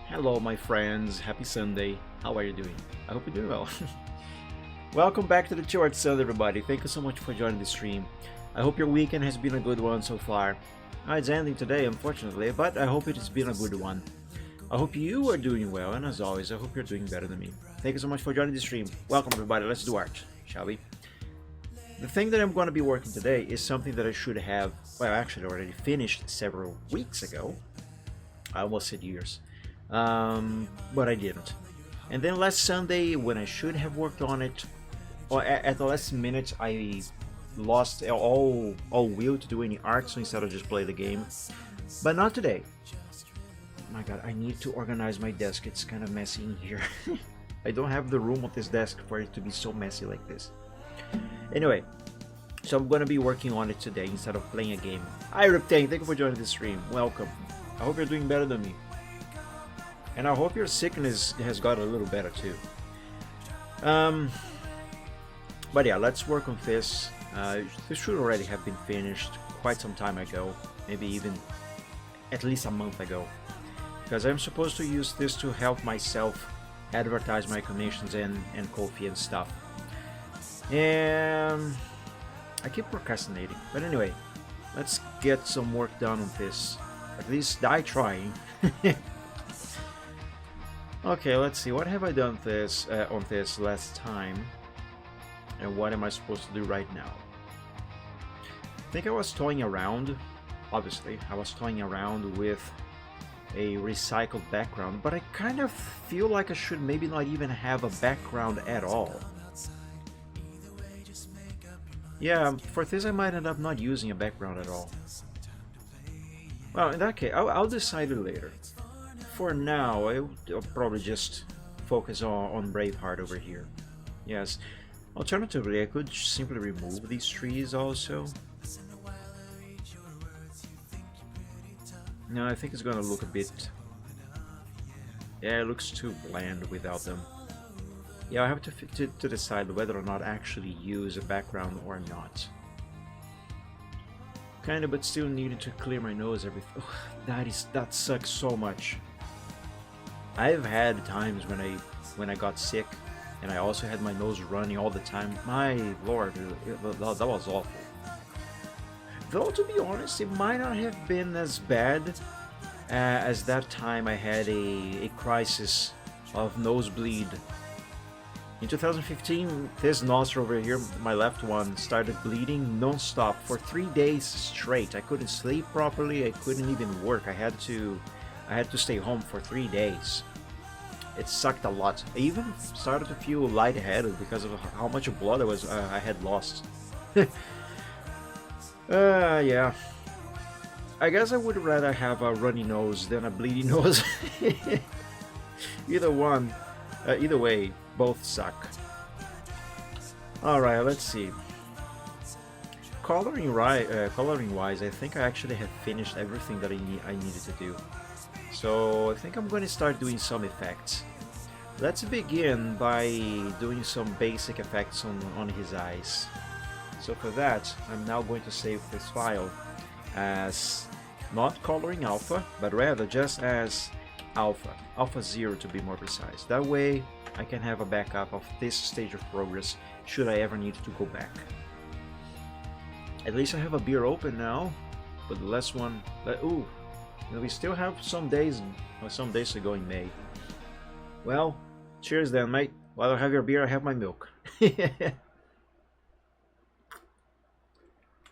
Hello, my friends. Happy Sunday. How are you doing? I hope you're doing well. Welcome back to the Chill Art Sunday, everybody. Thank you so much for joining the stream. I hope your weekend has been a good one so far. It's ending today, unfortunately, but I hope it has been a good one. I hope you are doing well, and as always, I hope you're doing better than me. Thank you so much for joining the stream. Welcome, everybody. Let's do art, shall we? The thing that I'm going to be working today is something that I should have, well, actually already finished several weeks ago. I almost said years. But I didn't. And then last Sunday, when I should have worked on it, or at the last minute, I lost all will to do any art, so instead I just play the game. But not today. My God, I need to organize my desk. It's kind of messy in here. I don't have the room on this desk for it to be so messy like this. Anyway, so I'm gonna be working on it today instead of playing a game. Hi Reptane, thank you for joining the stream. Welcome. I hope you're doing better than me. And I hope your sickness has got a little better too. But yeah, let's work on this. This should already have been finished quite some time ago. Maybe even at least a month ago. Because I'm supposed to use this to help myself advertise my commissions and Ko-fi and stuff. And I keep procrastinating. But anyway, let's get some work done on this. At least die trying. Okay, let's see. What have I done on this last time? And what am I supposed to do right now? I think I was toying around. Obviously, I was toying around with a recycled background, but I kind of feel like I should maybe not even have a background at all. Yeah, for this I might end up not using a background at all. Well, in that case, I'll decide it later. For now, I'll probably just focus on Braveheart over here. Yes. Alternatively, I could simply remove these trees also. No, I think it's gonna look a bit... Yeah, it looks too bland without them. Yeah, I have to decide whether or not actually use a background or not. Kinda, but still needing to clear my nose every... that sucks so much. I've had times when I got sick, and I also had my nose running all the time. My lord, that was awful. Though to be honest, it might not have been as bad as that time I had a crisis of nosebleed. In 2015, this nostril over here, my left one, started bleeding non-stop for 3 days straight. I couldn't sleep properly. I couldn't even work. I had to stay home for 3 days. It sucked a lot. I even started to feel lightheaded because of how much blood I had lost. Yeah. I guess I would rather have a runny nose than a bleeding nose. Either way, both suck. Alright, let's see. Coloring wise, I think I actually have finished everything that I needed to do. So I think I'm going to start doing some effects. Let's begin by doing some basic effects on his eyes. So for that, I'm now going to save this file as not coloring alpha, but rather just as alpha 0 to be more precise. That way I can have a backup of this stage of progress should I ever need to go back. At least I have a beer open now, but the last one, ooh. We still have some days to go in May. Well, cheers then, mate. While I have your beer, I have my milk.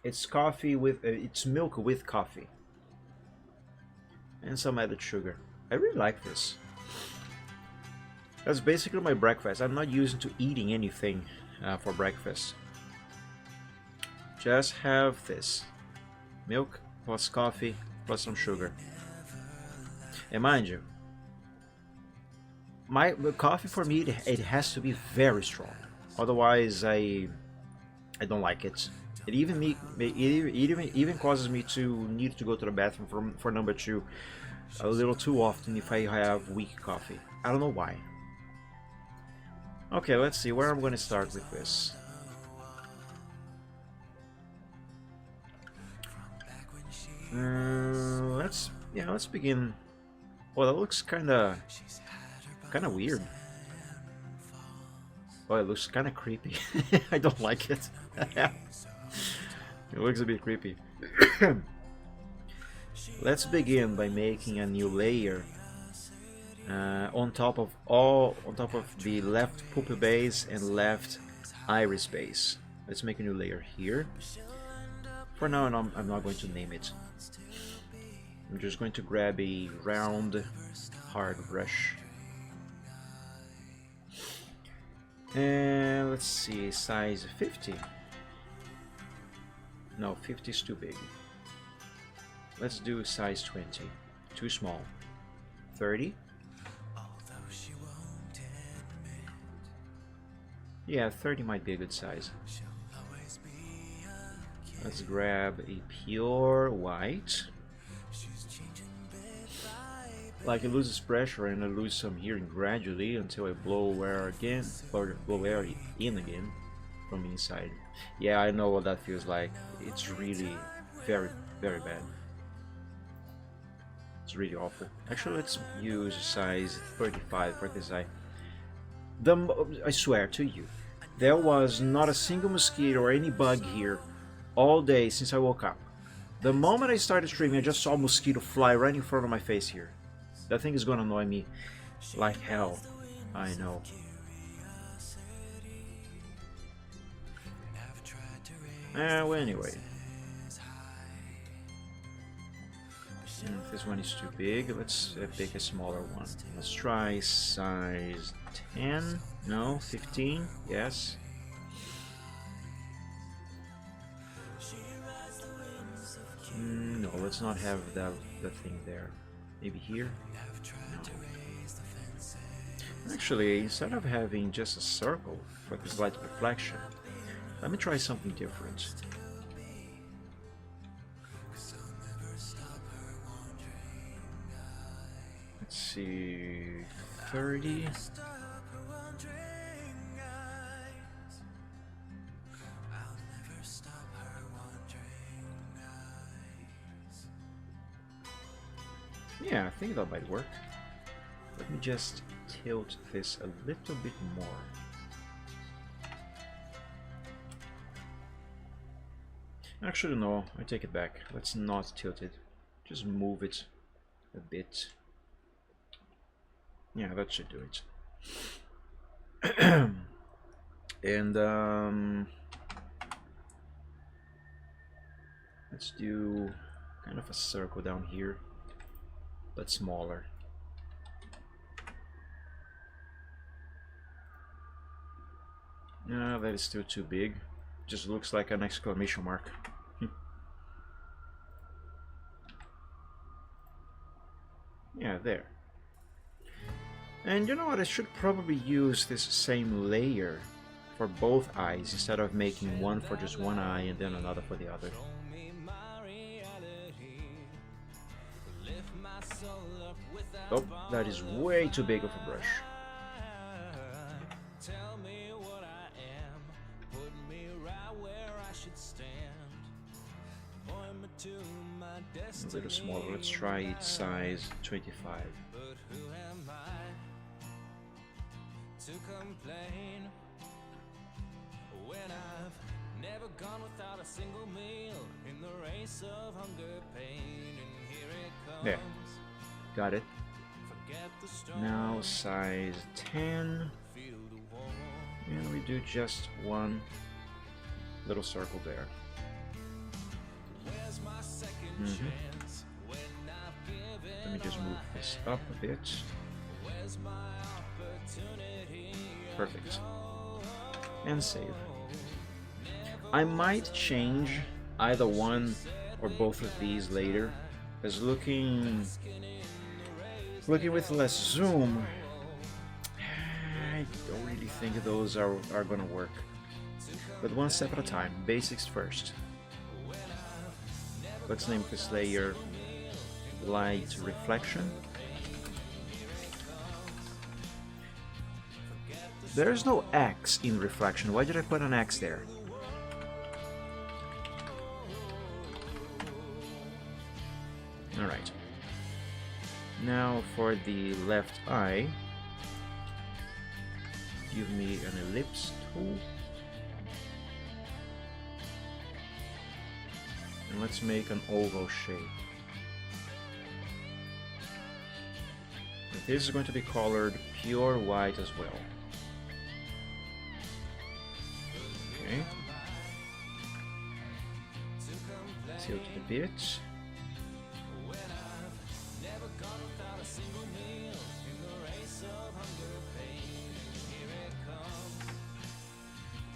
It's coffee with it's milk with coffee and some added sugar. I really like this. That's basically my breakfast. I'm not used to eating anything for breakfast. Just have this milk plus coffee plus some sugar. And mind you, my coffee for me it has to be very strong. Otherwise, I don't like it. It even causes me to need to go to the bathroom for number 2 a little too often if I have weak coffee. I don't know why. Okay, let's see where I'm going to start with this. Let's begin Oh, that looks kinda weird. Oh, it looks kinda creepy. I don't like it. It looks a bit creepy. Let's begin by making a new layer on top of the left pupil base and left iris base. Let's make a new layer here. For now, I'm not going to name it. I'm just going to grab a round hard brush. And let's see, size 50. No, 50 is too big. Let's do size 20. Too small. 30. Yeah, 30 might be a good size. Let's grab a pure white. Like, it loses pressure and I lose some hearing gradually until I blow air again, or blow air in again from inside. Yeah, I know what that feels like. It's really very, very bad. It's really awful. Actually, let's use size 35 for this eye. I swear to you, there was not a single mosquito or any bug here all day since I woke up. The moment I started streaming, I just saw a mosquito fly right in front of my face here. That thing is gonna annoy me like hell. I know. Well, anyway. This one is too big. Let's pick a smaller one. Let's try size 10. No, 15. Yes. No, let's not have the thing there. Maybe here? No. Actually, instead of having just a circle for this light reflection, let me try something different. Let's see, 30. Yeah, I think that might work. Let me just tilt this a little bit more. Actually, no, I take it back. Let's not tilt it. Just move it a bit. Yeah, that should do it. And let's do kind of a circle down here, but smaller. No, that is still too big. Just looks like an exclamation mark. Yeah, there. And you know what, I should probably use this same layer for both eyes instead of making one for just one eye and then another for the other. Oh, that is way too big of a brush. A little smaller. Let's try it size 25. To complain when I've never gone without a single meal in the race of hunger, pain, and here it comes. There. Got it. Now size 10. And we do just one little circle there. Let me just move this up a bit. Perfect. And save. I might change either one or both of these later, as looking with less zoom, I don't really think those are gonna work. But one step at a time. Basics first. Let's name this layer Light Reflection. There's no X in reflection. Why did I put an X there? Alright. Now for the left eye, give me an ellipse tool. And let's make an oval shape. And this is going to be colored pure white as well. Okay. Seal to the bit.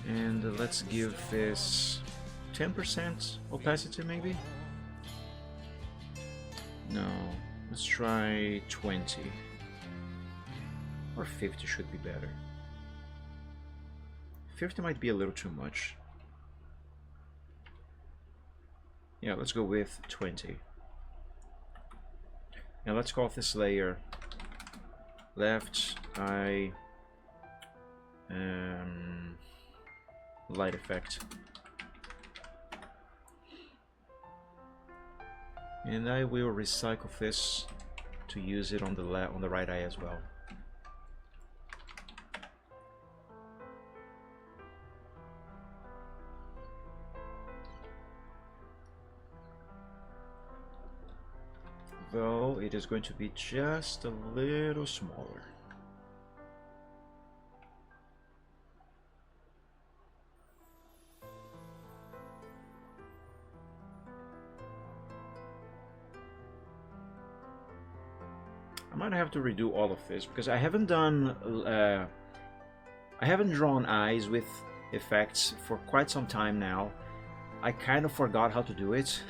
And let's give this 10% opacity maybe? No, let's try 20. Or 50 should be better. 50 might be a little too much. Yeah, let's go with 20. Now let's call this layer left eye light effect. And I will recycle this to use it on the right eye as well. Though it is going to be just a little smaller. I might have to redo all of this because I haven't done I haven't drawn eyes with effects for quite some time now. I kind of forgot how to do it.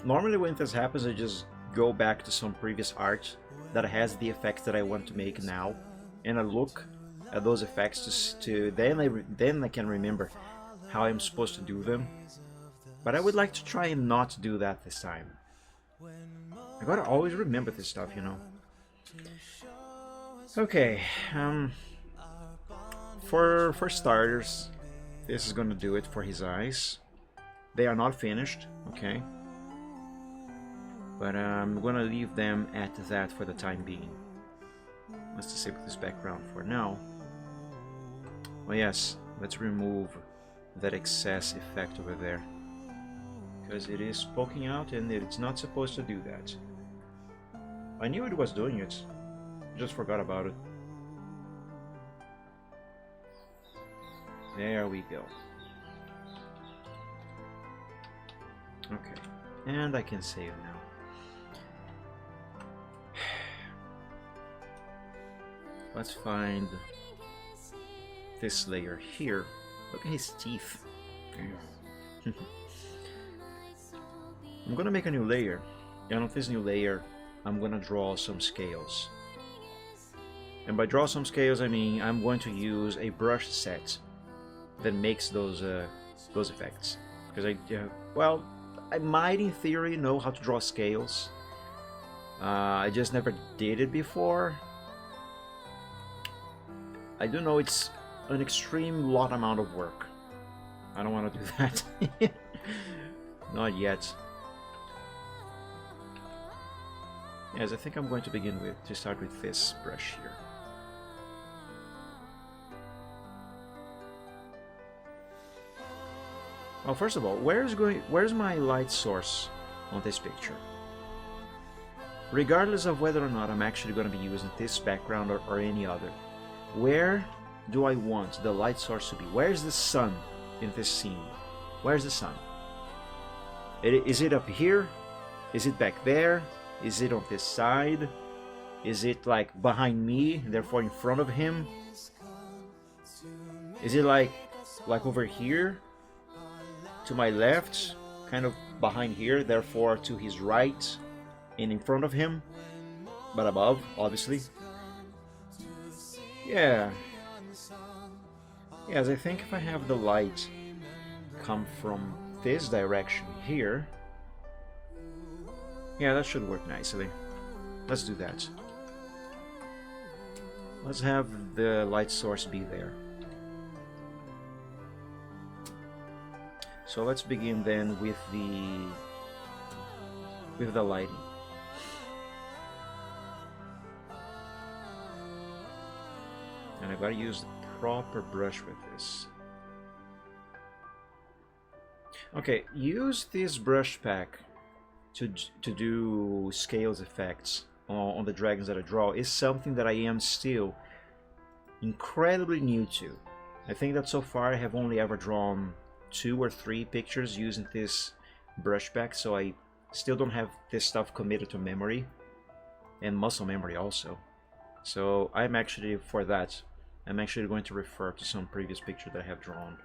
Normally when this happens, I just go back to some previous art that has the effects that I want to make now, and I look at those effects to then I can remember how I'm supposed to do them. But I would like to try and not do that this time. I gotta always remember this stuff, you know. Okay, for starters, this is gonna do it for his eyes. They are not finished, okay? But I'm gonna leave them at that for the time being. Let's disable this background for now. Oh yes, let's remove that excess effect over there, because it is poking out and it's not supposed to do that. I knew it was doing it, just forgot about it. There we go. Okay, and I can save now. Let's find this layer here. Look at his teeth. I'm gonna make a new layer, and on this new layer I'm gonna draw some scales. And by draw some scales I mean I'm going to use a brush set that makes those effects. Because well, I might in theory know how to draw scales. I just never did it before. I do know it's an extreme lot amount of work. I don't want to do that. Not yet. Yes, I think I'm going to start with this brush here. Well, first of all, where's my light source on this picture? Regardless of whether or not I'm actually going to be using this background or any other, where do I want the light source to be? Where's the sun in this scene? Where's the sun? Is it up here? Is it back there? Is it on this side? Is it like behind me, therefore in front of him? Is it like over here? To my left, kind of behind here, therefore to his right and in front of him, but above, obviously. Yeah. Yes, I think if I have the light come from this direction here, yeah, that should work nicely. Let's do that. Let's have the light source be there. So let's begin then with the lighting. And I gotta use the proper brush with this. Okay, use this brush pack to do scales effects on the dragons that I draw is something that I am still incredibly new to. I think that so far I have only ever drawn 2 or 3 pictures using this brush pack, so I still don't have this stuff committed to memory and muscle memory also. So I'm actually, for that, I'm actually going to refer to some previous picture that I have drawn.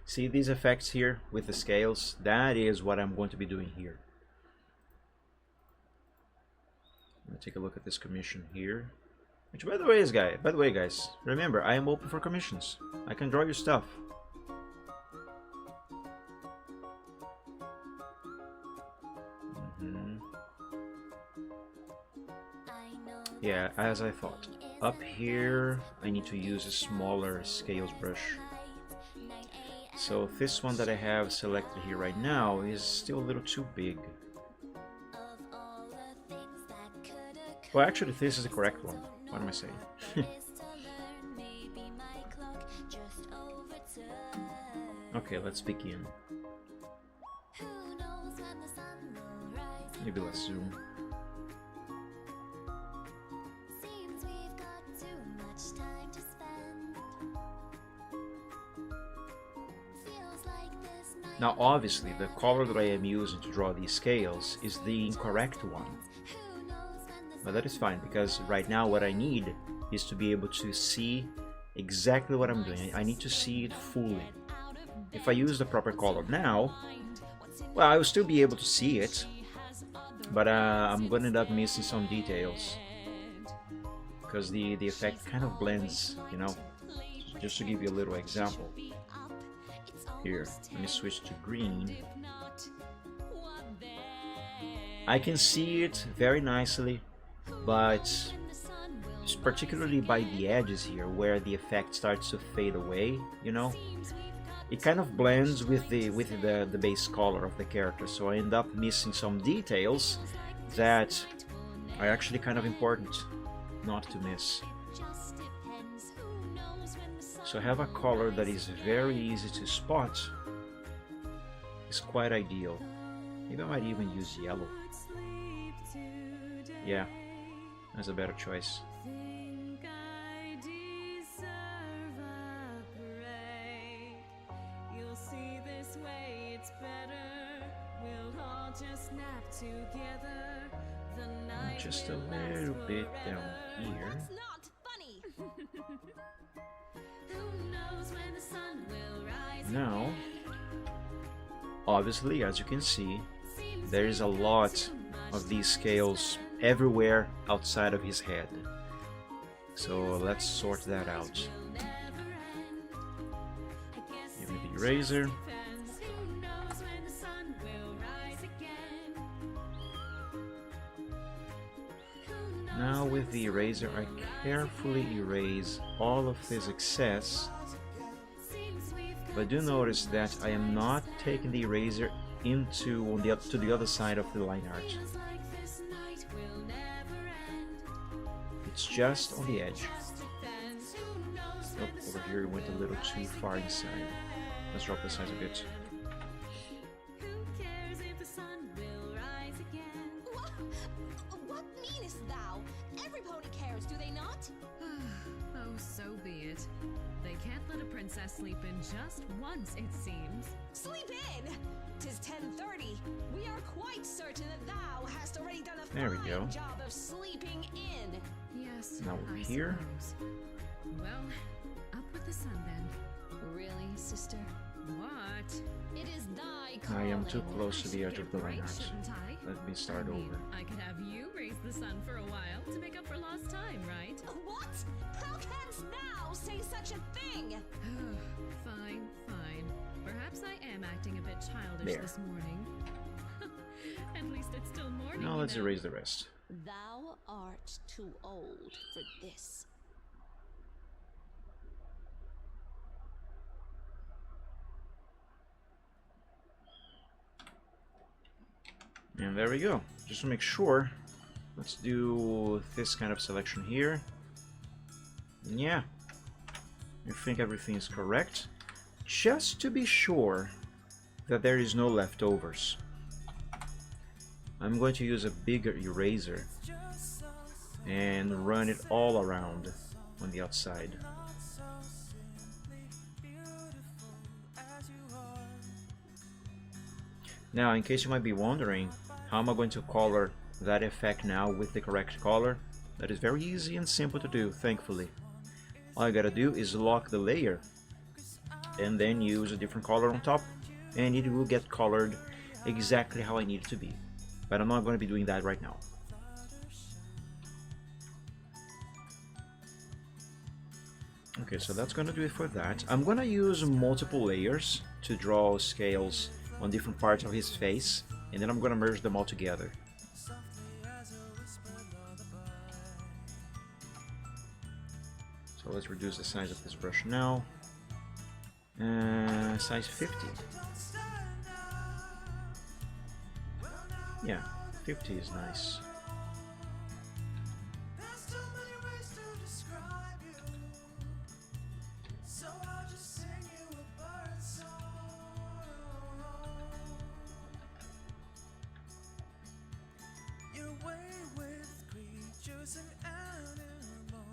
See these effects here with the scales? That is what I'm going to be doing here. Let me take a look at this commission here. Which, by the way, guys, remember, I am open for commissions. I can draw your stuff. Yeah, as I thought. Up here, I need to use a smaller scales brush. So this one that I have selected here right now is still a little too big. Well, actually, this is the correct one. What am I saying? Okay, let's begin. Maybe let's zoom. Now obviously the color that I am using to draw these scales is the incorrect one. But that is fine, because right now what I need is to be able to see exactly what I'm doing. I need to see it fully. If I use the proper color now, well, I will still be able to see it, but I'm going to end up missing some details, because the effect kind of blends, you know. Just to give you a little example. Here, let me switch to green. I can see it very nicely, but particularly by the edges here, where the effect starts to fade away, you know, it kind of blends with the base color of the character, so I end up missing some details that are actually kind of important not to miss. So have a color that is very easy to spot is quite ideal. Maybe I might even use yellow. Yeah, that's a better choice. Just a little bit down here. Now, obviously, as you can see, there is a lot of these scales everywhere outside of his head. So let's sort that out. Give me the eraser. Now with the eraser, I carefully erase all of this excess. But do notice that I am not taking the eraser to the other side of the line art. It's just on the edge. Oh, over here it went a little too far inside. Let's drop the size a bit. What meanest thou? Every pony cares, do they not? Oh, so be it. They can't let a princess sleep in just once, it seems. Sleep in? 'Tis 10:30. We are quite certain that thou hast already done a There we fine go. job of sleeping in. Yes, Now we're I here. suppose. Well, up with the sun then. Really, sister? What? It is thy I am calling. too close to the edge of the line Right, art. shouldn't I? Let me start I mean, over. I could have you raise the sun for a while to make up for lost time, right? What? How canst thou say such a thing? Fine, fine. Perhaps I am acting a bit childish There. this morning. At least it's still morning. Now you let's know. erase the rest. Thou art too old for this. And there we go. Just to make sure, let's do this kind of selection here. Yeah, I think everything is correct. Just to be sure that there is no leftovers, I'm going to use a bigger eraser and run it all around on the outside. Now, in case you might be wondering, how am I going to color that effect now with the correct color? That is very easy and simple to do, thankfully. All I gotta do is lock the layer and then use a different color on top, and it will get colored exactly how I need it to be. But I'm not going to be doing that right now. Okay, so that's going to do it for that. I'm going to use multiple layers to draw scales on different parts of his face, and then I'm going to merge them all together. So let's reduce the size of this brush now. Size 50. Yeah, 50 is nice.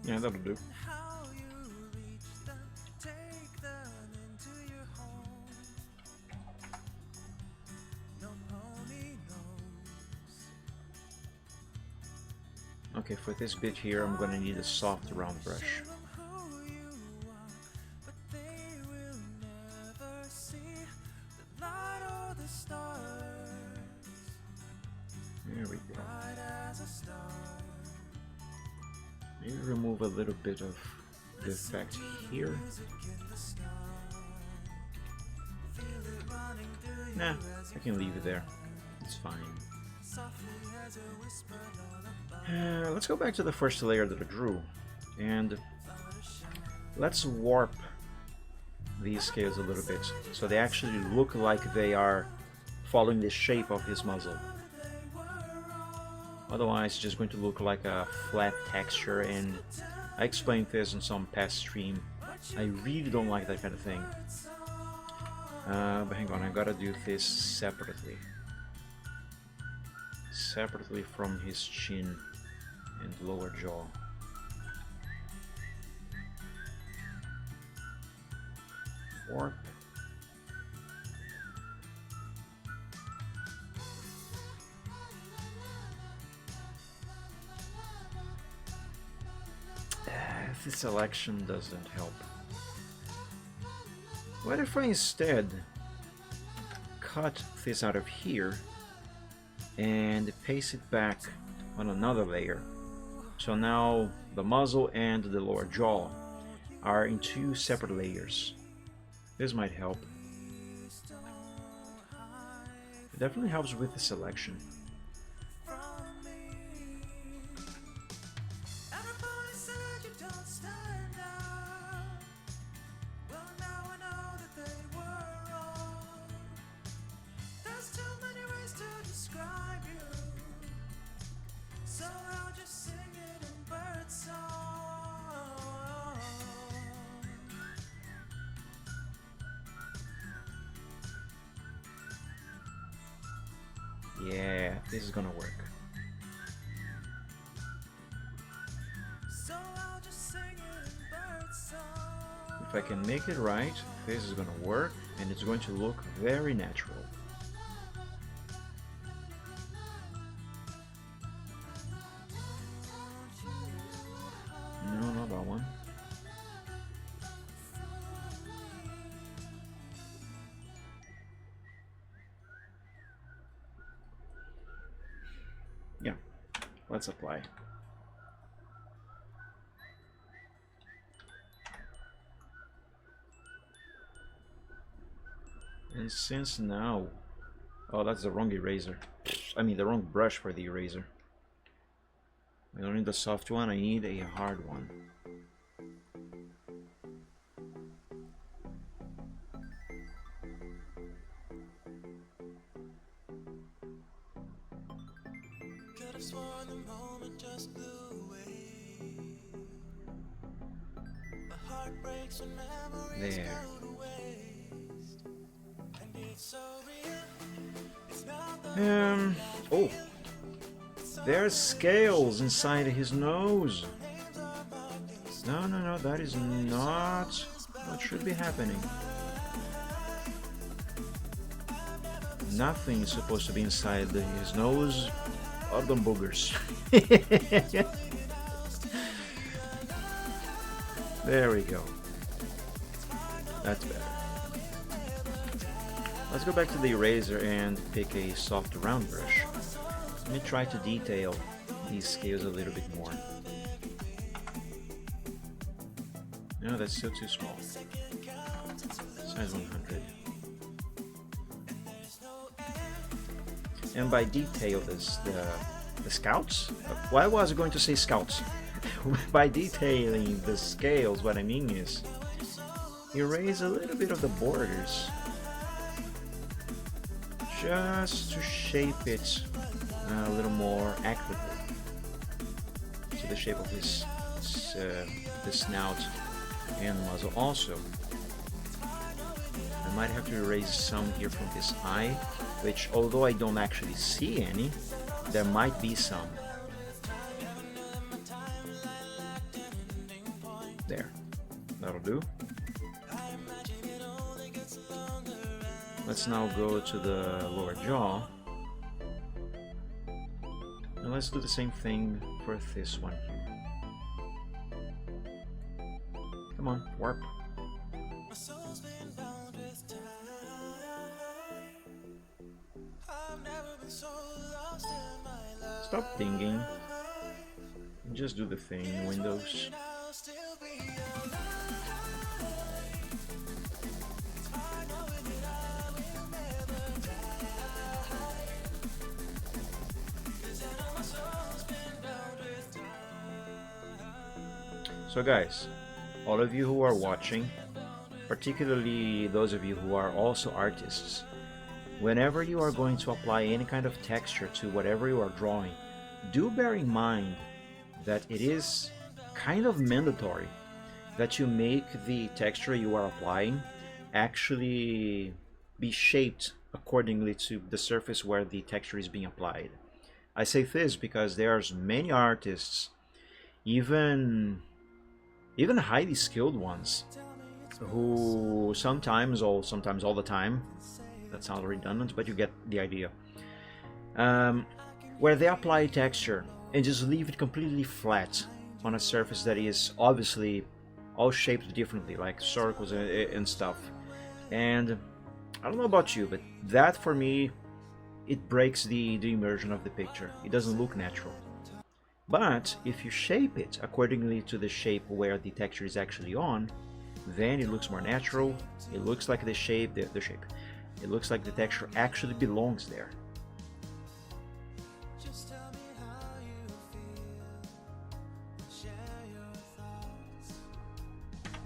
Yeah, that'll do. Okay, for this bit here, I'm gonna need a soft round brush. There we go. Maybe remove a little bit of the effect here. Nah, I can leave it there. It's fine. Let's go back to the first layer that I drew, and let's warp these scales a little bit so they actually look like they are following the shape of his muzzle. Otherwise, it's just going to look like a flat texture, and I explained this in some past stream. I really don't like that kind of thing. But hang on, I gotta do this separately. Separately from his chin and lower jaw. Warp. This selection doesn't help. What if I instead cut this out of here and paste it back on another layer? So now the muzzle and the lower jaw are in two separate layers. This might help. It definitely helps with the selection. Yeah, this is gonna work. If I can make it right, this is gonna work, and it's going to look very natural. No, not that one. Yeah, let's apply. And since now... Oh, that's the wrong eraser. I mean, the wrong brush for the eraser. I don't need a soft one, I need a hard one. There. Oh, there's scales inside his nose. No, no, no, that is not what should be happening. Nothing is supposed to be inside his nose other than boogers. There we go. That's better. Let's go back to the eraser and pick a soft round brush. Let me try to detail these scales a little bit more. No, that's still too small. Size 100. And by detail is the scouts? Why was I going to say scouts? By detailing the scales, what I mean is erase a little bit of the borders just to shape it a little more accurately to the shape of his the snout and muzzle. Also, I might have to erase some here from his eye, which although I don't actually see any, there might be some. There, that'll do. Let's now go to the lower jaw. And let's do the same thing for this one here. Come on, warp. Stop dinging. Just do the thing in Windows. So guys, all of you who are watching, particularly those of you who are also artists, whenever you are going to apply any kind of texture to whatever you are drawing, do bear in mind that it is kind of mandatory that you make the texture you are applying actually be shaped accordingly to the surface where the texture is being applied. I say this because there's many artists, even highly skilled ones, who sometimes all the time, that sounds redundant, but you get the idea, where they apply texture and just leave it completely flat on a surface that is obviously all shaped differently, like circles and stuff. And I don't know about you, but that for me, it breaks the immersion of the picture. It doesn't look natural. But if you shape it accordingly to the shape where the texture is actually on, then it looks more natural. It looks like the shape, it looks like the texture actually belongs there.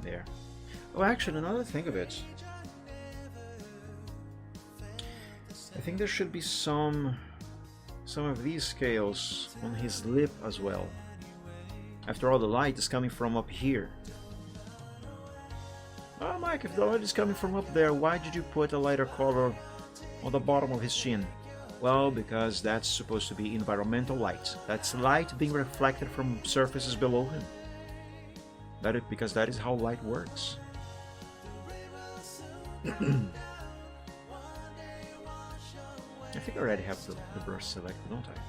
There. Oh, actually, another thing of it. I think there should be some of these scales on his lip as well. After all, the light is coming from up here. Oh, Mike, if the light is coming from up there, why did you put a lighter color on the bottom of his chin? Well, because that's supposed to be environmental light. That's light being reflected from surfaces below him. Because that is how light works. I think I already have the brush selected, don't I?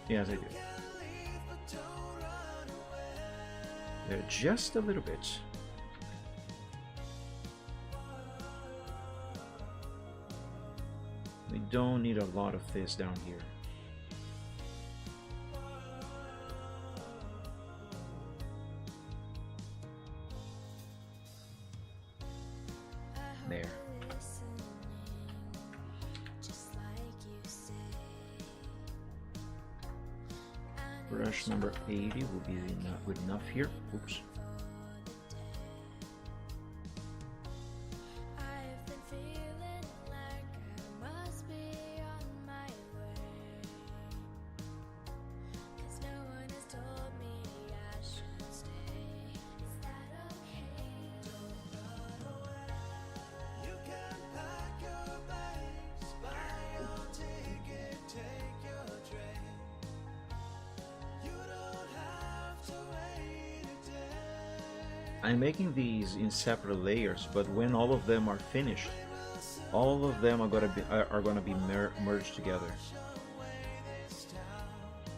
Yes, I do. There, just a little bit. We don't need a lot of this down here. There. Brush number 80 will be good enough here. Oops. I'm making these in separate layers, but when all of them are finished, all of them are gonna be merged together.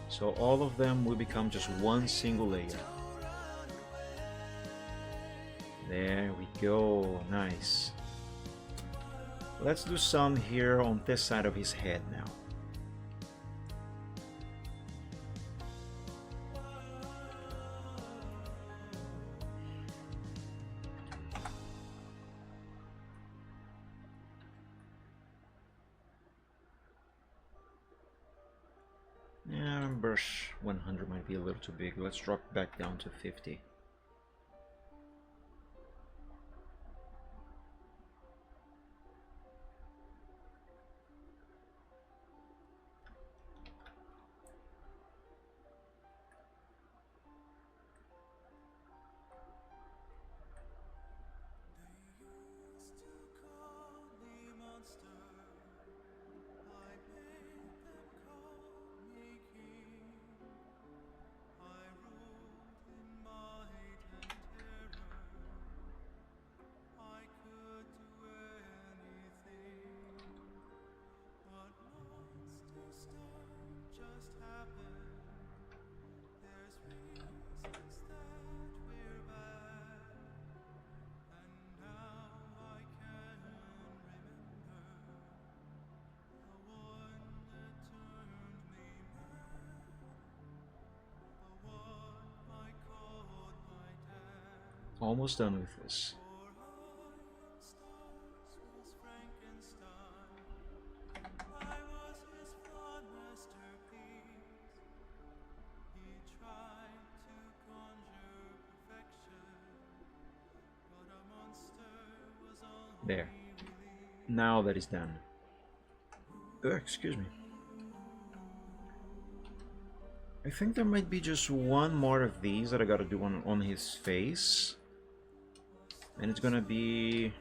So all of them will become just one single layer. There we go, nice. Let's do some here on this side of his head now. Yeah, brush 100 might be a little too big. Let's drop back down to 50. Almost done with this. There. Now that is done. Excuse me. I think there might be just one more of these that I gotta do on his face. And it's gonna be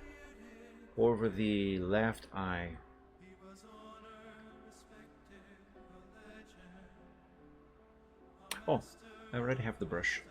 over the left eye. Oh, I already have the brush.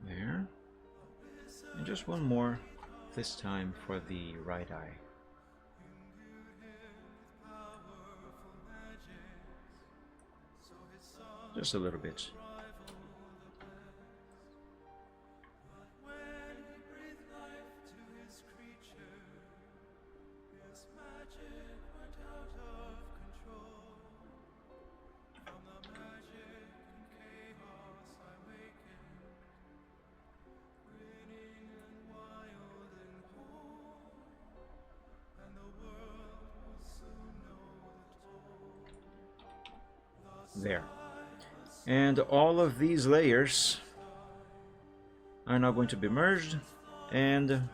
There. And just one more, this time for the right eye. Just a little bit. There. And all of these layers are now going to be merged, and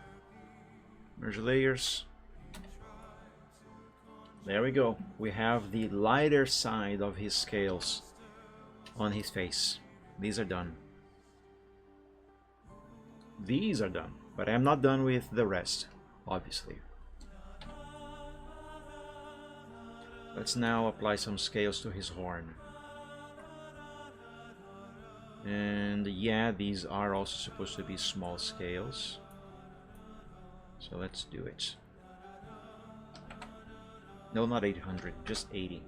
merge layers. There we go. We have the lighter side of his scales on his face. These are done. These are done, but I'm not done with the rest, obviously. Let's now apply some scales to his horn. And yeah, these are also supposed to be small scales. So let's do it. No, not 800, just 80.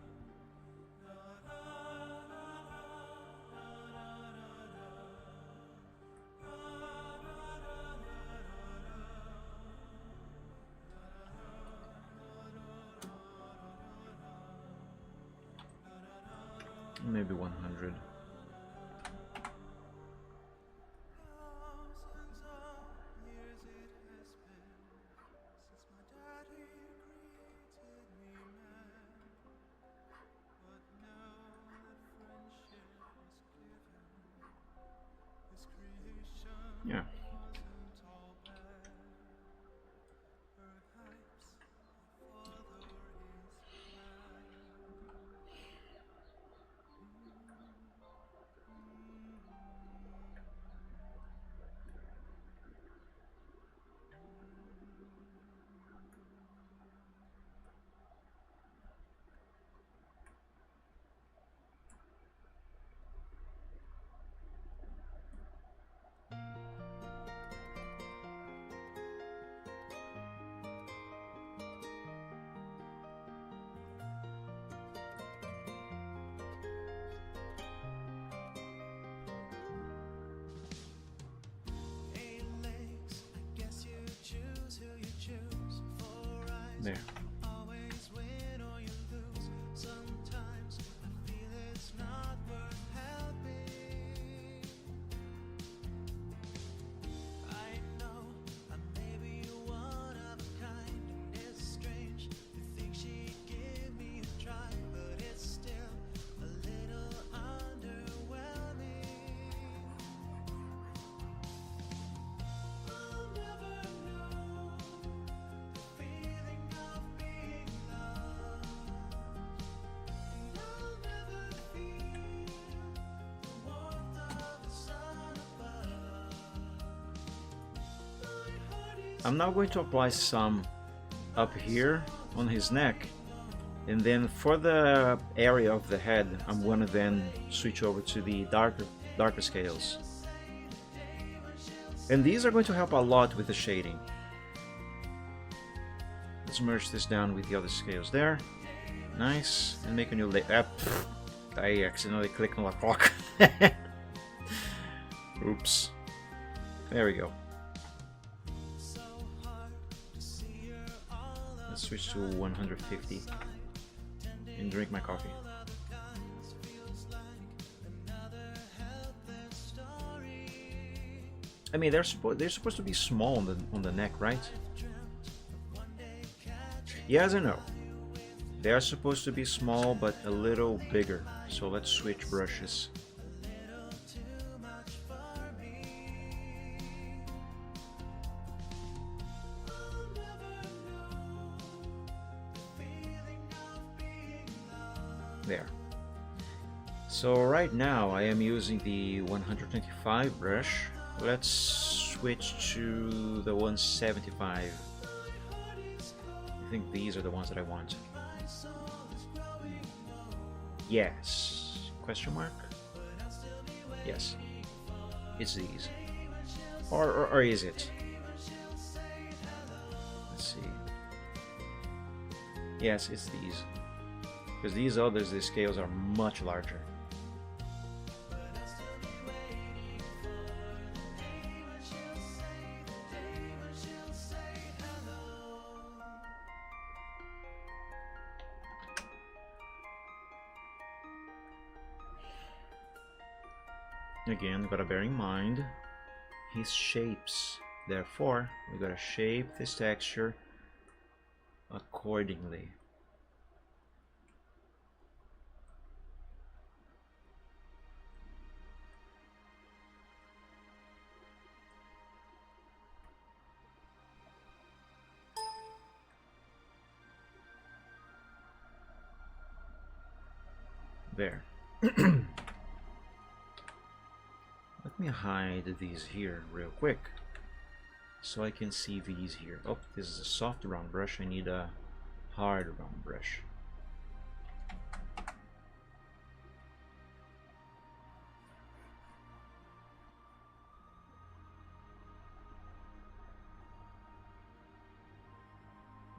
Maybe 100. Yeah. There. I'm now going to apply some up here on his neck, and then for the area of the head I'm going to then switch over to the darker scales, and these are going to help a lot with the shading. Let's merge this down with the other scales there. Nice. And make a new layer. I accidentally clicked on the clock. Oops. There we go. Let's switch to 150 and drink my coffee. I mean, they're supposed to be small on the neck, right? Yes, I know. They are supposed to be small, but a little bigger. So let's switch brushes. There. So right now I am using the 125 brush. Let's switch to the 175. I think these are the ones that I want. Yes. Question mark? Yes. It's these. Or is it? Let's see. Yes, it's these. Because these others, the scales are much larger. Again, gotta bear in mind his shapes. Therefore, we gotta shape this texture accordingly. There. Let me hide these here real quick so I can see these here. Oh, this is a soft round brush. I need a hard round brush.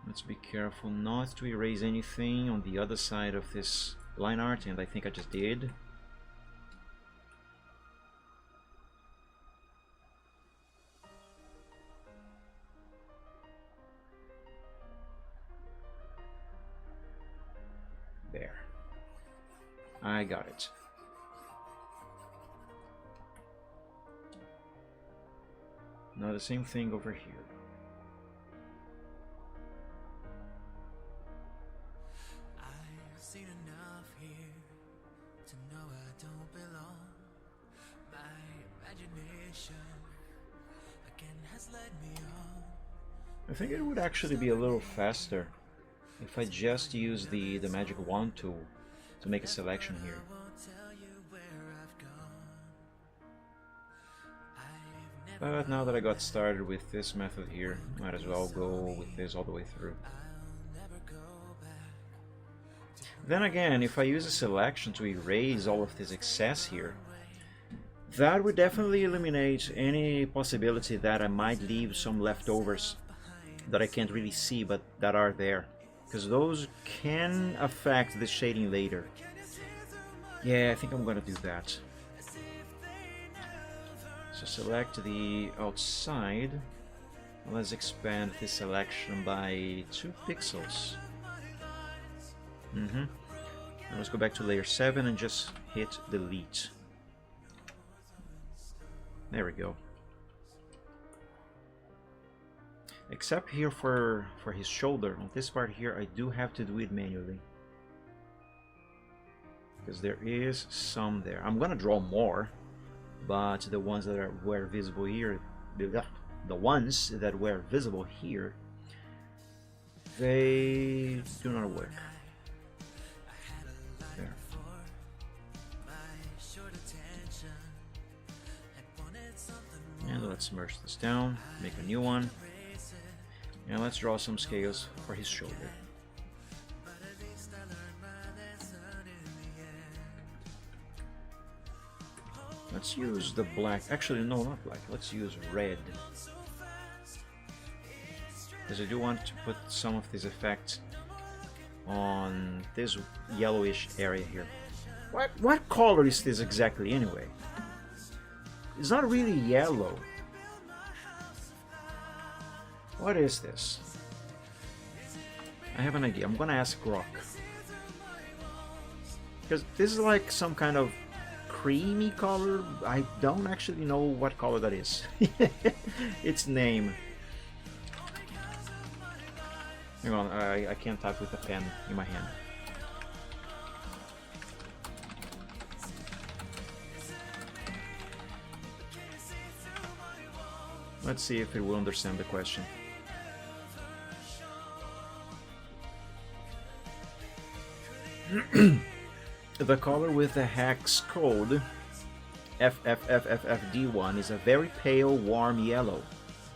Let's be careful not to erase anything on the other side of this line art, and I think I just did. There. I got it. Now the same thing over here. I've seen enough here to know I don't belong. My imagination again has led me on. I think it would actually be a little faster if I just use the magic wand tool to make a selection here. I won't tell you where I've gone. I've never But now that I got started with this method here, might as well go with this all the way through. never go back. Then again, if I use a selection to erase all of this excess here, that would definitely eliminate any possibility that I might leave some leftovers that I can't really see but that are there, because those can affect the shading later. Yeah, I think I'm gonna do that. So select the outside. Let's expand this selection by 2 pixels. And let's go back to layer 7 and just hit delete. There we go. Except here for his shoulder. On this part here, I do have to do it manually, because there is some there. I'm gonna draw more, but the ones that were visible here, the ones that were visible here, they do not work. There. And let's merge this down, make a new one, and let's draw some scales for his shoulder. Let's use the black, actually no, not black, let's use red, because I do want to put some of this effect on this yellowish area here. What color is this exactly anyway? It's not really yellow. What is this? I have an idea. I'm gonna ask Grok, because this is like some kind of creamy color. I don't actually know what color that is. Its name. Hang on, I can't type with a pen in my hand. Let's see if it will understand the question. The color with the hex code FFFFFD1 is a very pale, warm yellow.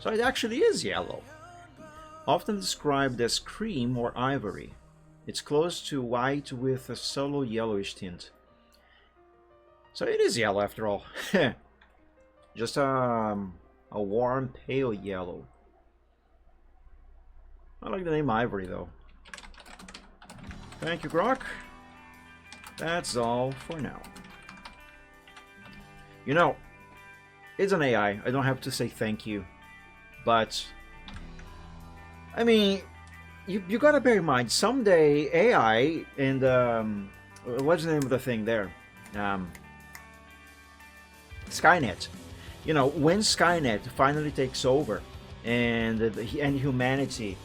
So it actually is yellow. Often described as cream or ivory. It's close to white with a subtle yellowish tint. So it is yellow after all. Just a warm, pale yellow. I like the name Ivory though. Thank you, Grok. That's all for now. You know, it's an AI. I don't have to say thank you. But, I mean, you gotta bear in mind, someday AI and, what's the name of the thing there? Skynet. You know, when Skynet finally takes over and humanity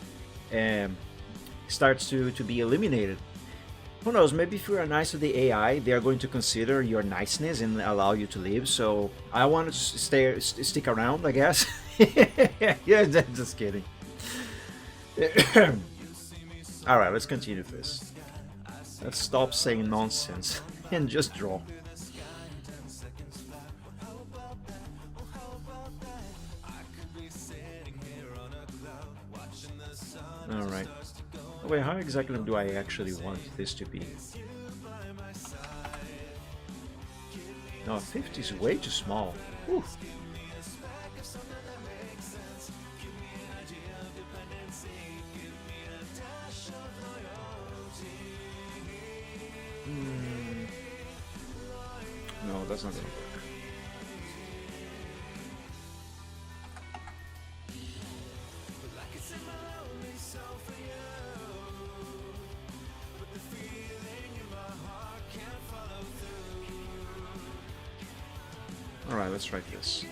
starts to be eliminated, who knows, maybe if you are nice to the AI, they are going to consider your niceness and allow you to live. So I want to stick around, I guess. Yeah, just kidding. Alright, let's continue this. Let's stop saying nonsense and just draw. Alright. Oh, wait, how exactly do I actually want this to be? No, 50 is way too small. Whew. No, that's not gonna work. Alright, let's try this.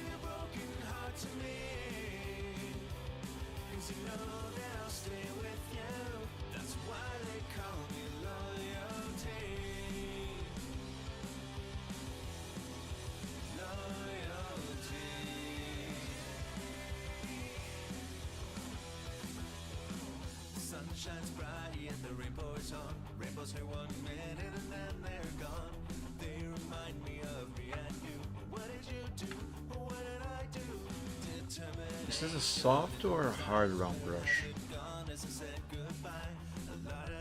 Shines bright and the rainbow is on. Rainbows here 1 minute and then they're gone. They remind me of me and you. What did you do? What did I do? Determined. Is this a soft or a hard round brush? I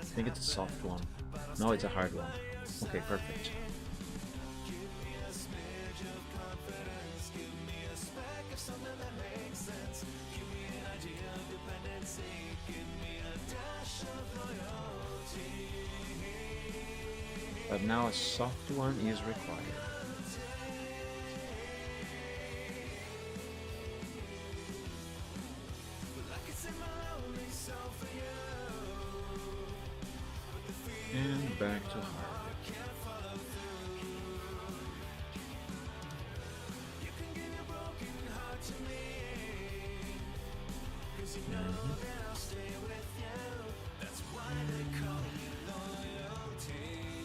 think it's a soft one. No, it's a hard one. Okay, perfect. But now a soft one is required. And back to hard.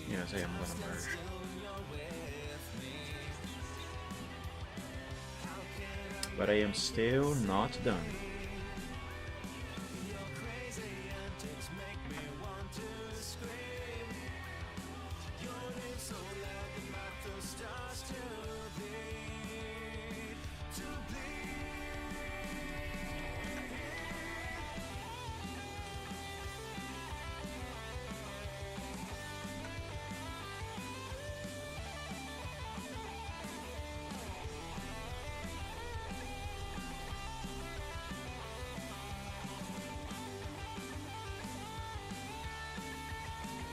Yes, I am gonna merge. But I am still not done.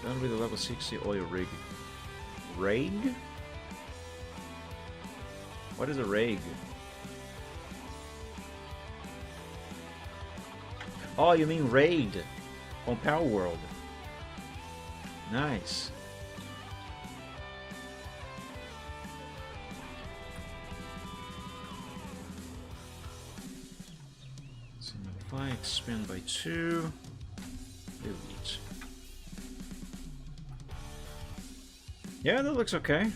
Done with the level 60 oil rig. Rig? What is a rig? Oh, you mean raid on Power World. Nice. Simplify, expand by 2. Delete. Yeah, that looks okay.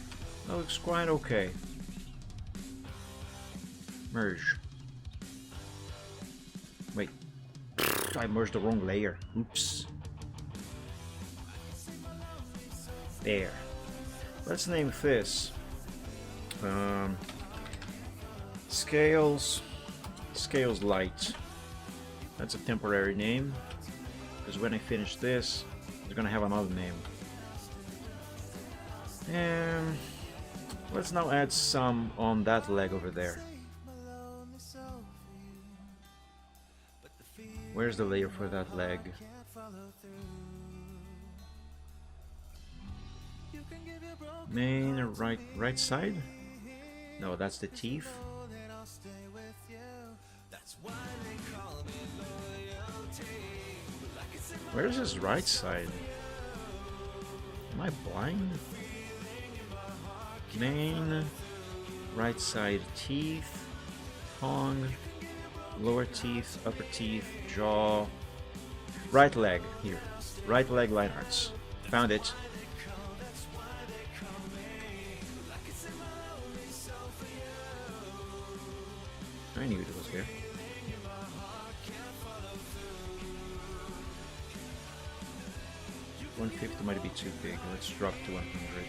That looks quite okay. Merge. Wait. I merged the wrong layer. Oops. There. Let's name this. Scales. Scales Light. That's a temporary name. Because when I finish this, it's gonna have another name. And let's now add some on that leg over there. Where's the layer for that leg? Main right side? No, that's the teeth. Where's his right side? Am I blind? Main, right side teeth, tongue, lower teeth, upper teeth, jaw, right leg here, right leg line arts. Found it. I knew it was there. $150 might be too big. Let's drop to 100.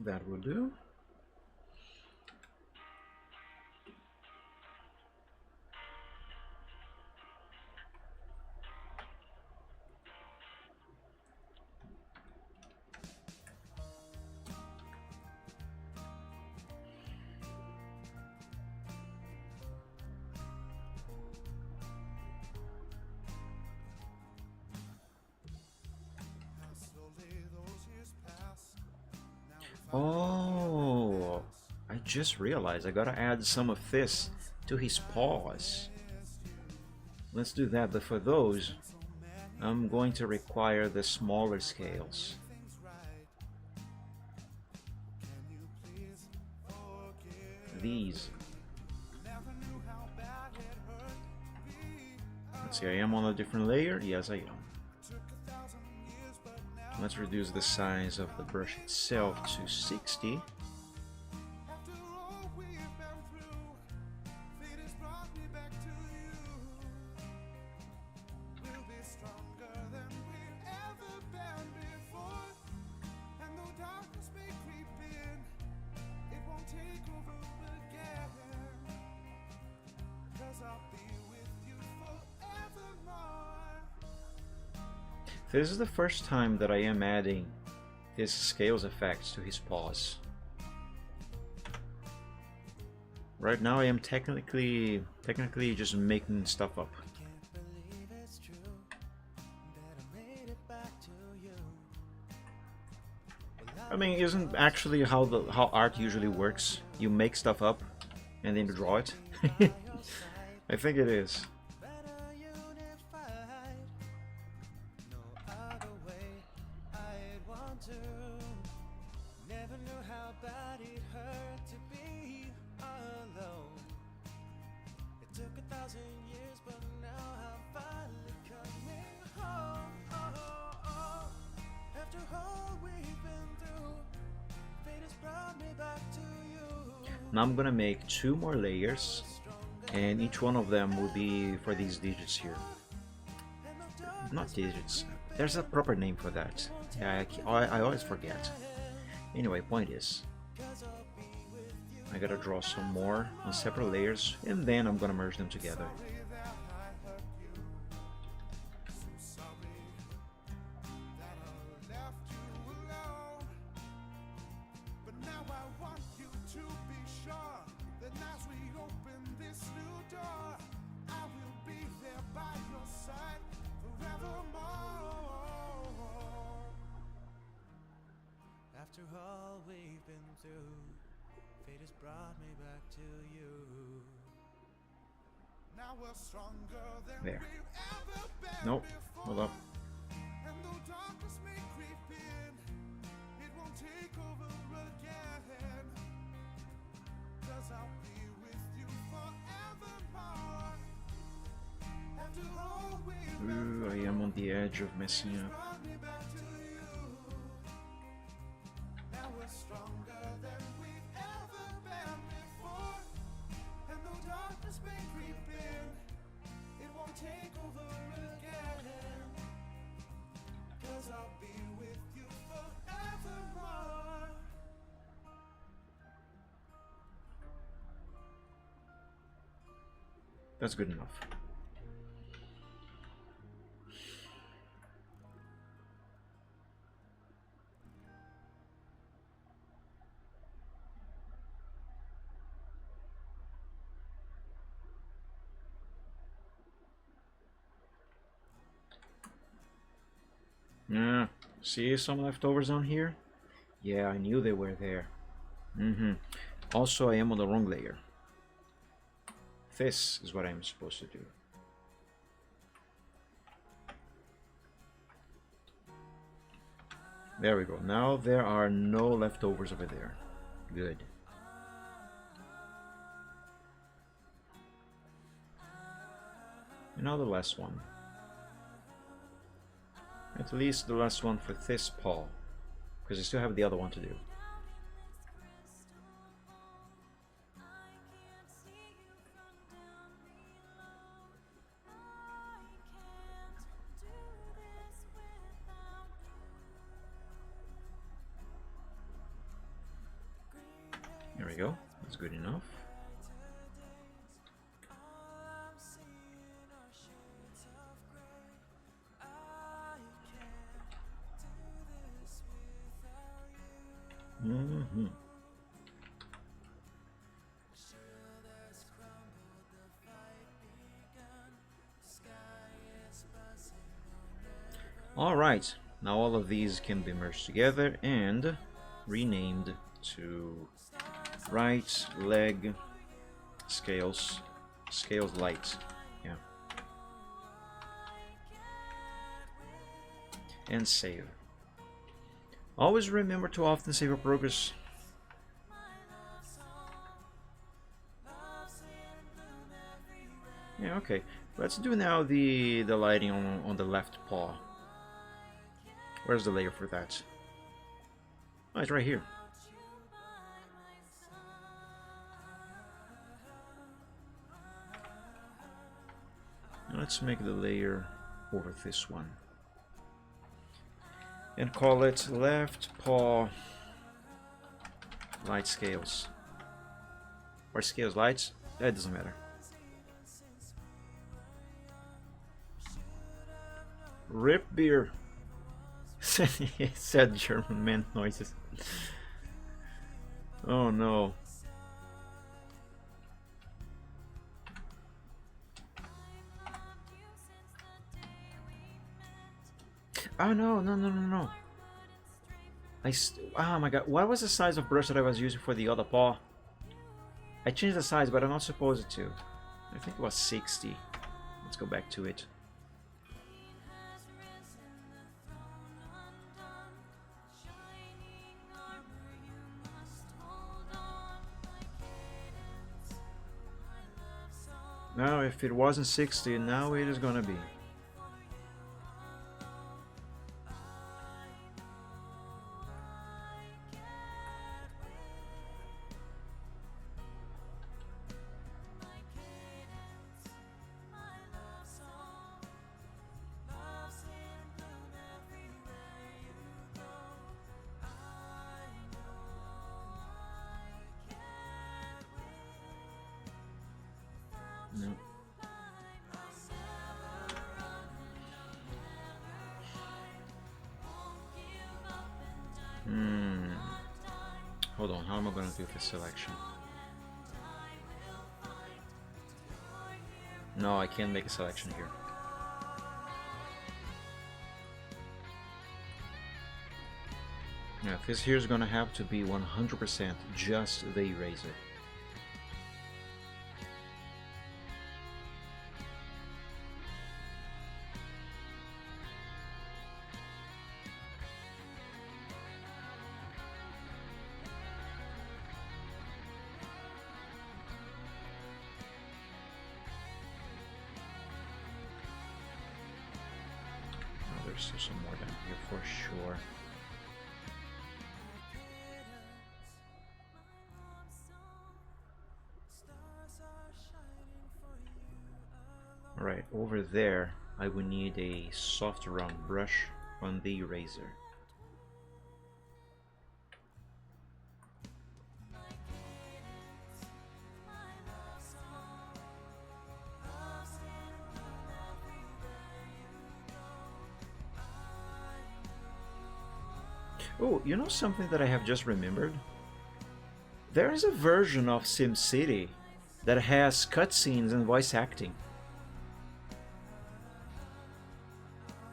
That will do. Oh, I just realized I gotta add some of this to his paws. Let's do that, but for those, I'm going to require the smaller scales. These. Let's see, I am on a different layer? Yes, I am. Let's reduce the size of the brush itself to 60. This is the first time that I am adding this scales effect to his paws. Right now I am technically just making stuff up. I mean, isn't actually how art usually works? You make stuff up and then you draw it. I think it is. Now I'm gonna make 2 more layers, and each one of them will be for these digits here. Not digits, there's a proper name for that. Yeah, I always forget. Anyway, point is, I gotta draw some more on separate layers, and then I'm gonna merge them together. After all we've been through, fate has brought me back to you. Now we're stronger than There. we've ever been Nope, before. hold up. And though darkness may creep in, it won't take over again. 'Cause I'll be with you forevermore. After all we've been Ooh, I am on the edge of messing up. brought me back to you. Now we're stronger than we've ever been before. And though darkness may creep in, it won't take over again. 'Cause I'll be with you forevermore. That's good enough. Yeah, see some leftovers on here? Yeah, I knew they were there. Also, I am on the wrong layer. This is what I'm supposed to do. There we go. Now there are no leftovers over there. Good. And now the last one. At least the last one for this paw, because I still have the other one to do. There we go. That's good enough. All right, now all of these can be merged together, and renamed to right leg scales light. Yeah. And save. Always remember to often save your progress. Yeah, okay. Let's do now the lighting on the left paw. Where's the layer for that? Oh, it's right here. Let's make the layer over this one. And call it left paw light scales. Or scales lights? That doesn't matter. Rip beer. Said German man noises. Oh no. Oh no. Oh my god, what was the size of brush that I was using for the other paw? I changed the size, but I'm not supposed to. I think it was 60. Let's go back to it. Now, if it wasn't 60, now it is gonna be. No. Hold on, how am I going to do this selection? No, I can't make a selection here. Yeah, this here is going to have to be 100% just the eraser. There's still some more down here for sure. Alright, over there I would need a soft round brush on the eraser. Oh, you know something that I have just remembered? There is a version of SimCity that has cutscenes and voice acting.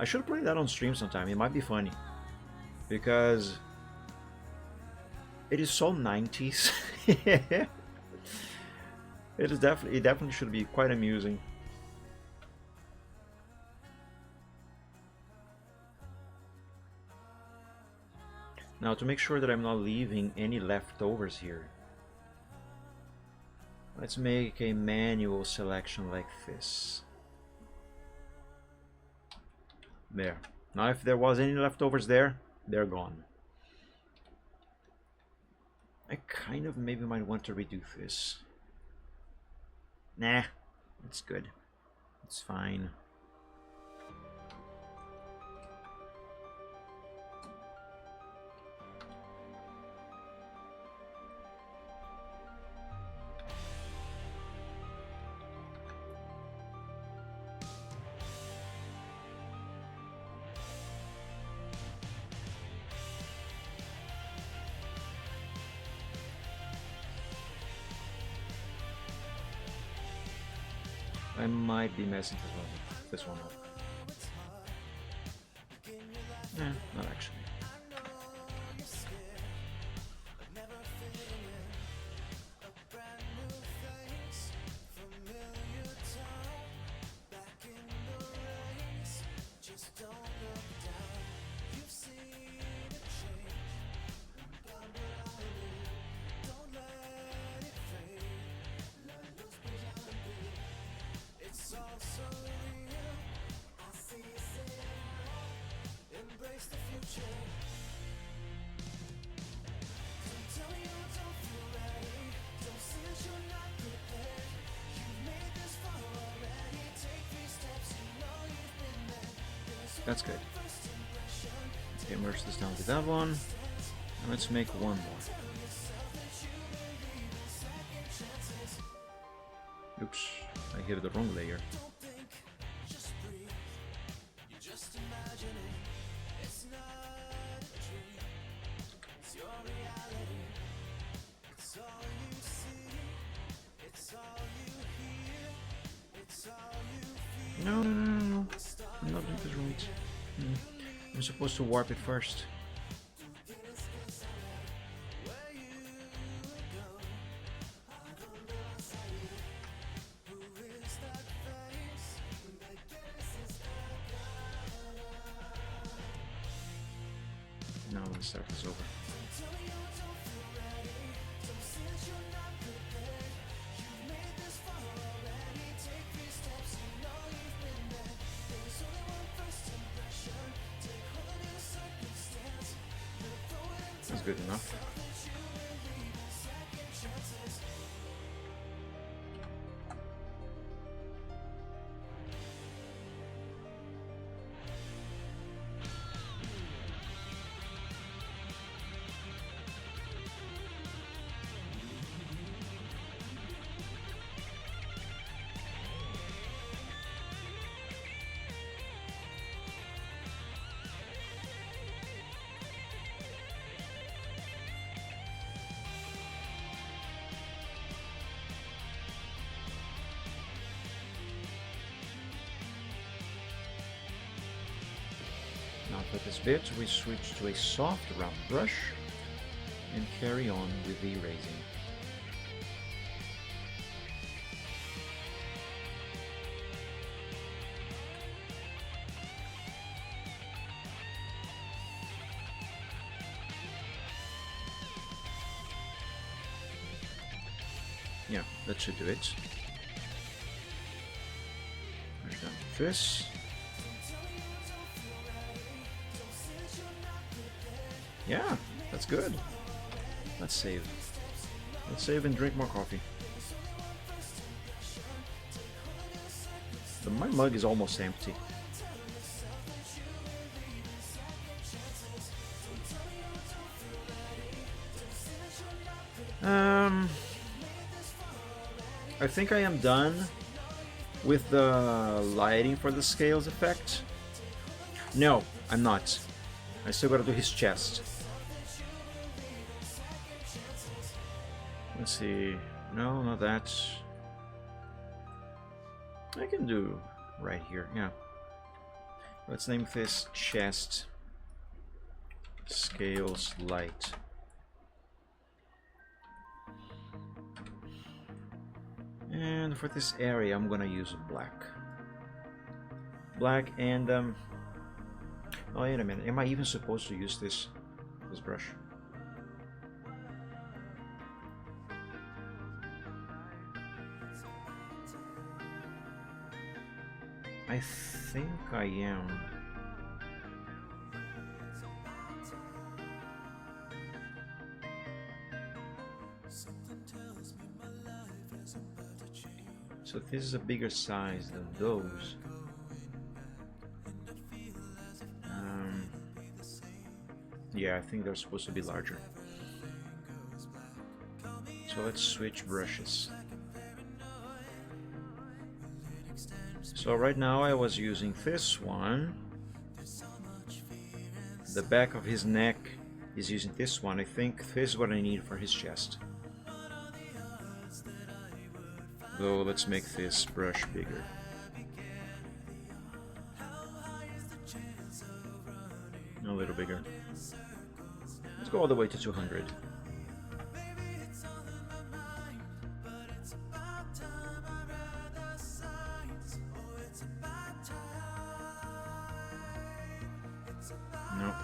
I should play that on stream sometime, it might be funny. Because it is so 90s. It definitely should be quite amusing. Now, to make sure that I'm not leaving any leftovers here, let's make a manual selection like this. There. Now, if there was any leftovers there, they're gone. I kind of maybe might want to redo this. Nah, it's good. It's fine. I might be messing this one up. Not actually. That's good. Okay, merge this down to that one. And let's make one more. Oops, I hit the wrong layer. No, no, no, no, no. I'm not doing this right. I'm supposed to warp it first. Now let's start this over. That's good enough. Now for this bit, we switch to a soft round brush and carry on with the erasing. Yeah, that should do it. We're done with this. Yeah, that's good. Let's save. Let's save and drink more coffee. My mug is almost empty. I think I am done with the lighting for the scales effect. No, I'm not. I still gotta do his chest. Let's see. No, not that. I can do right here, yeah. Let's name this chest scales light. And for this area, I'm gonna use black. Black and oh, wait a minute. Am I even supposed to use this brush? I think I am. So this is a bigger size than those. Yeah, I think they're supposed to be larger. So let's switch brushes. So right now I was using this one. The back of his neck is using this one. I think this is what I need for his chest. So let's make this brush bigger. A little bigger. Let's go all the way to 200. No.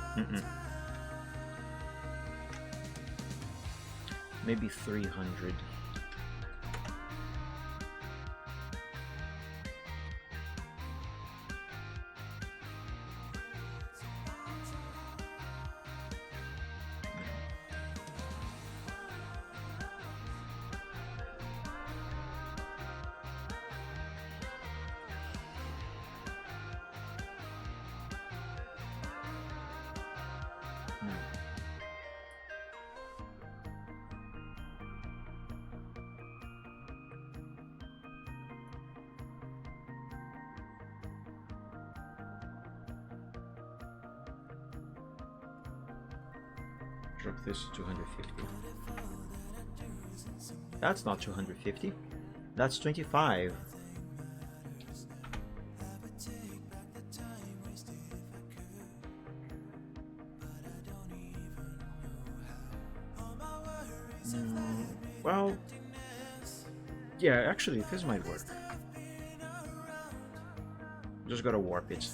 Maybe 300. drop this to 250. That's not 250. That's 25. Well, yeah, actually, this might work. Just gotta warp it.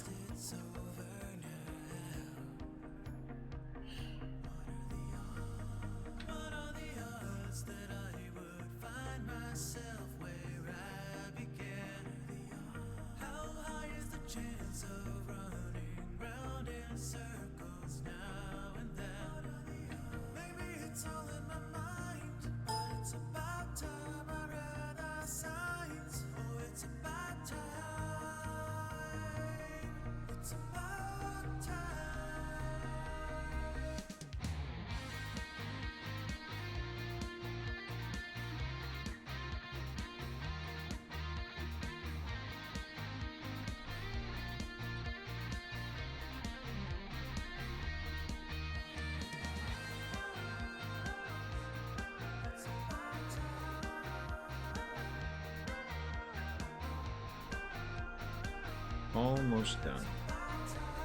Almost done.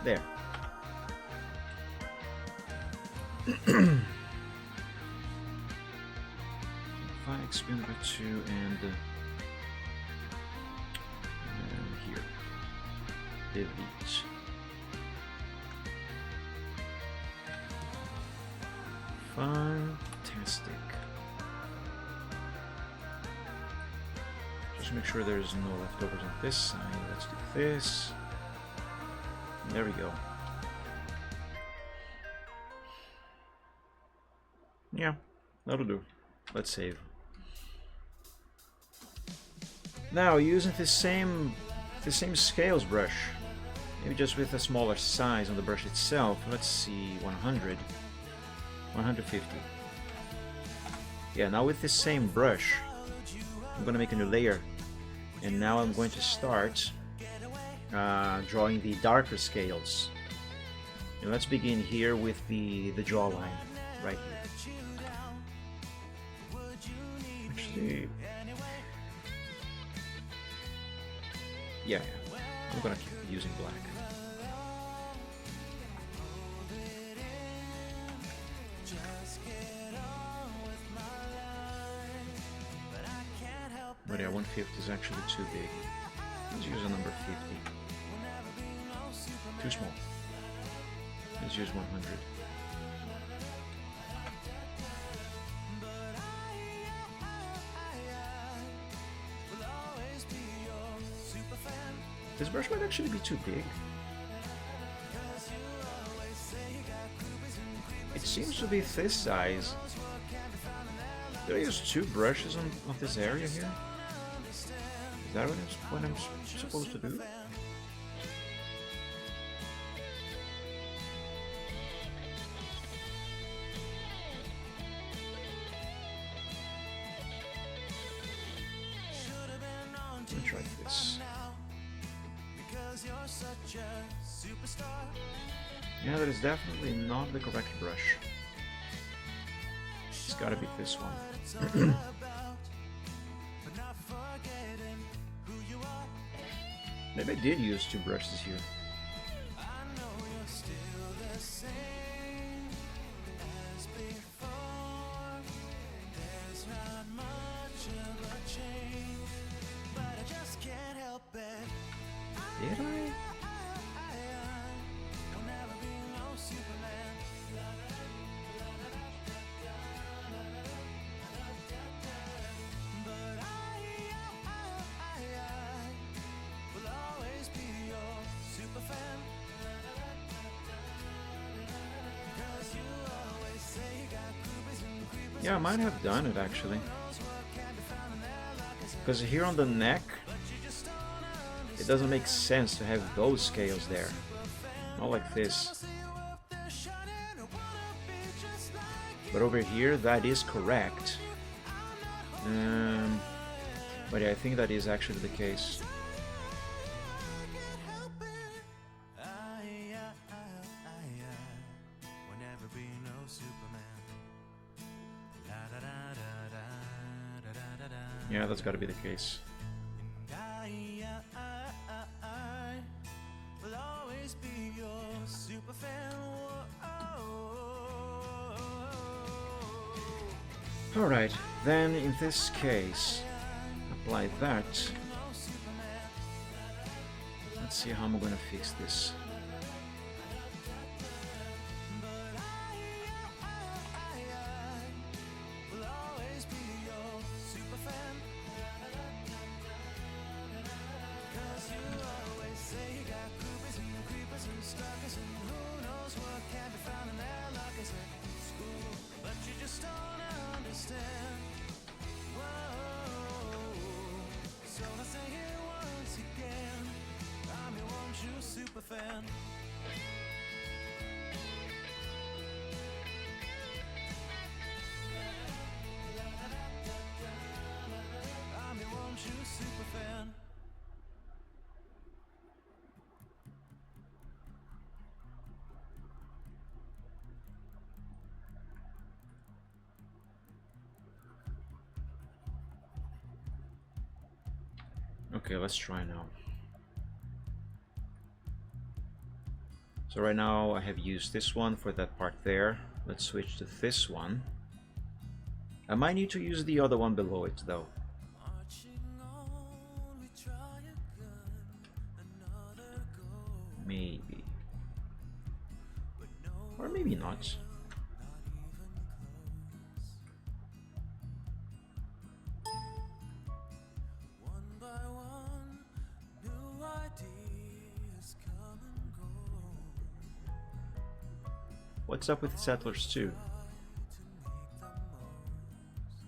There. If I expand by 2 and here. Delete. Fantastic. Just make sure there's no leftovers on this side. Let's do this. There we go. Yeah, that'll do. Let's save. Now, using the same scales brush, maybe just with a smaller size on the brush itself. Let's see, 100, 150. Yeah, now with the same brush, I'm gonna make a new layer, and now I'm going to start drawing the darker scales. And let's begin here with the jawline, right here. Actually, yeah, I'm gonna keep using black. But yeah, 150 is actually too big. Let's use a number 50. Too small. Let's use 100. This brush might actually be too big. It seems to be this size. Did I use 2 brushes on this area here? Is that what I'm supposed to do? Let me try this. Yeah, that is definitely not the correct brush. It's gotta be this one. Maybe I did use 2 brushes here. Did I? Yeah, I might have done it actually. Because here on the neck, it doesn't make sense to have those scales there. Not like this. But over here, that is correct. But yeah, I think that is actually the case. Will never be no Superman. Yeah, that's gotta be the case. I will always be your super fan. Alright, then in this case, apply that. Let's see how I'm gonna fix this. Will always be your super fan. 'Cause you always say you got groupies and creepers and stalkers and who knows what can be found in their lockers at school, but you just don't understand. Whoa. So I say it once again, I'm your one true super fan. I'm your one true super fan. Okay, let's try now. So right now I have used this one for that part there. Let's switch to this one. I might need to use the other one below it though. Marching on, we try again, another goal, Maybe. but no, Or maybe not. not even close. One by one, new ideas come and go. What's up with Settlers 2? To make the most.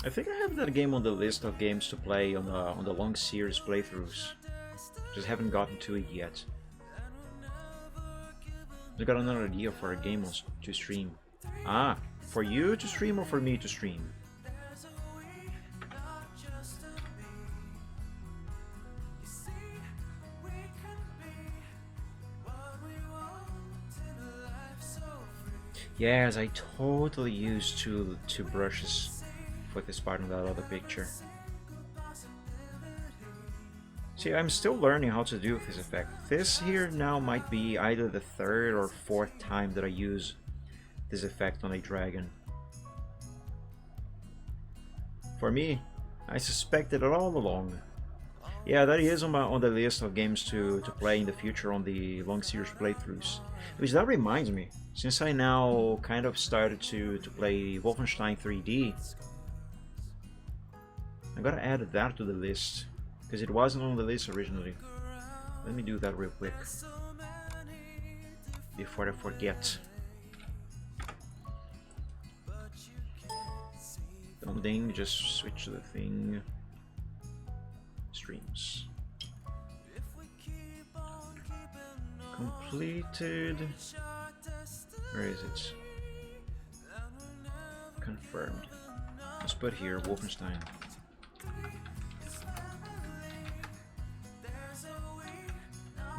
I think I have that game on the list of games to play on the long series playthroughs. Just haven't gotten to it yet. I got another idea for a game to stream. Ah, for you to stream or for me to stream? There's a we, not just a me. You see, we can be what we want in life so free. Yes, I totally used two brushes for this part of that other picture. See, I'm still learning how to do this effect. This here now might be either the third or fourth time that I use this effect on a dragon. For me, I suspected it all along. Yeah, that is on the list of games to play in the future on the long series playthroughs. Which that reminds me, since I now kind of started to play Wolfenstein 3D, I gotta add that to the list, because it wasn't on the list originally. Let me do that real quick, before I forget. Don't ding, just switch to the thing. Streams. Completed. Where is it? Confirmed. Let's put here Wolfenstein.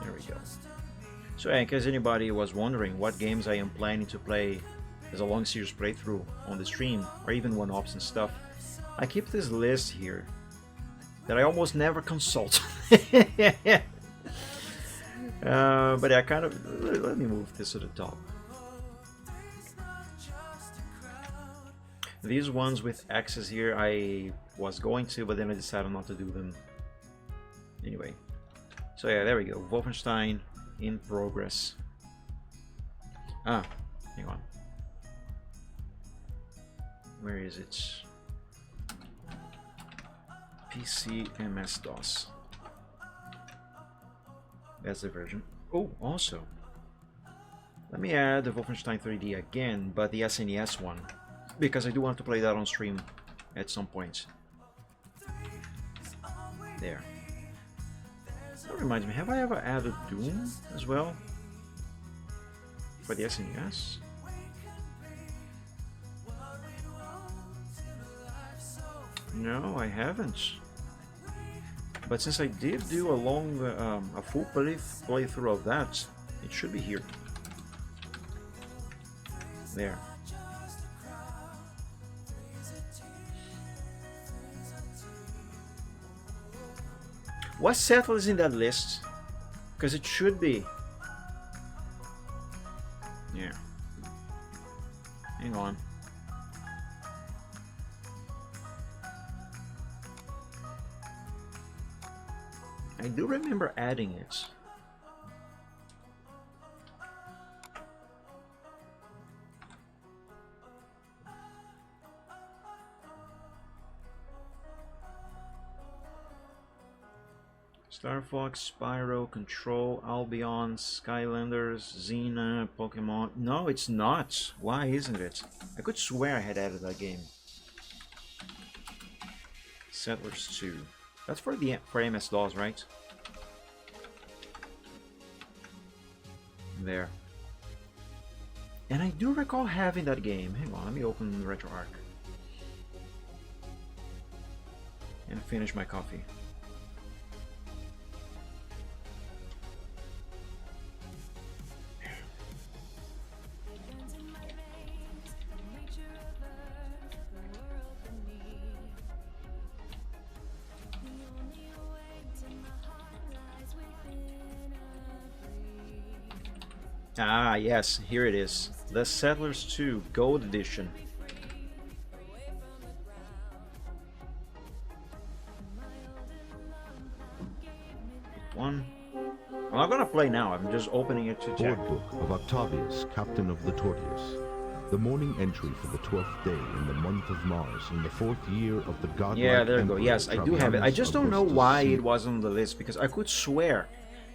There we go. So in case anybody was wondering what games I am planning to play as a long series playthrough on the stream, or even one-offs and stuff, I keep this list here that I almost never consult. But I kind of... Let me move this to the top. These ones with X's here, I was going to, but then I decided not to do them. Anyway. So yeah, there we go. Wolfenstein in progress. Ah, hang on. Where is it? PC MS-DOS. That's the version. Oh, also, let me add the Wolfenstein 3D again, but the SNES one, because I do want to play that on stream at some point. There. That reminds me, have I ever added Doom as well for the SNES? No, I haven't. But since I did do a full playthrough of that, it should be here. There. Was Settlers in that list? Because it should be. Yeah. Hang on. I do remember adding it. Star Fox, Spyro, Control, Albion, Skylanders, Xena, Pokemon. No, it's not. Why isn't it? I could swear I had added that game. Settlers 2. That's for MS-DOS, right? There. And I do recall having that game. Hang on, let me open RetroArch. And finish my coffee. Ah, yes, here it is. The Settlers 2 Gold Edition. One. I'm not gonna play now, I'm just opening it to check. Board book of Octavius, captain of the Tortius. The morning entry for the 12th day in the month of Mars in the 4th year of the godlike Yeah, there you go. Emperor Yes, I do have it. I just don't know Augustus why C. it wasn't on the list, because I could swear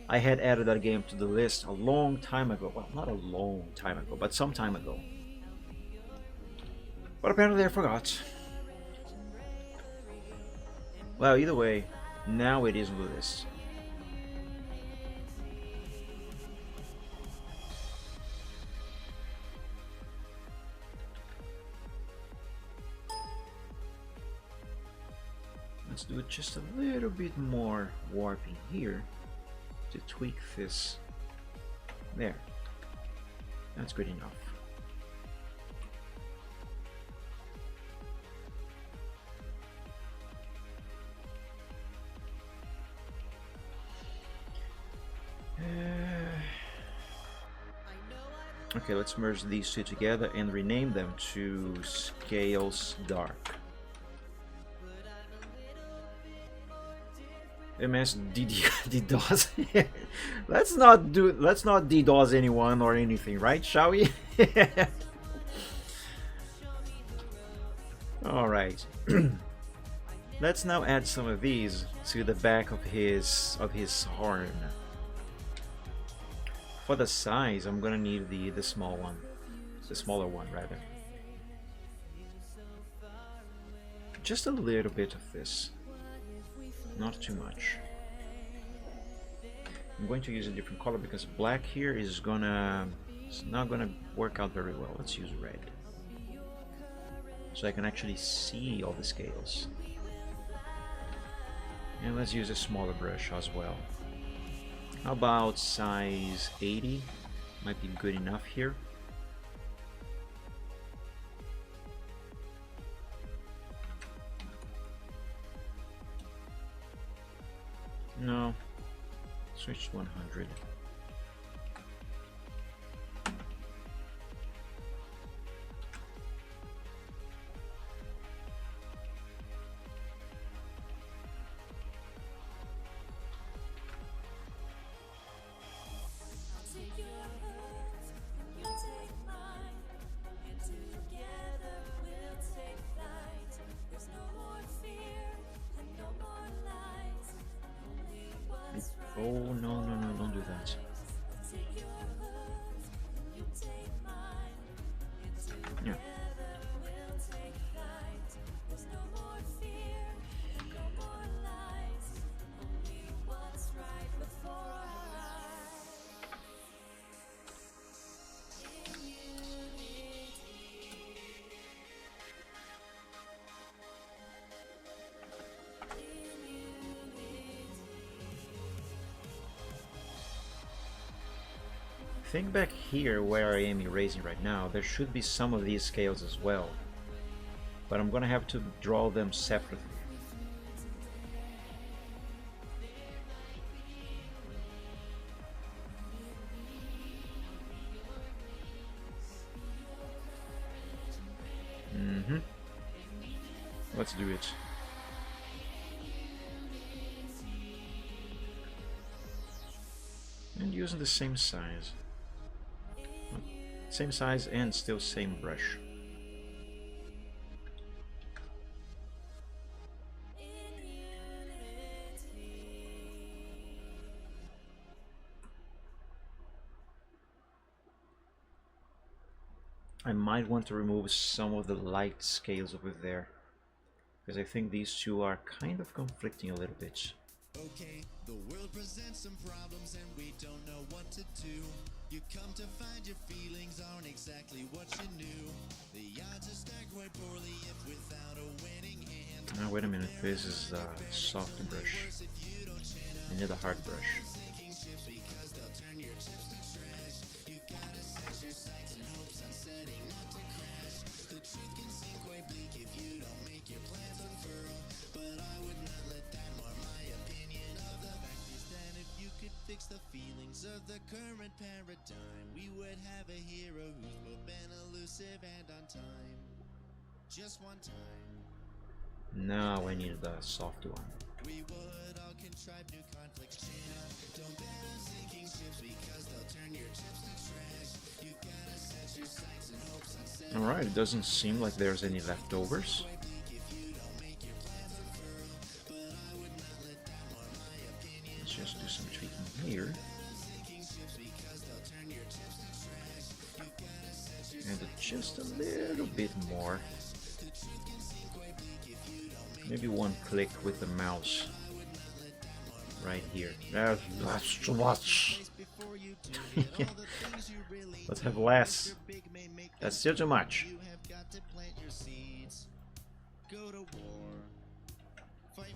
I had added that game to the list a long time ago. Well, not a long time ago, but some time ago. But apparently I forgot. Well, either way, now it is on the list. Let's do just a little bit more warping here to tweak this. There. That's good enough. Okay, let's merge these two together and rename them to Scales Dark. MS DDoS. let's not DDoS anyone or anything, right? Shall we? All right. Let's now add some of these to the back of his horn. For the size, I'm gonna need the small one, the smaller one rather. Just a little bit of this. Not too much. I'm going to use a different color because black here is not gonna work out very well. Let's use red. So I can actually see all the scales. And let's use a smaller brush as well. How about size 80? Might be good enough here. No, switch to 100. Oh, no, no, no, don't do that. Yeah. Think back here where I am erasing right now, there should be some of these scales as well, but I'm gonna have to draw them separately. Mm-hmm. Let's do it. And using the same size. Same size and still same brush. I might want to remove some of the light scales over there, because I think these two are kind of conflicting a little bit. Okay, the world presents some problems and we don't know what to do. You come to find your feelings aren't exactly what you knew. The odds are stacked quite poorly if without a winning hand. Now wait a minute, this is the soft brush. I need a hard brush. Sinking ships because they'll turn your chips to trash. You gotta set your sights and hopes on setting not to crash. The truth can seem quite bleak if you don't make your plans unfurl. But I would not let that mar my opinion of the fact is that if you could fix the feelings of the current paradigm, we would have a hero who's both been elusive and on time. Just one time. Now I need the soft one. We would all contrive new conflicts, Gina. Don't bet on sinking ships because they'll turn your chips to trash. You gotta set your sights and hopes on setting. Alright, it doesn't seem like there's any leftovers. Let's just do some tweaking here. And just a little bit more. Maybe one click with the mouse. Right here. That's too much. Let's have less. That's still too much.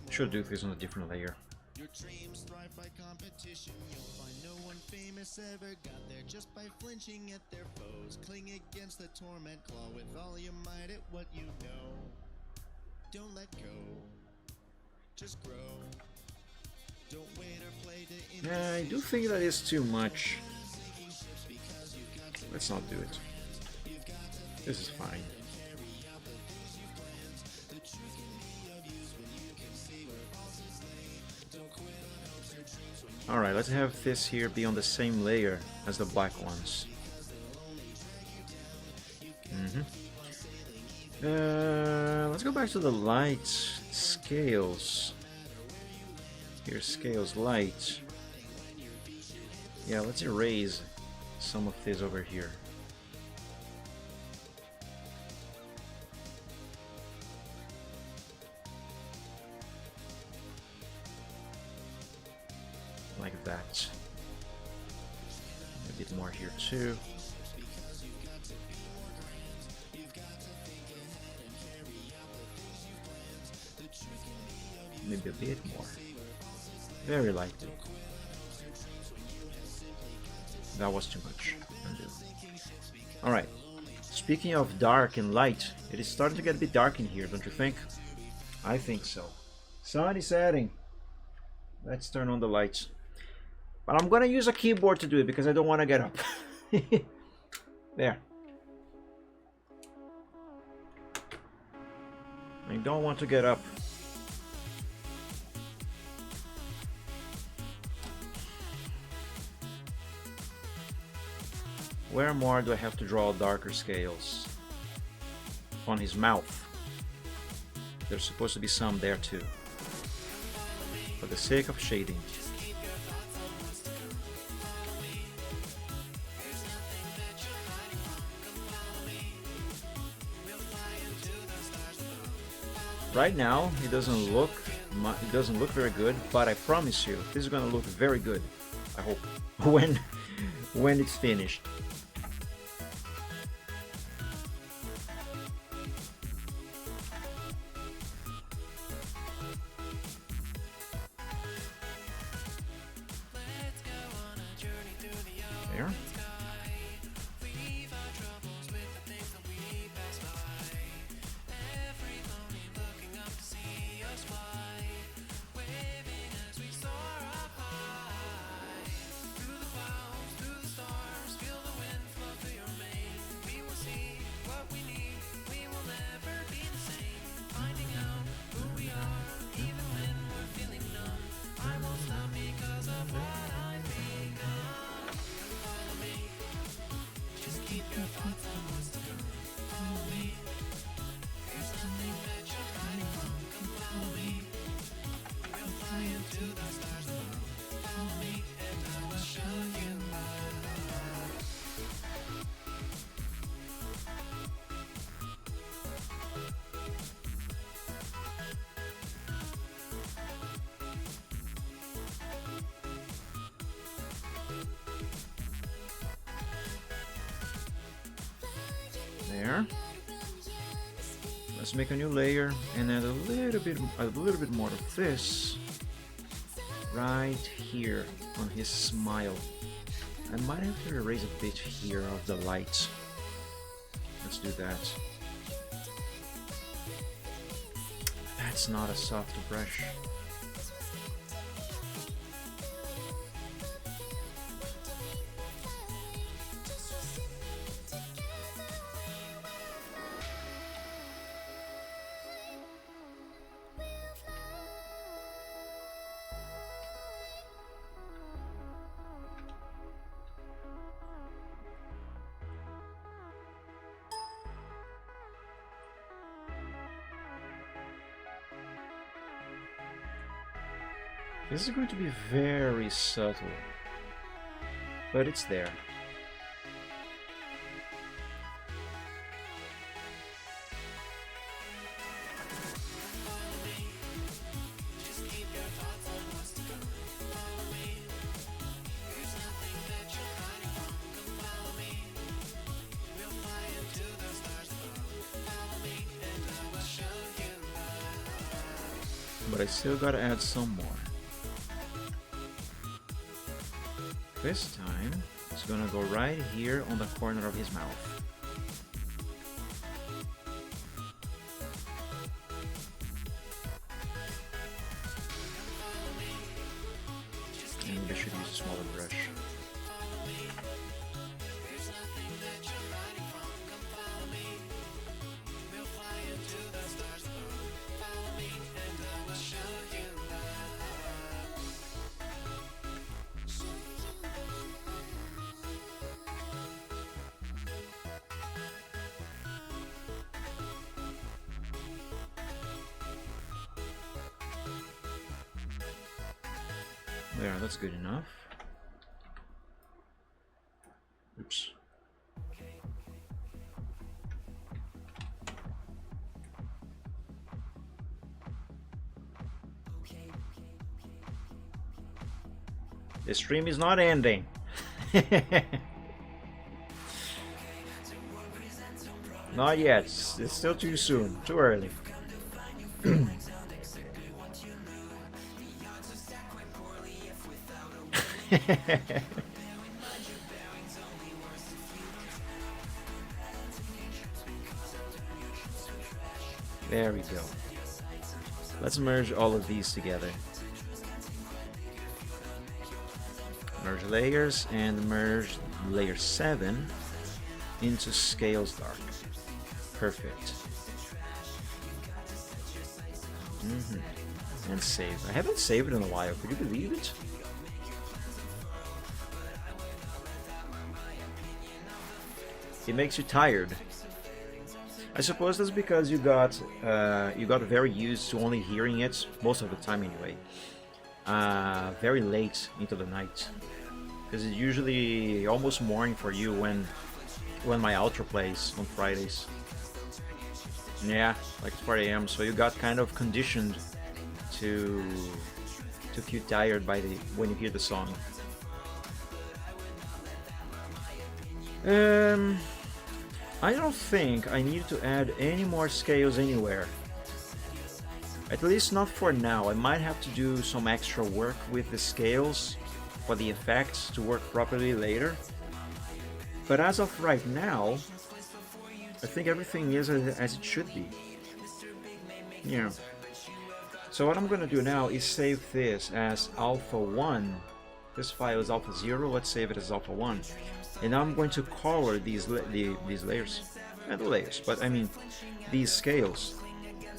Should do this on a different layer. Your dreams thrive by competition. You'll find no one famous ever got there just by flinching at their foes. Cling against the torment claw with all your might at what you know. Don't let go. Just grow. Don't wait or play to Yeah, I do think that is too much. Let's not do it. This is fine. Alright, let's have this here be on the same layer as the black ones. Let's go back to the light scales. Here's scales light. Yeah, let's erase some of this over here. Like that. A bit more here too. Maybe a bit more. Very lightly. That was too much. Alright. Speaking of dark and light, it is starting to get a bit dark in here, don't you think? I think so. Sun is setting. Let's turn on the lights. But I'm gonna use a keyboard to do it because I don't want to get up. There. I don't want to get up. Where more do I have to draw darker scales? On his mouth. There's supposed to be some there too. For the sake of shading. Right now, it doesn't look very good, but I promise you, this is gonna look very good. I hope when it's finished. There. There. Let's make a new layer and add a little bit more of this right here on his smile. I might have to erase a bit here of the light. Let's do that. That's not a soft brush. This is going to be very subtle, but it's there. But I still gotta add some more. This time, it's gonna go right here on the corner of his mouth. And maybe I should use a smaller brush. There, that's good enough. Oops. The stream is not ending. Not yet. It's still too soon. Too early. There we go. Let's merge all of these together. Merge layers and merge layer 7 into Scales Dark. Perfect. And save. I haven't saved it in a while. Could you believe it? It makes you tired. I suppose that's because you got very used to only hearing it most of the time anyway. Very late into the night, because it's usually almost morning for you when my outro plays on Fridays. Yeah, like 4 a.m. So you got kind of conditioned to feel tired when you hear the song. I don't think I need to add any more scales anywhere. At least not for now. I might have to do some extra work with the scales for the effects to work properly later. But as of right now, I think everything is as it should be. Yeah. So what I'm gonna do now is save this as alpha 1. This file is alpha 0. Let's save it as alpha 1. And now I'm going to color these layers, not the layers, but I mean these scales.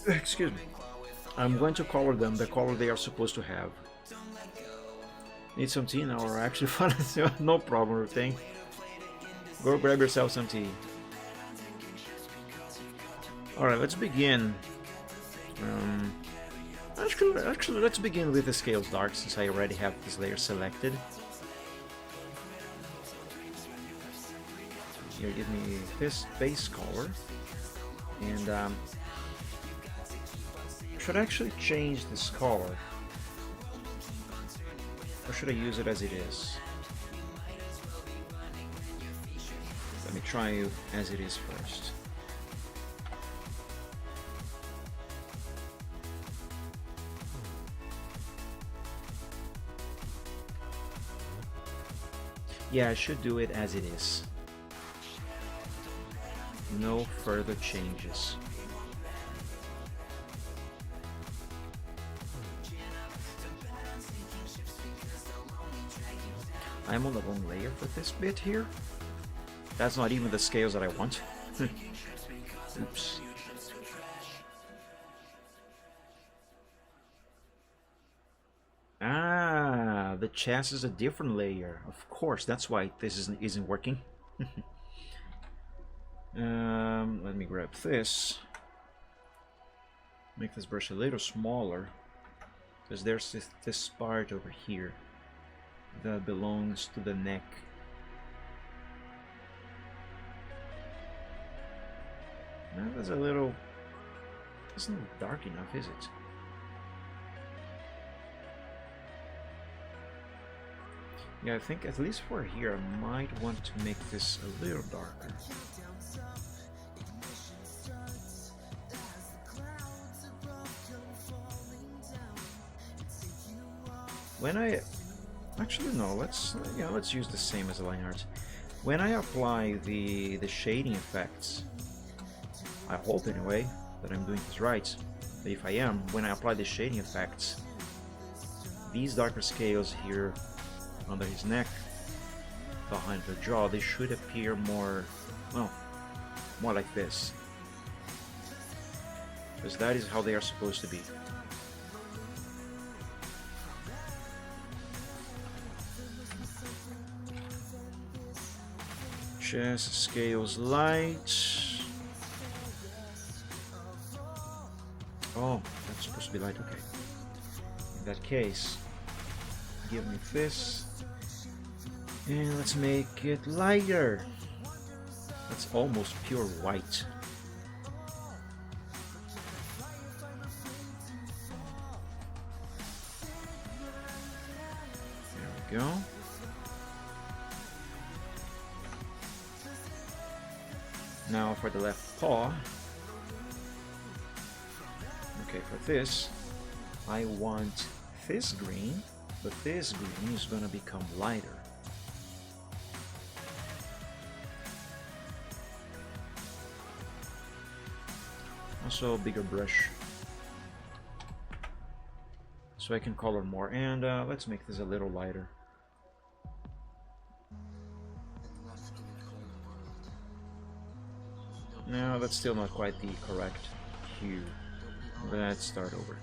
Excuse me. I'm going to color them the color they are supposed to have. Need some tea now, or actually, no problem, thing. Go grab yourself some tea. All right, let's begin. Actually, let's begin with the Scales Dark, since I already have this layer selected. Here, give me this base color, and should I actually change this color, or should I use it as it is? Let me try it as it is first. Yeah, I should do it as it is. No further changes. I'm on the wrong layer for this bit here. That's not even the scales that I want. Oops. Ah, the chest is a different layer. Of course, that's why this isn't working. Let me grab this. Make this brush a little smaller, because there's this part over here that belongs to the neck. Now that's a little... It's not dark enough, is it? Yeah, I think at least for here I might want to make this a little darker. When I... Actually no, let's use the same as the line art. When I apply the shading effects, I hope anyway that I'm doing this right, but if I am, when I apply the shading effects, these darker scales here under his neck, behind the jaw, they should appear more, well, more like this. Because that is how they are supposed to be. Chest scales light. Oh, that's supposed to be light, okay. In that case, give me this. And let's make it lighter. That's almost pure white. There we go. Now for the left paw. Okay, for this, I want this green, but this green is gonna become lighter. Also a bigger brush, so I can color more, and let's make this a little lighter. No, that's still not quite the correct hue. Let's start over.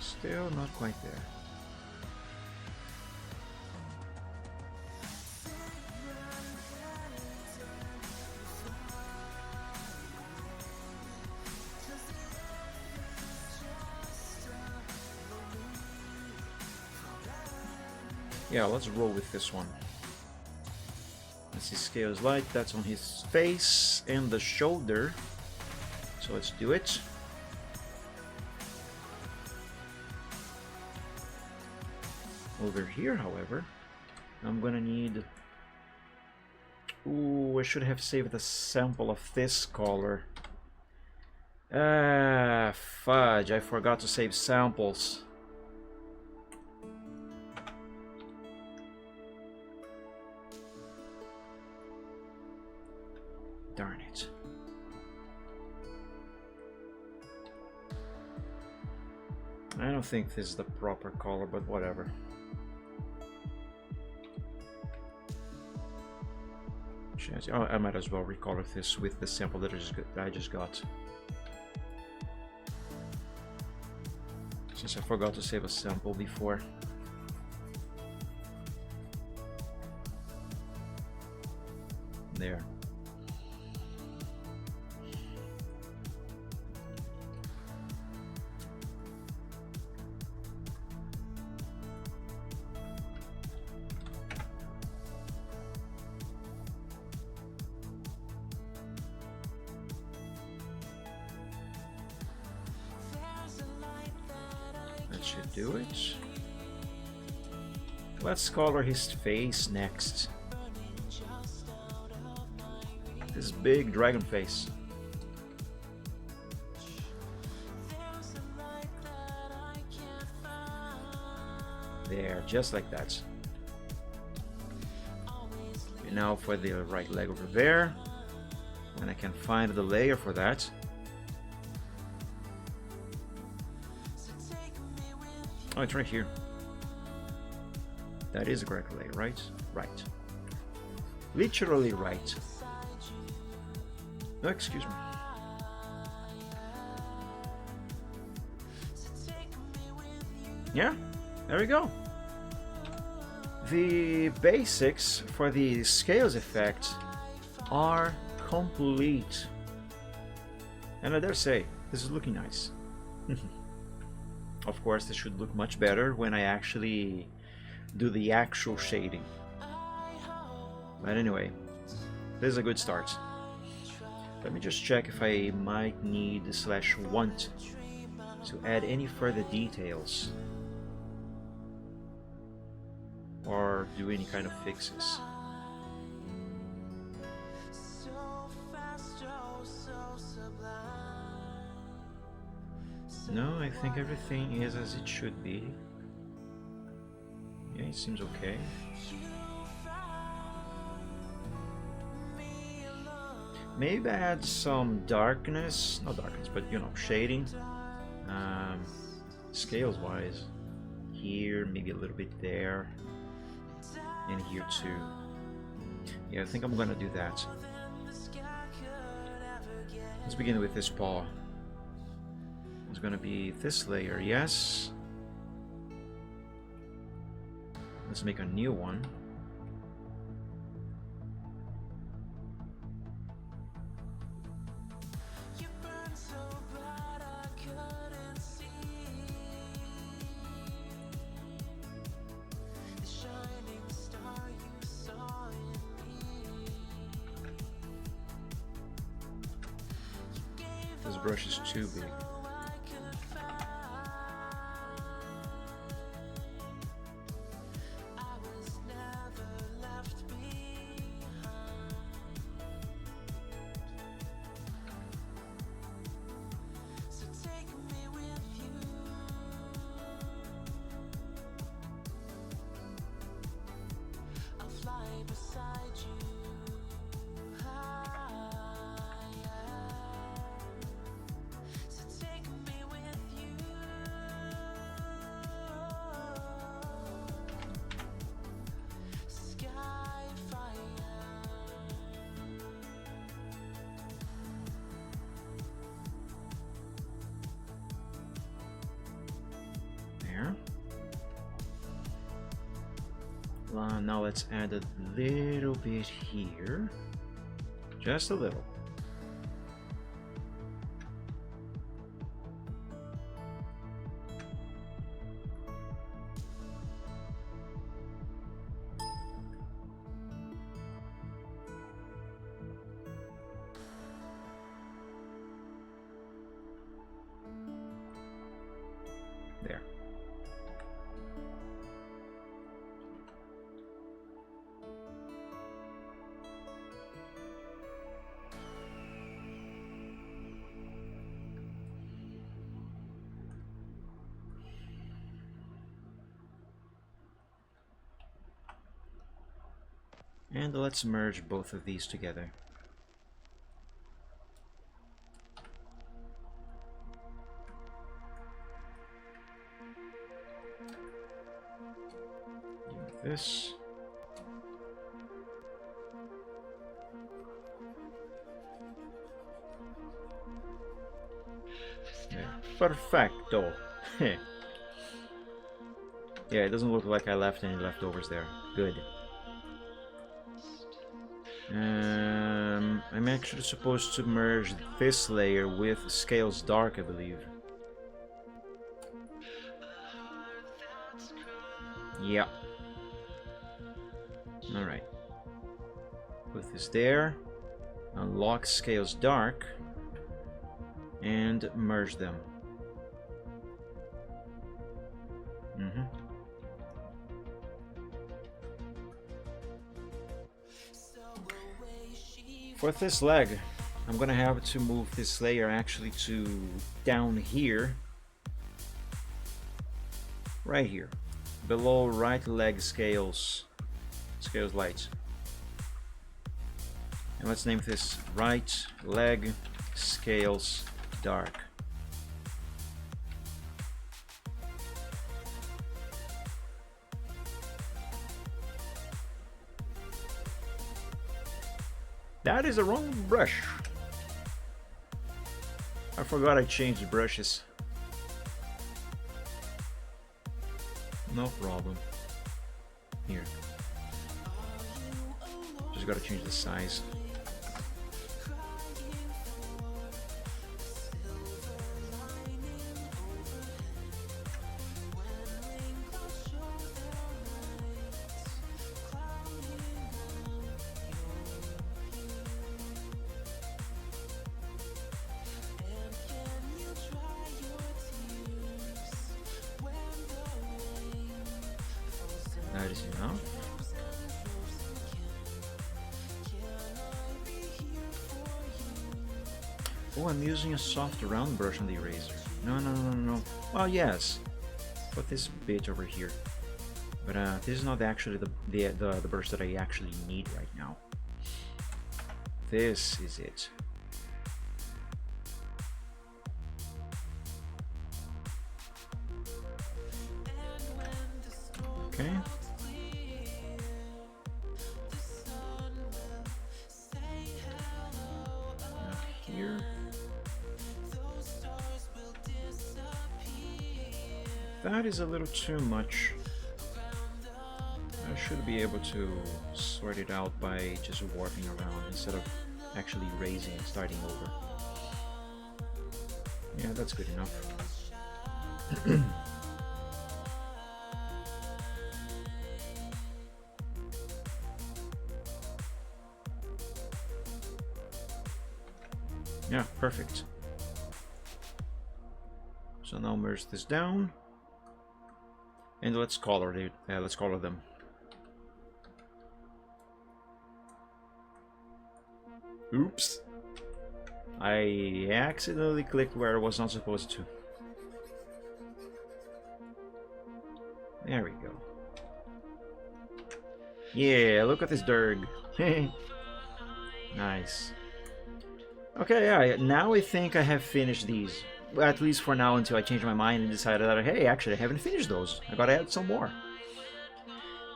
Still not quite there. Yeah, let's roll with this one. Let's see, scales light, that's on his face and the shoulder. So let's do it. Over here, however, I'm gonna need... Ooh, I should have saved a sample of this color. Ah, fudge, I forgot to save samples. Darn it. I don't think this is the proper color, but whatever. Oh, I might as well recolor this with the sample that I just got. Since I forgot to save a sample before. There. Should do it. Let's color his face next. this big dragon face. There, just like that. And now for the right leg over there. And I can find the layer for that. Oh, it's right here. That is the correct layer, right? Right. Literally right. No, excuse me. Yeah, there we go. The basics for the scales effect are complete. And I dare say, this is looking nice. Of course, this should look much better when I actually do the actual shading. But anyway, this is a good start. Let me just check if I might need / want to add any further details or do any kind of fixes. No, I think everything is as it should be. Yeah, it seems okay. Maybe add some darkness, not darkness, but you know, shading. Scales wise, here, maybe a little bit there, and here too. Yeah, I think I'm gonna do that. Let's begin with this paw. It's gonna be this layer, yes. Let's make a new one. This brush is too big. Now let's add a little bit here, just a little. There. And let's merge both of these together. Do this. Yeah. Perfecto. Yeah, it doesn't look like I left any leftovers there. Good. I'm actually supposed to merge this layer with Scales Dark, I believe. Yeah. Alright. Put this there. Unlock Scales Dark. And merge them. For this leg, I'm gonna have to move this layer actually to down here, right here, below right leg scales light. And let's name this right leg scales dark. That is the wrong brush. I forgot I changed the brushes. No problem. Here. Just gotta change the size. That is enough. Oh, I'm using a soft round brush on the eraser. No. Well, yes, but this bit over here. But this is not actually the brush that I actually need right now. This is it. Okay. Here. That is a little too much. I should be able to sort it out by just warping around instead of actually erasing and starting over. Yeah, that's good enough. Yeah, perfect. So now merge this down, and let's color it. Let's color them. Oops! I accidentally clicked where I was not supposed to. There we go. Yeah, look at this Derg. Nice. Okay, yeah, now I think I have finished these. At least for now, until I changed my mind and decided that, hey, actually, I haven't finished those. I gotta add some more.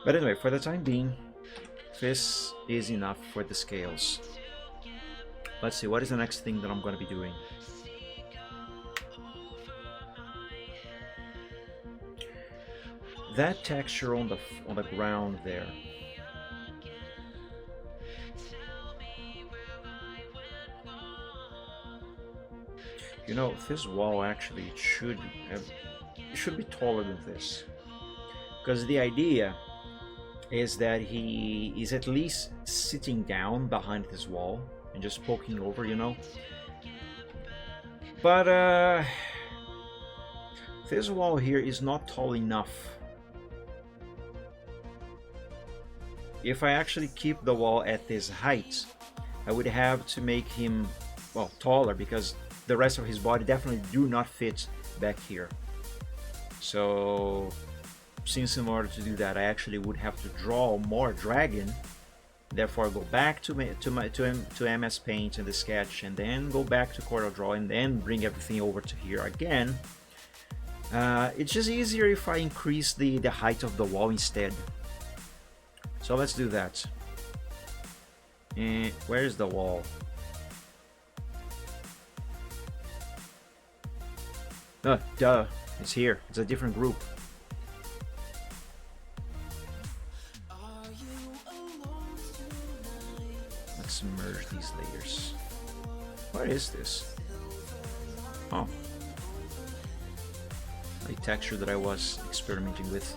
But anyway, for the time being, this is enough for the scales. Let's see, what is the next thing that I'm gonna be doing? That texture on the ground there. You know, this wall actually should be taller than this, because the idea is that he is at least sitting down behind this wall and just poking over, you know. But this wall here is not tall enough. If I actually keep the wall at this height, I would have to make him, well, taller, because the rest of his body definitely do not fit back here. So since in order to do that I actually would have to draw more dragon, therefore go back to MS Paint and the sketch, and then go back to Corel Draw, and then bring everything over to here again. It's just easier if I increase the height of the wall instead. So let's do that. And where's the wall? Duh, it's here. It's a different group. Let's merge these layers. What is this? Oh. A texture that I was experimenting with.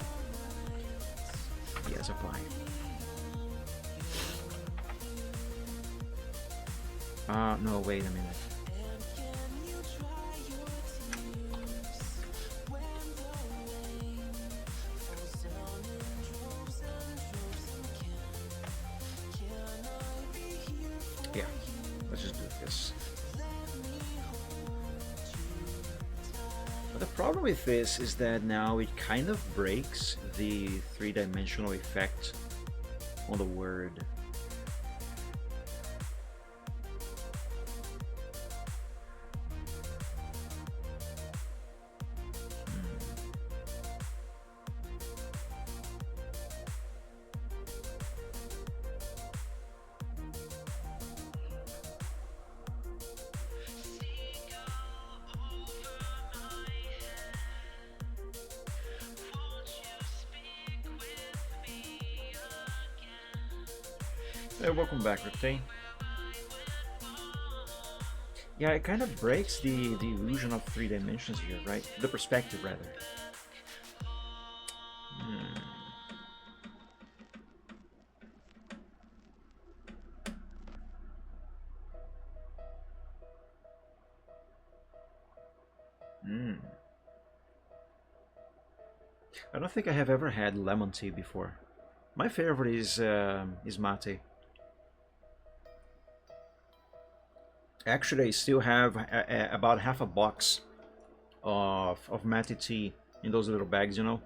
Yes, apply. No, wait a minute. Yeah, problem with this is that now it kind of breaks the three-dimensional effect on the word. Hey, welcome back, Riptane. Yeah, it kind of breaks the illusion of three dimensions here, right? The perspective, rather. I don't think I have ever had lemon tea before. My favorite is mate. Actually, I still have about half a box of mate tea in those little bags, you know,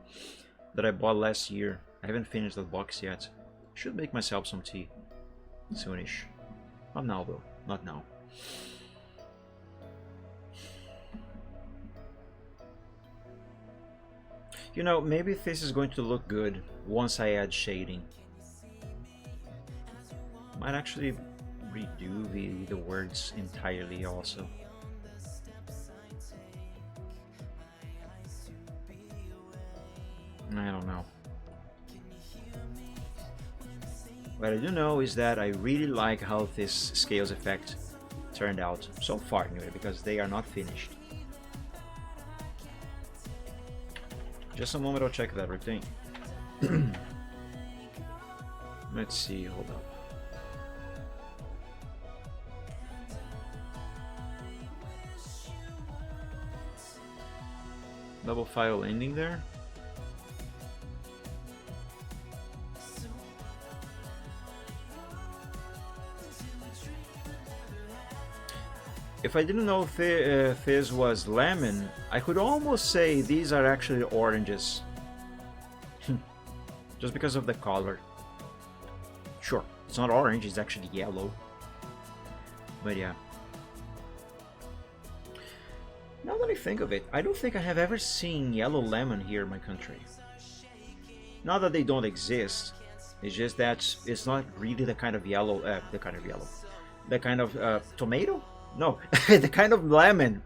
that I bought last year. I haven't finished that box yet. Should make myself some tea soonish. Not now though, not now. You know, maybe this is going to look good once I add shading. Might actually redo the words entirely also. I don't know. What I do know is that I really like how this scales effect turned out so far anyway, because they are not finished. Just a moment, I'll check that routine. Let's see, hold up. Double file ending there. If I didn't know Fizz was lemon, I could almost say these are actually oranges. Just because of the color. Sure, it's not orange, it's actually yellow. But yeah. Now that I think of it, I don't think I have ever seen yellow lemon here in my country. Not that they don't exist, it's just that it's not really the kind of yellow, the kind of tomato? No, the kind of lemon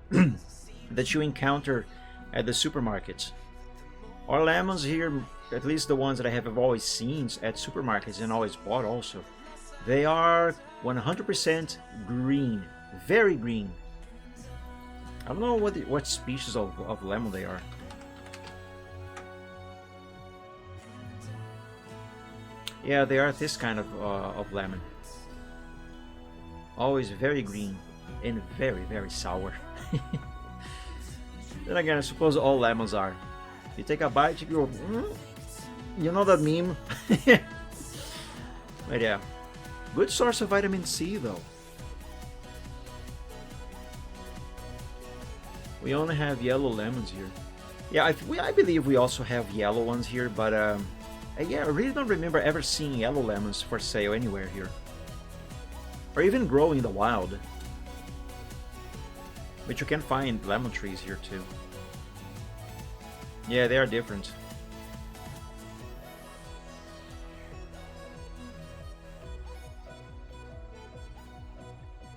that you encounter at the supermarkets. Our lemons here, at least the ones that I have always seen at supermarkets and always bought also, they are 100% green, very green. I don't know what species of lemon they are. Yeah, they are this kind of lemon. Always very green and very, very sour. Then again, I suppose all lemons are. You take a bite, you go, you know that meme? But yeah, good source of vitamin C though. We only have yellow lemons here. Yeah, I believe we also have yellow ones here, but yeah, I really don't remember ever seeing yellow lemons for sale anywhere here. Or even grow in the wild. But you can find lemon trees here too. Yeah, they are different.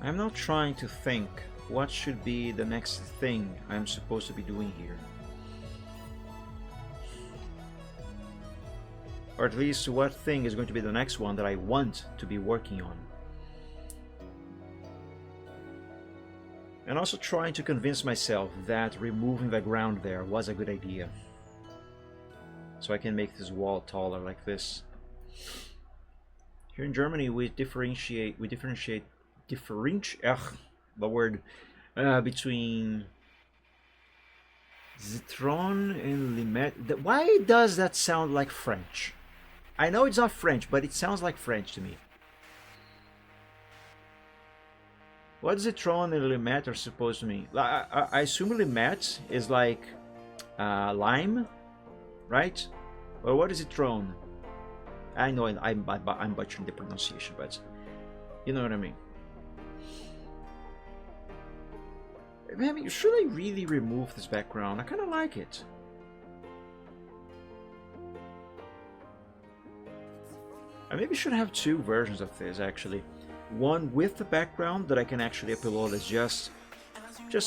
I'm now trying to think what should be the next thing I'm supposed to be doing here. Or at least what thing is going to be the next one that I want to be working on. And also trying to convince myself that removing the ground there was a good idea. So I can make this wall taller like this. Here in Germany we differentiate the word between Zitron and Limette. Why does that sound like French? I know it's not French, but it sounds like French to me. What Zitron and Limette are supposed to mean? I assume Limette is like lime, right? Or what is citron? I know I'm butchering the pronunciation, but you know what I mean. I mean, should I really remove this background? I kind of like it. I maybe should have two versions of this actually. One with the background that I can actually upload as just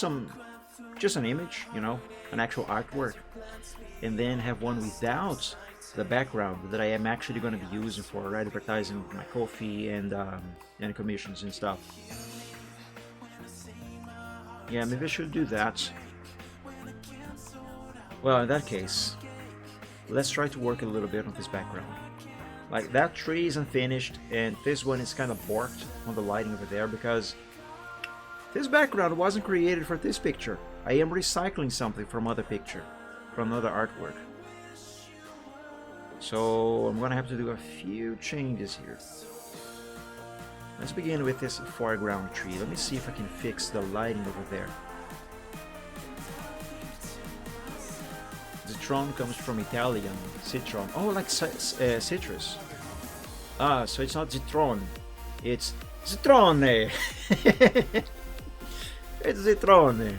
an image, you know, an actual artwork, and then have one without the background that I am actually going to be using for advertising my coffee and commissions and stuff. Yeah, maybe I should do that. Well, in that case, let's try to work a little bit on this background. Like, that tree is unfinished, and this one is kind of borked on the lighting over there because this background wasn't created for this picture. I am recycling something from another picture, from another artwork. So I'm gonna have to do a few changes here. Let's begin with this foreground tree. Let me see if I can fix the lighting over there. Citron comes from Italian, citron. Oh, like citrus. Ah, so it's not citron. It's citrone. It's citrone.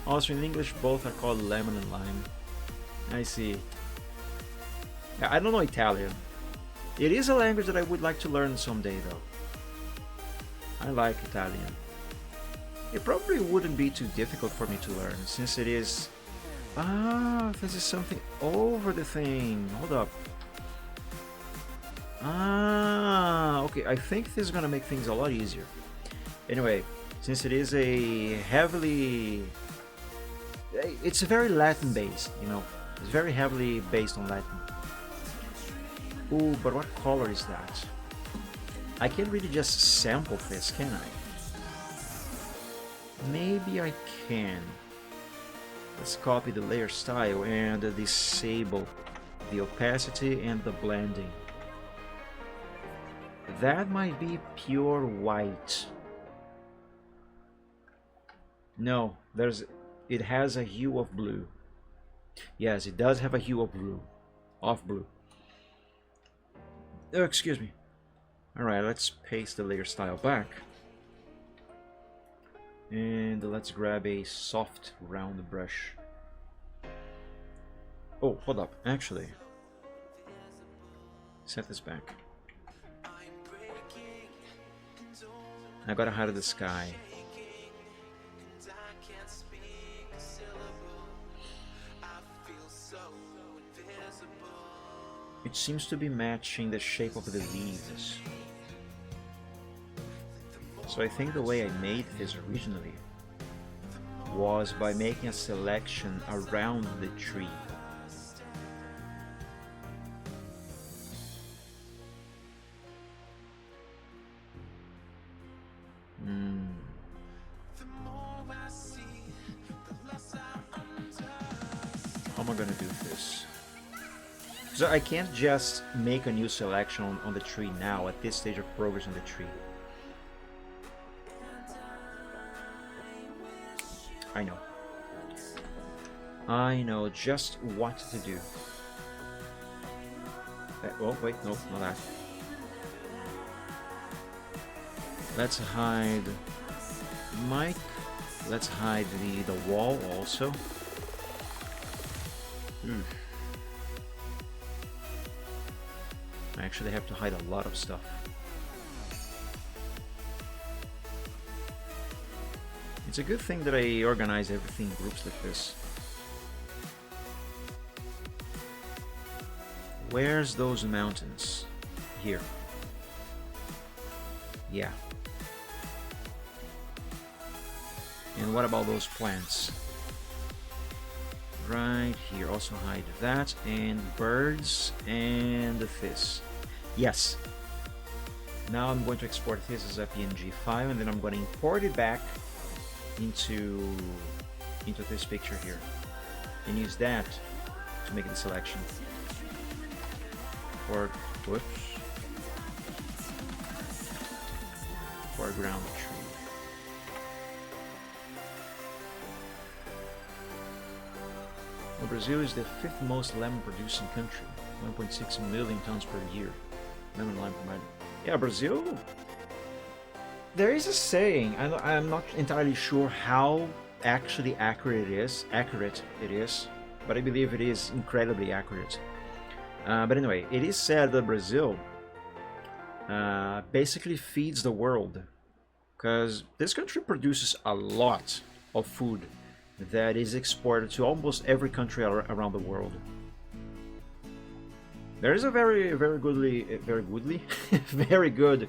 Also in English, both are called lemon and lime. I see. Yeah, I don't know Italian. It is a language that I would like to learn someday, though. I like Italian. It probably wouldn't be too difficult for me to learn, since it is... Ah, this is something over the thing. Hold up. Ah, okay, I think this is gonna make things a lot easier. Anyway, since it is a heavily... It's very Latin based, you know. It's very heavily based on Latin. Ooh, but what color is that? I can't really just sample this, can I? Maybe I can. Let's copy the layer style and disable the opacity and the blending. That might be pure white. No, it has a hue of blue. Yes, it does have a hue of blue. Of blue. Oh, excuse me. Alright, let's paste the layer style back. And let's grab a soft round brush. Oh, hold up. Actually, set this back. I gotta hide the sky. It seems to be matching the shape of the leaves. So I think the way I made this originally was by making a selection around the tree. How am I gonna do this? So I can't just make a new selection on the tree now at this stage of progress on the tree. I know just what to do. Oh wait, no, not that. Let's hide Mike. Let's hide the wall also. I actually have to hide a lot of stuff. It's a good thing that I organize everything in groups like this. Where's those mountains? Here. Yeah. And what about those plants? Right here. Also hide that, and birds, and this. Yes. Now I'm going to export this as a PNG file, and then I'm going to import it back into this picture here, and use that to make the selection. Whoops. Foreground tree. Well, Brazil is the 5th most lemon producing country, 1.6 million tons per year. Lemon lime provided. Yeah, Brazil. There is a saying. I'm not entirely sure how actually accurate it is, but I believe it is incredibly accurate. But anyway, it is said that Brazil basically feeds the world, because this country produces a lot of food that is exported to almost every country around the world. There is a very good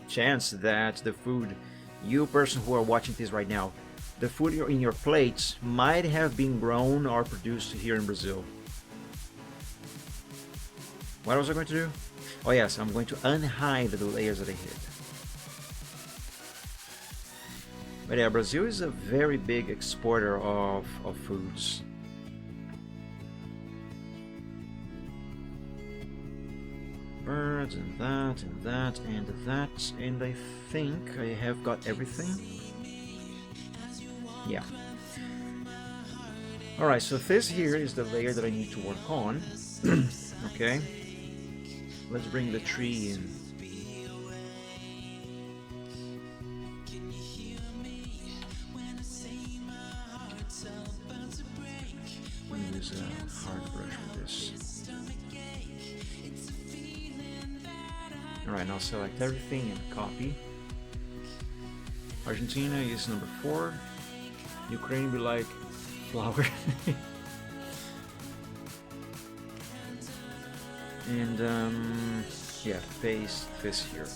chance that the food, you person who are watching this right now, the food in your plates might have been grown or produced here in Brazil. What was I going to do? Oh yes, I'm going to unhide the layers that I hid. But yeah, Brazil is a very big exporter of foods. Birds and that and that and that, and I think I have got everything. Yeah. Alright, so this here is the layer that I need to work on. Okay. Let's bring the tree in. Use a hard brush for this. Alright, now select everything and copy. Argentina is number 4. Ukraine be like flower. And yeah, paste this here.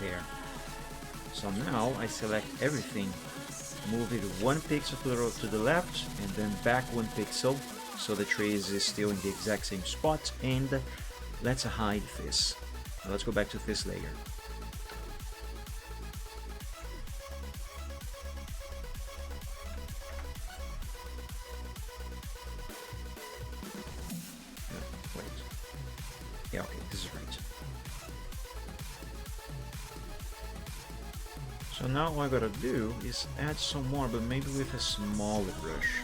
There. So now I select everything, move it 1 pixel to the left, and then back 1 pixel, so the trace is still in the exact same spot, and let's hide this. Now let's go back to this layer. Wait. Yeah, okay, this is right. So now what I gotta do is add some more, but maybe with a smaller brush.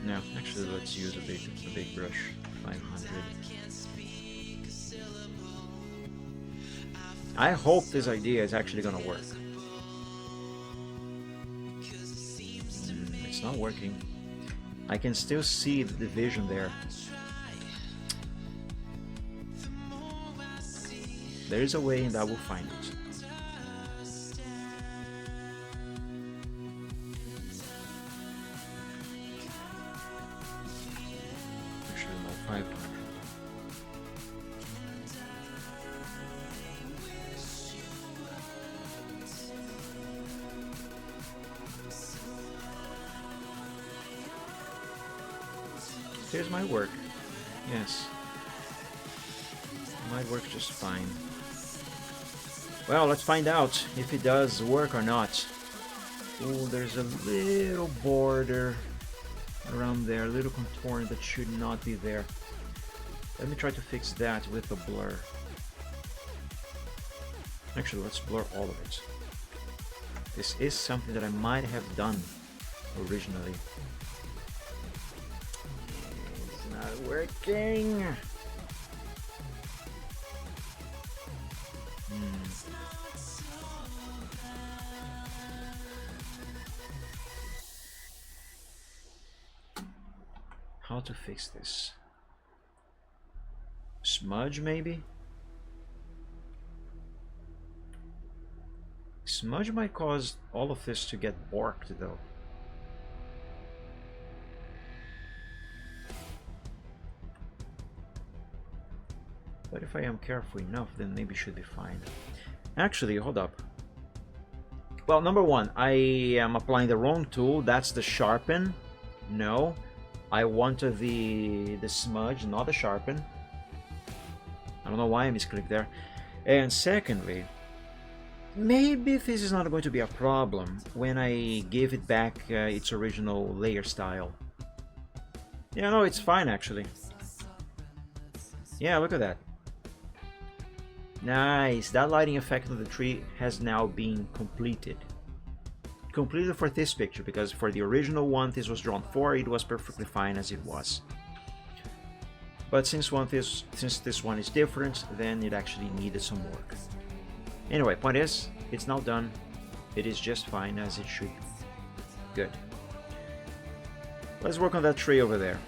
No, actually let's use a big brush, 500. I hope this idea is actually gonna work. It's not working. I can still see the division there. There is a way, and I will find it. Actually, no, 500. Here's my work. Yes. Might work just fine. Well, let's find out if it does work or not. Oh, there's a little border around there, a little contour that should not be there. Let me try to fix that with a blur. Actually, let's blur all of it. This is something that I might have done originally. It's not working. How to fix this? Smudge, maybe? Smudge might cause all of this to get borked, though. But if I am careful enough, then maybe it should be fine. Actually, hold up. Well, number one, I am applying the wrong tool. That's the sharpen. No. I wanted the smudge, not the sharpen. I don't know why I misclicked there. And secondly, maybe this is not going to be a problem when I give it back its original layer style. Yeah, no, it's fine actually. Yeah, look at that. Nice. That lighting effect on the tree has now been completed. Completed for this picture, because for the original one this was drawn for, it was perfectly fine as it was. But since this one is different, then it actually needed some work. Anyway, point is, it's now done. It is just fine as it should be. Good. Let's work on that tree over there.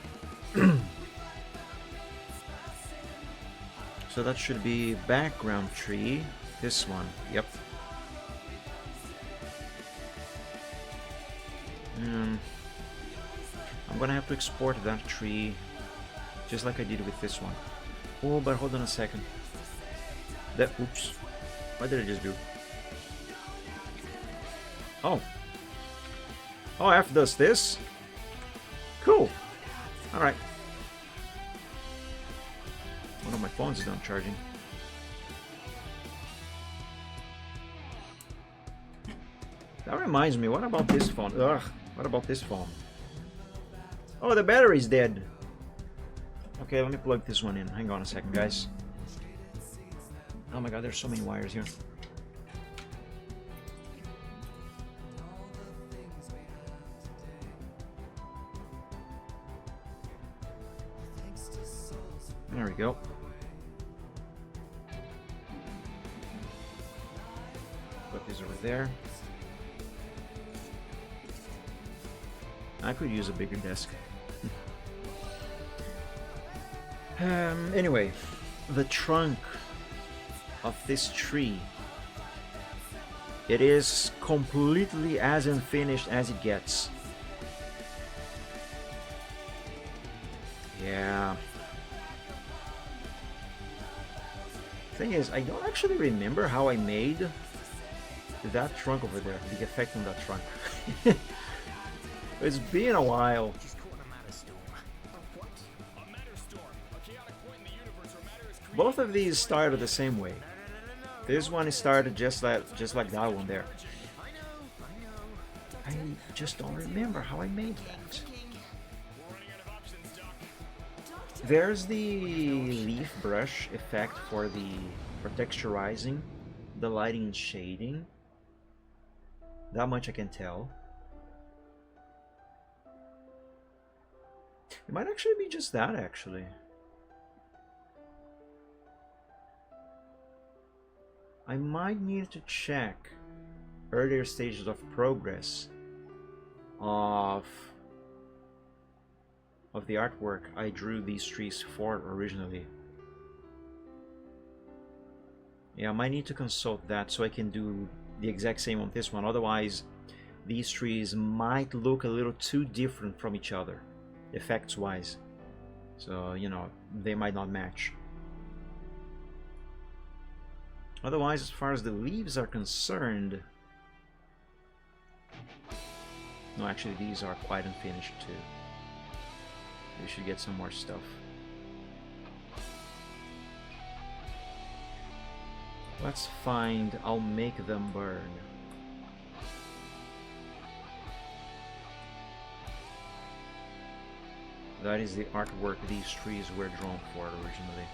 So that should be background tree. This one. Yep. I'm gonna have to export that tree just like I did with this one. Oh, but hold on a second. Oops. What did I just do? Oh. Oh, F does this? Cool. Alright. One of my phones is done charging. That reminds me, what about this phone? Ugh, what about this phone? Oh, the battery's dead. Okay, let me plug this one in. Hang on a second, guys. Oh my god, there's so many wires here. There we go. Put these over there. I could use a bigger desk. Anyway, the trunk of this tree, it is completely as unfinished as it gets. Yeah. Thing is, I don't actually remember how I made that trunk over there, the effect on that trunk. It's been a while. Both of these started the same way. This one started just like that one there. I just don't remember how I made that. There's the leaf brush effect for texturizing, the lighting and shading. That much I can tell. It might actually be just that, actually. I might need to check earlier stages of progress of the artwork I drew these trees for originally. Yeah, I might need to consult that so I can do the exact same on this one. Otherwise, these trees might look a little too different from each other, effects wise. So, you know, they might not match. Otherwise, as far as the leaves are concerned, no, actually these are quite unfinished too. We should get some more stuff. Let's find, I'll make them burn. That is the artwork these trees were drawn for originally.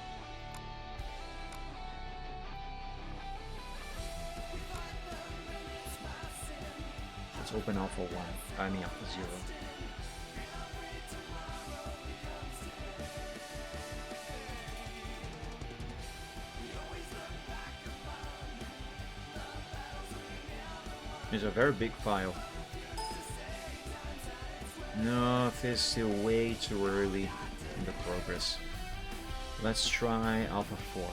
Let's open alpha 1, I mean alpha 0. It's a very big file. No, this is still way too early in the progress. Let's try alpha 4.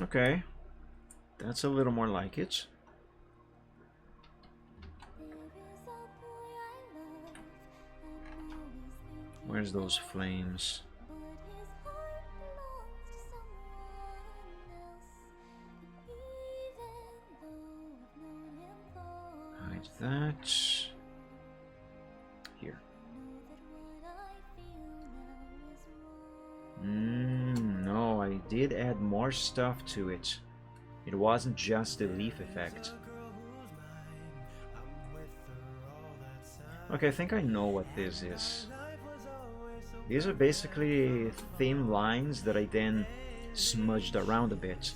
Okay, that's a little more like it. Where's those flames? Hide that. Here. did add more stuff to it. It wasn't just the leaf effect. Okay, I think I know what this is. These are basically thin lines that I then smudged around a bit.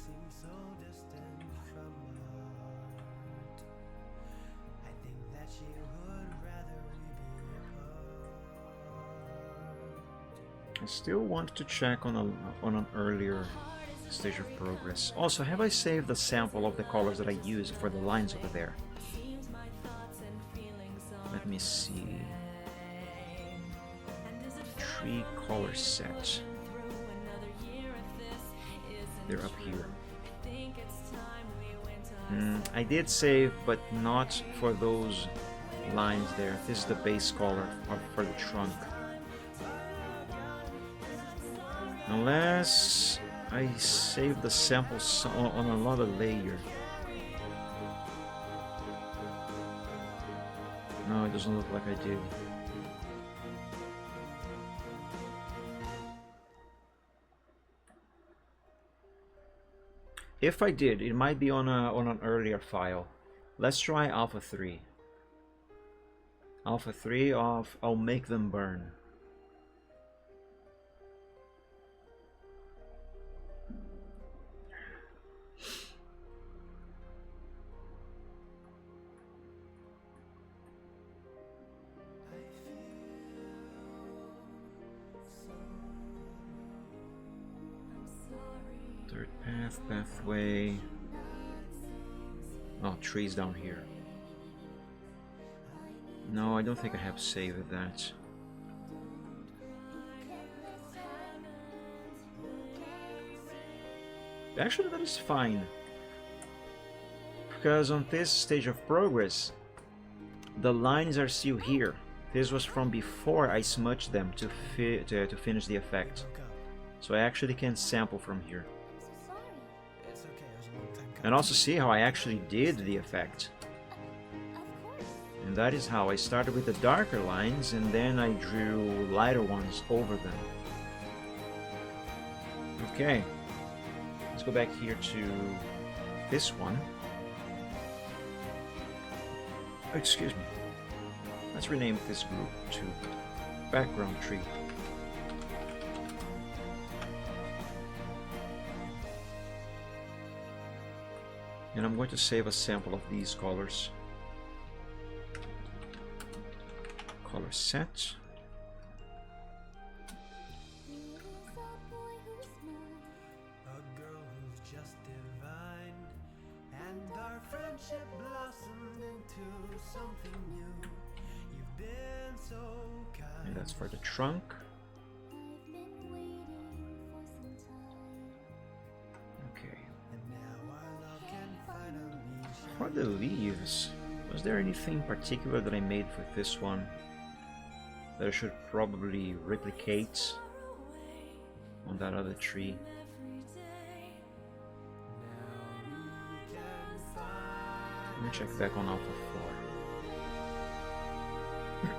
I still want to check on an earlier stage of progress. Also, have I saved a sample of the colors that I used for the lines over there? Let me see. Tree color set. They're up here. I did save, but not for those lines there. This is the base color for the trunk. Unless I saved the samples on another layer. No, it doesn't look like I did. If I did, it might be on an earlier file. Let's try Alpha 3. Alpha 3 of I'll Make Them Burn. Third path, pathway. Oh, trees down here. No, I don't think I have saved that. Actually, that is fine. Because on this stage of progress, the lines are still here. This was from before I smudged them to finish the effect. So I actually can sample from here. And also see how I actually did the effect. And that is how I started with the darker lines and then I drew lighter ones over them. Okay, let's go back here to this one. Oh, excuse me. Let's rename this group to Background Tree. And I'm going to save a sample of these colors. Color set. A girl who's just divine, and our friendship blossomed into something new. You've been so kind. And that's for the trunk. Okay. And now our love can finally shine. For the leaves, was there anything particular that I made for this one that I should probably replicate on that other tree? Let me check back on Alpha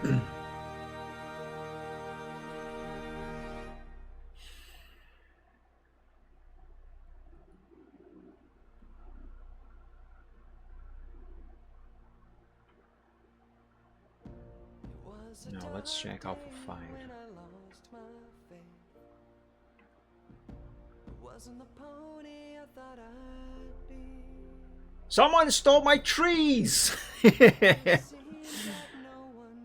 4. Now let's check Alpha 5. Someone stole my trees!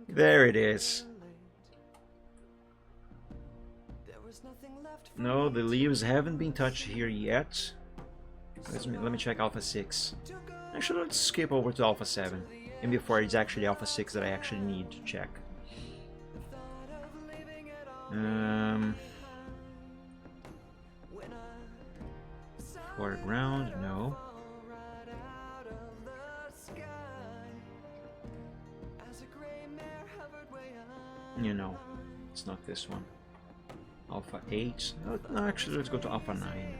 There it is. No, the leaves haven't been touched here yet. Let me check Alpha 6. Actually, let's skip over to Alpha 7. And before it's actually Alpha 6 that I actually need to check. Foreground, no. You know, it's not this one. Alpha 8. No, actually, let's go to Alpha 9.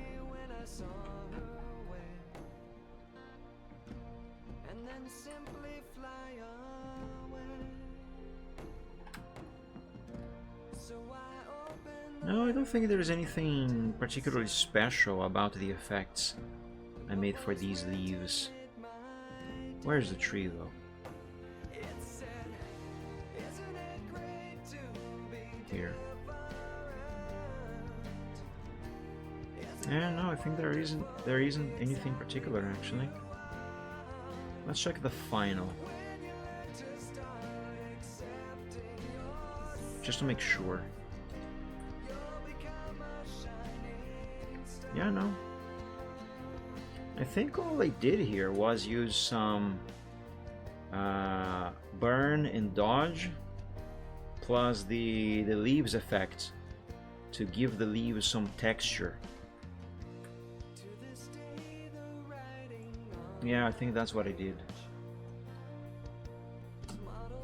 No, I don't think there's anything particularly special about the effects I made for these leaves. Where's the tree though? Here. Yeah, no, I think there isn't anything particular actually. Let's check the final. Just to make sure. Yeah, no. I think all I did here was use some burn and dodge plus the leaves effect to give the leaves some texture. Yeah, I think that's what I did.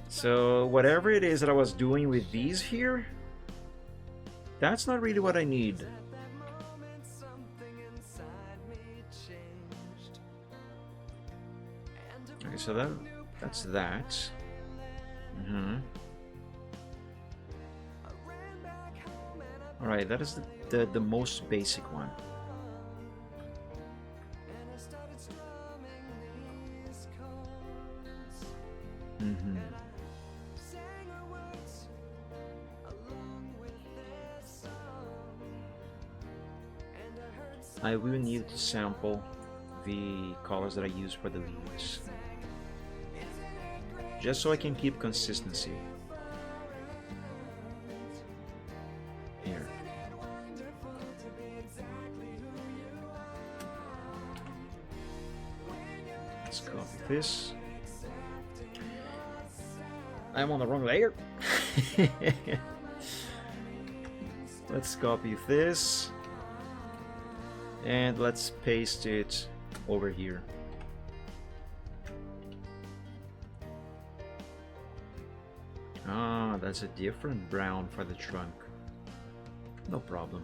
So whatever it is that I was doing with these here, that's not really what I need. Okay, so that's that. Alright, that is the most basic one. I will need to sample the colors that I use for the leaves, just so I can keep consistency. Here. Let's copy this. I'm on the wrong layer. Let's copy this. And let's paste it over here. Ah, that's a different brown for the trunk. No problem.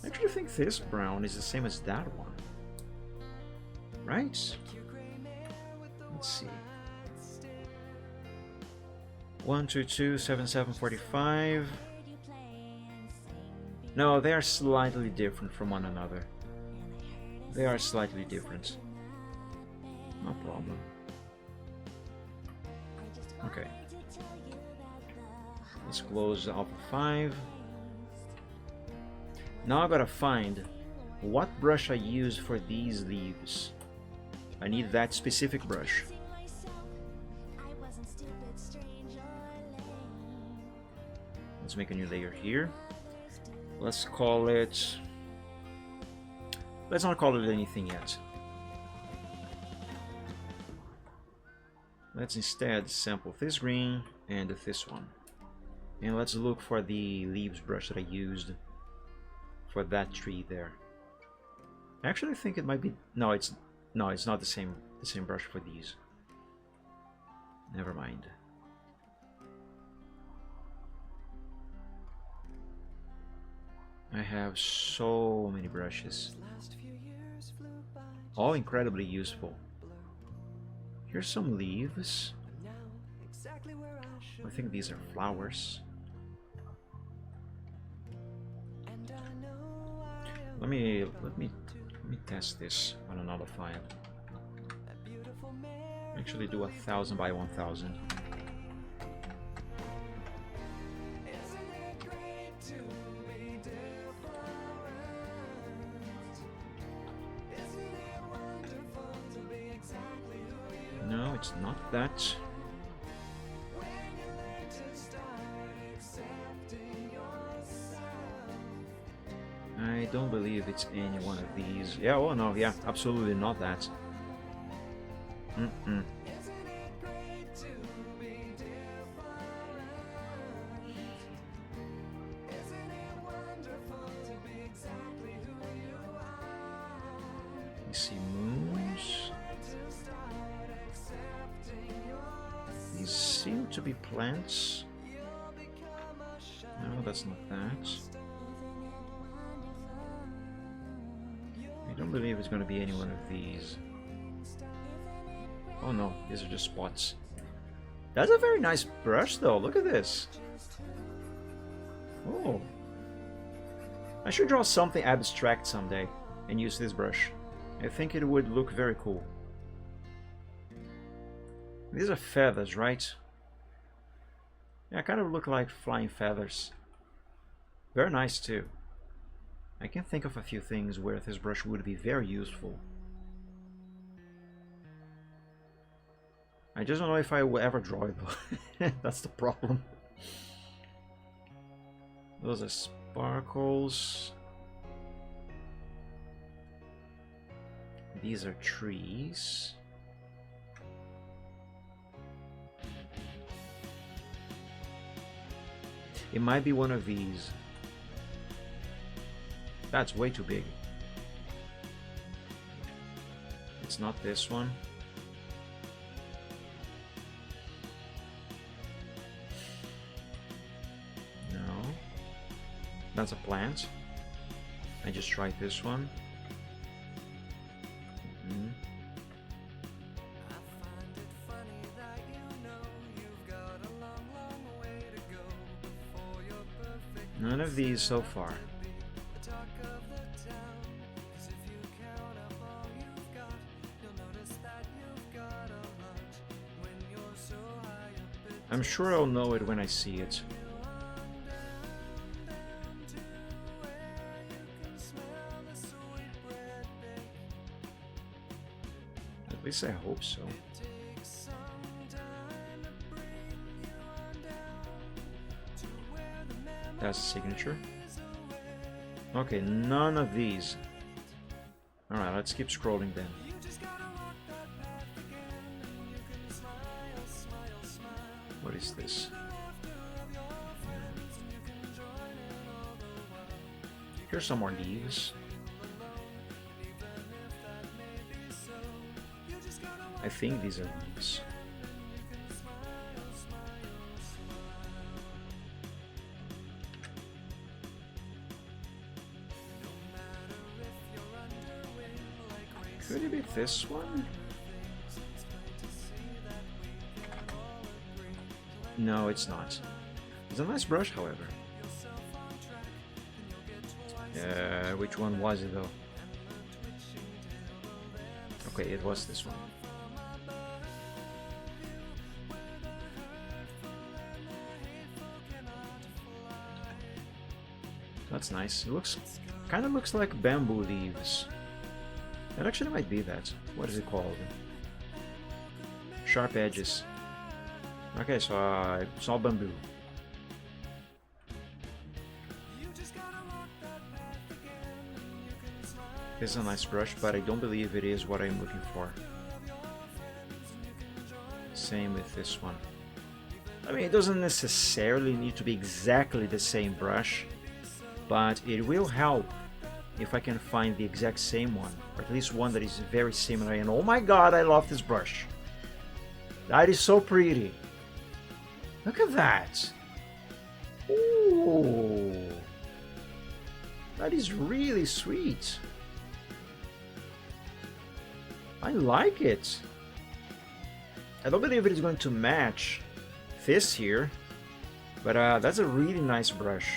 I actually think this brown is the same as that one. Right? Let's see. 122 7745. No, they are slightly different from one another. They are slightly different. No problem. Okay. Let's close Alpha 5. Now I gotta find what brush I use for these leaves. I need that specific brush. Let's make a new layer here. Let's call it... Let's not call it anything yet. Let's instead sample this green and this one. And let's look for the leaves brush that I used for that tree there. Actually, I think it might be... No, it's not the same brush for these. Never mind. I have so many brushes, all incredibly useful. Here's some leaves. I think these are flowers. Let me test this on another file. Actually do 1000 by 1000. No, it's not that. I don't believe it's any one of these. Yeah, oh no, yeah, absolutely not that. You see moons. These seem to be plants. No, that's not that. I don't believe it's going to be any one of these. Oh no, these are just spots. That's a very nice brush though, look at this. Oh. I should draw something abstract someday and use this brush. I think it would look very cool. These are feathers, right? Yeah, kind of look like flying feathers. Very nice too. I can think of a few things where this brush would be very useful. I just don't know if I will ever draw it though. That's the problem. Those are sparkles. These are trees. It might be one of these. That's way too big. It's not this one. No. That's a plant. I just tried this one. Mm-hmm. None of these so far. I'm sure I'll know it when I see it. At least I hope so. That's a signature. Okay, none of these. Alright, let's keep scrolling then. What is this? Here's some more leaves. I think these are leaves. Could it be this one? No, it's not. It's a nice brush, however. Which one was it though? Okay, it was this one. That's nice. It looks, kind of looks like bamboo leaves. It actually might be that. What is it called? Sharp edges. Okay, so it's all bamboo. This is a nice brush, but I don't believe it is what I'm looking for. Same with this one. I mean, it doesn't necessarily need to be exactly the same brush, but it will help if I can find the exact same one, or at least one that is very similar. And oh my god, I love this brush. That is so pretty. Look at that. Ooh. That is really sweet. I like it. I don't believe it is going to match this here, but that's a really nice brush.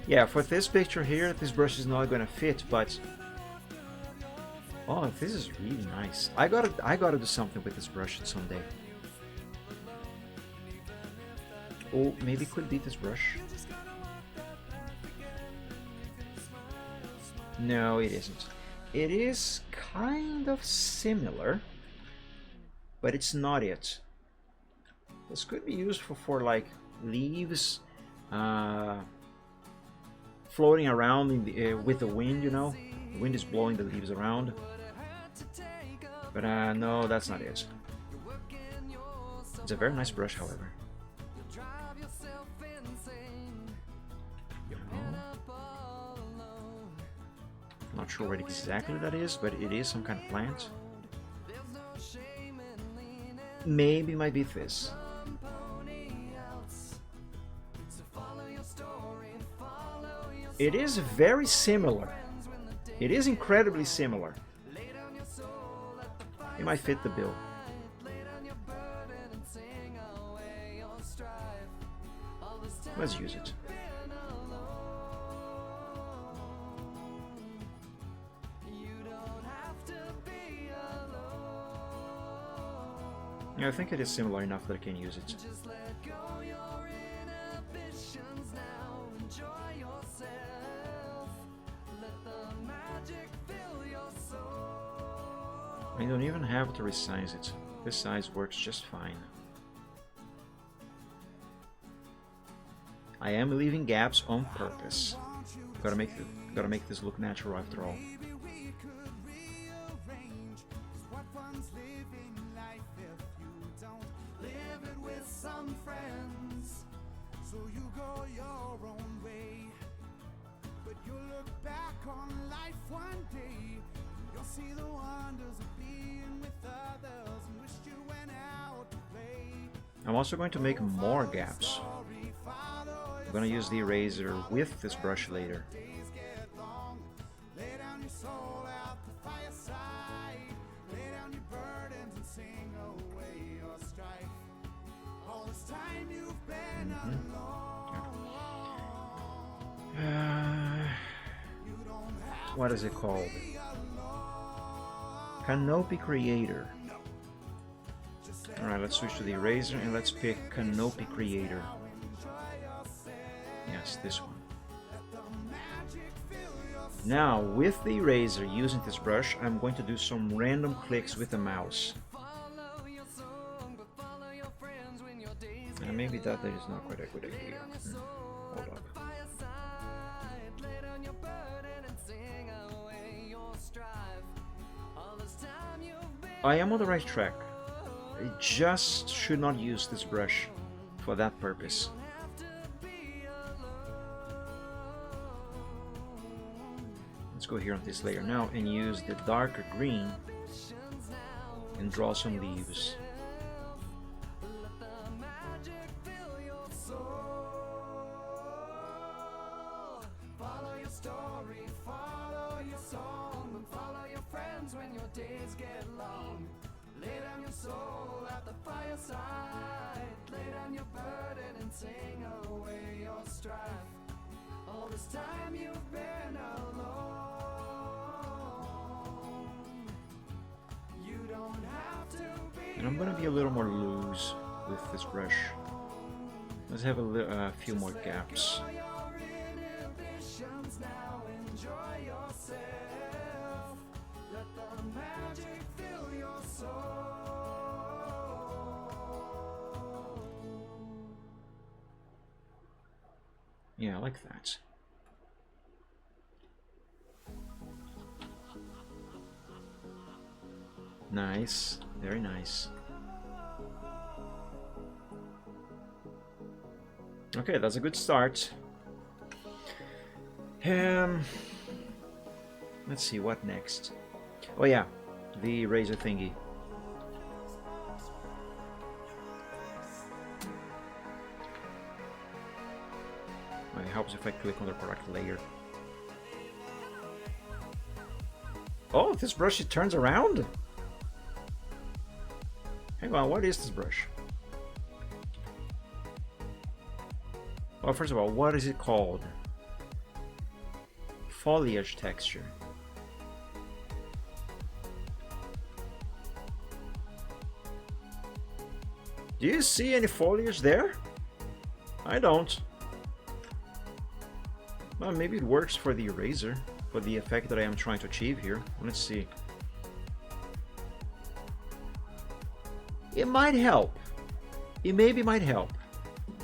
Yeah, for this picture here, this brush is not gonna fit, but oh, this is really nice. I gotta do something with this brush someday. Oh, maybe it could be this brush. No, it isn't. It is kind of similar, but it's not it. This could be useful for like leaves floating around in the, with the wind, you know? The wind is blowing the leaves around. But no, that's not it. It's a very nice brush, however. Not sure what exactly that is, but it is some kind of plant. Maybe it might be this. It is very similar. It is incredibly similar. It might fit the bill. Let's use it. Yeah, I think it is similar enough that I can use it. Just let go your inhibitions now. Enjoy yourself. Let the magic fill your soul. I don't even have to resize it. This size works just fine. I am leaving gaps on purpose. Gotta make this look natural after all. Maybe we could rearrange. 'Cause what fun's living life if you don't live it with some friends? So you go your own way, but you'll look back on life one day. You'll see the wonders of being with others and wish you went out to play. I'm also going to make more gaps. I'm gonna use the eraser with this brush later. Days get long. Lay down your soul at the fireside. Lay down your burdens and sing away your strife. All this time you've been alone. You don't have What is it called? to be alone. Canopy Creator. Alright, let's switch to the eraser and let's pick Canopy Creator. Yes, this one. Now, with the eraser using this brush, I'm going to do some random clicks with the mouse. Follow your song, but follow your friends when your days And maybe that is not quite a good idea. Hold up. fireside. Lay down your burden and sing away your strife. All this time you've been I am on the right track. I just should not use this brush for that purpose. have to be alone. Let's go here on this layer now and use the darker green Visions now. and draw some leaves. Let the magic fill your soul. Follow your story, follow your song, and follow your friends when your days get long. Lay down your soul at the fireside. Lay down your burden and sing away your strife. All this time you've been alone. You don't have to be. And I'm gonna be a little more loose with this brush. Let's have a few more gaps. Enjoy your inhibitions now. Enjoy yourself. Let the magic fill your soul. Yeah, I like that. Nice, very nice. Okay, that's a good start. Let's see, what next? Oh yeah, the razor thingy. It helps if I click on the correct layer. Oh, this brush, it turns around? Hang on, what is this brush? Well, first of all, what is it called? Foliage texture. Do you see any foliage there? I don't. Well, maybe it works for the eraser, for the effect that I am trying to achieve here. Let's see. It might help. It maybe might help.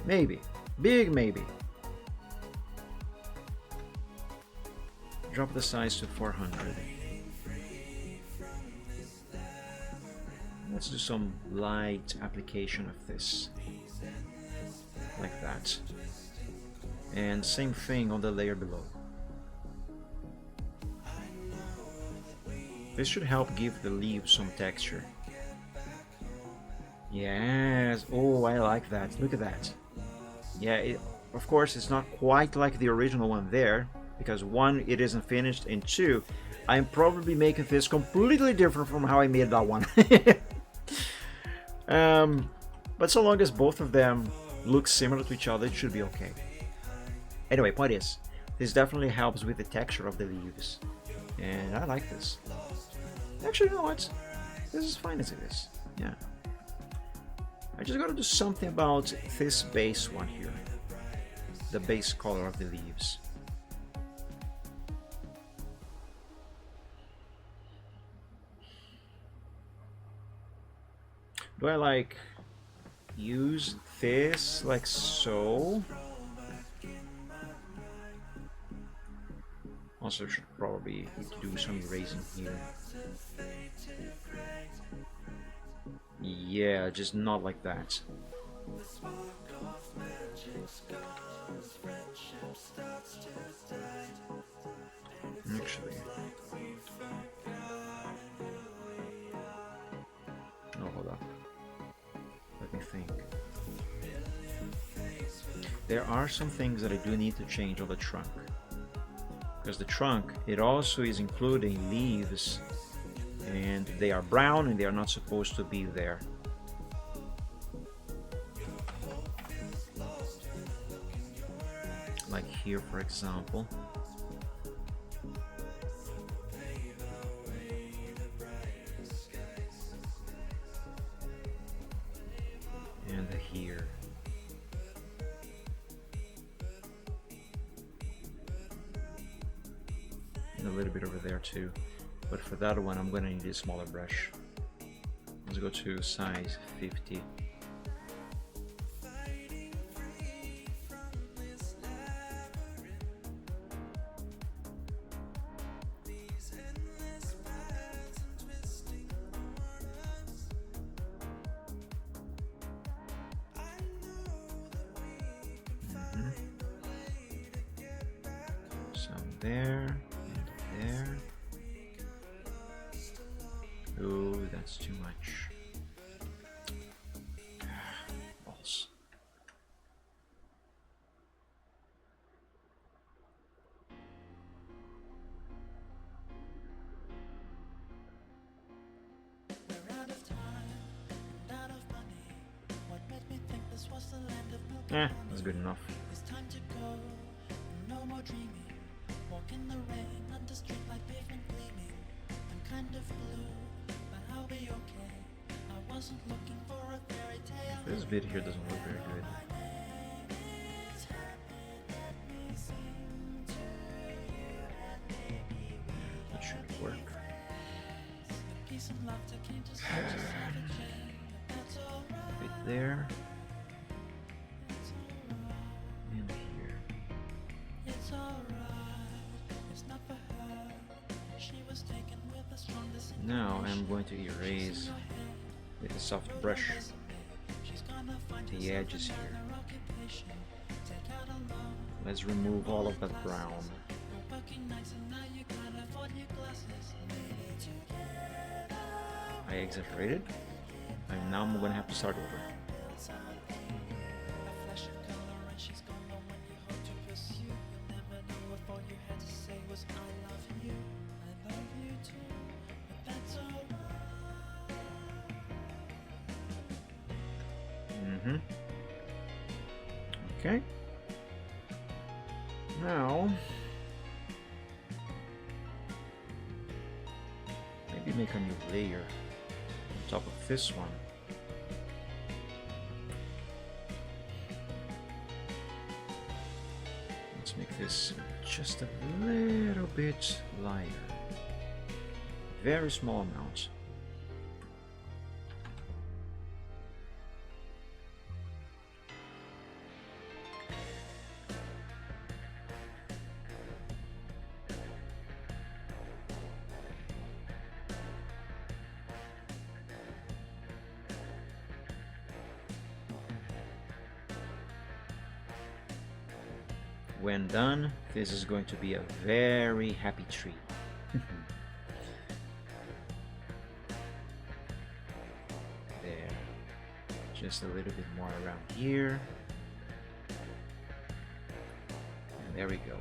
Maybe. Big maybe. Drop the size to 400. Let's do some light application of this. Like that. And same thing on the layer below. This should help give the leaves some texture. Yes, oh, I like that. Look at that. Yeah, of course it's not quite like the original one there, because one, it isn't finished, and two, I'm probably making this completely different from how I made that one. But so long as both of them look similar to each other, it should be okay. Anyway, point is, this definitely helps with the texture of the leaves, and I like this. Actually, you know what? This is fine as it is. Yeah. I just gotta do something about this base one here, the base color of the leaves. Do I like use this like so? Also should probably do some erasing here. Yeah, just not like that. Actually, no, hold up. Let me think. There are some things that I do need to change on the trunk. Because the trunk, it also is including leaves, and they are brown and they are not supposed to be there. Like here, for example. And here. And a little bit over there too. But for that one, I'm gonna need a smaller brush. Let's go to size 50. Some there, and there. Oh, that's too much. Balls. We're out of time and out of money. What made me think this was the land of milk and honey? That's good enough. It's time to go, no more dreaming. Walk in the rain under street like pavement gleaming. I'm kind of blue, but I'll be okay. I wasn't looking for a fairy tale. This vid here doesn't look very good. That should work. Peace and laughter came to such a savage end. That's alright. Right there. And here. It's alright. It's not for her. She was taken with a strong Now I'm going to erase with a soft brush the edges here. Let's remove all of that brown. I exaggerated, and now I'm gonna have to start over. Okay. Now, maybe make a new layer on top of this one. Let's make this just a little bit lighter. Very small amount. When done, this is going to be a very happy tree. There. Just a little bit more around here. And there we go.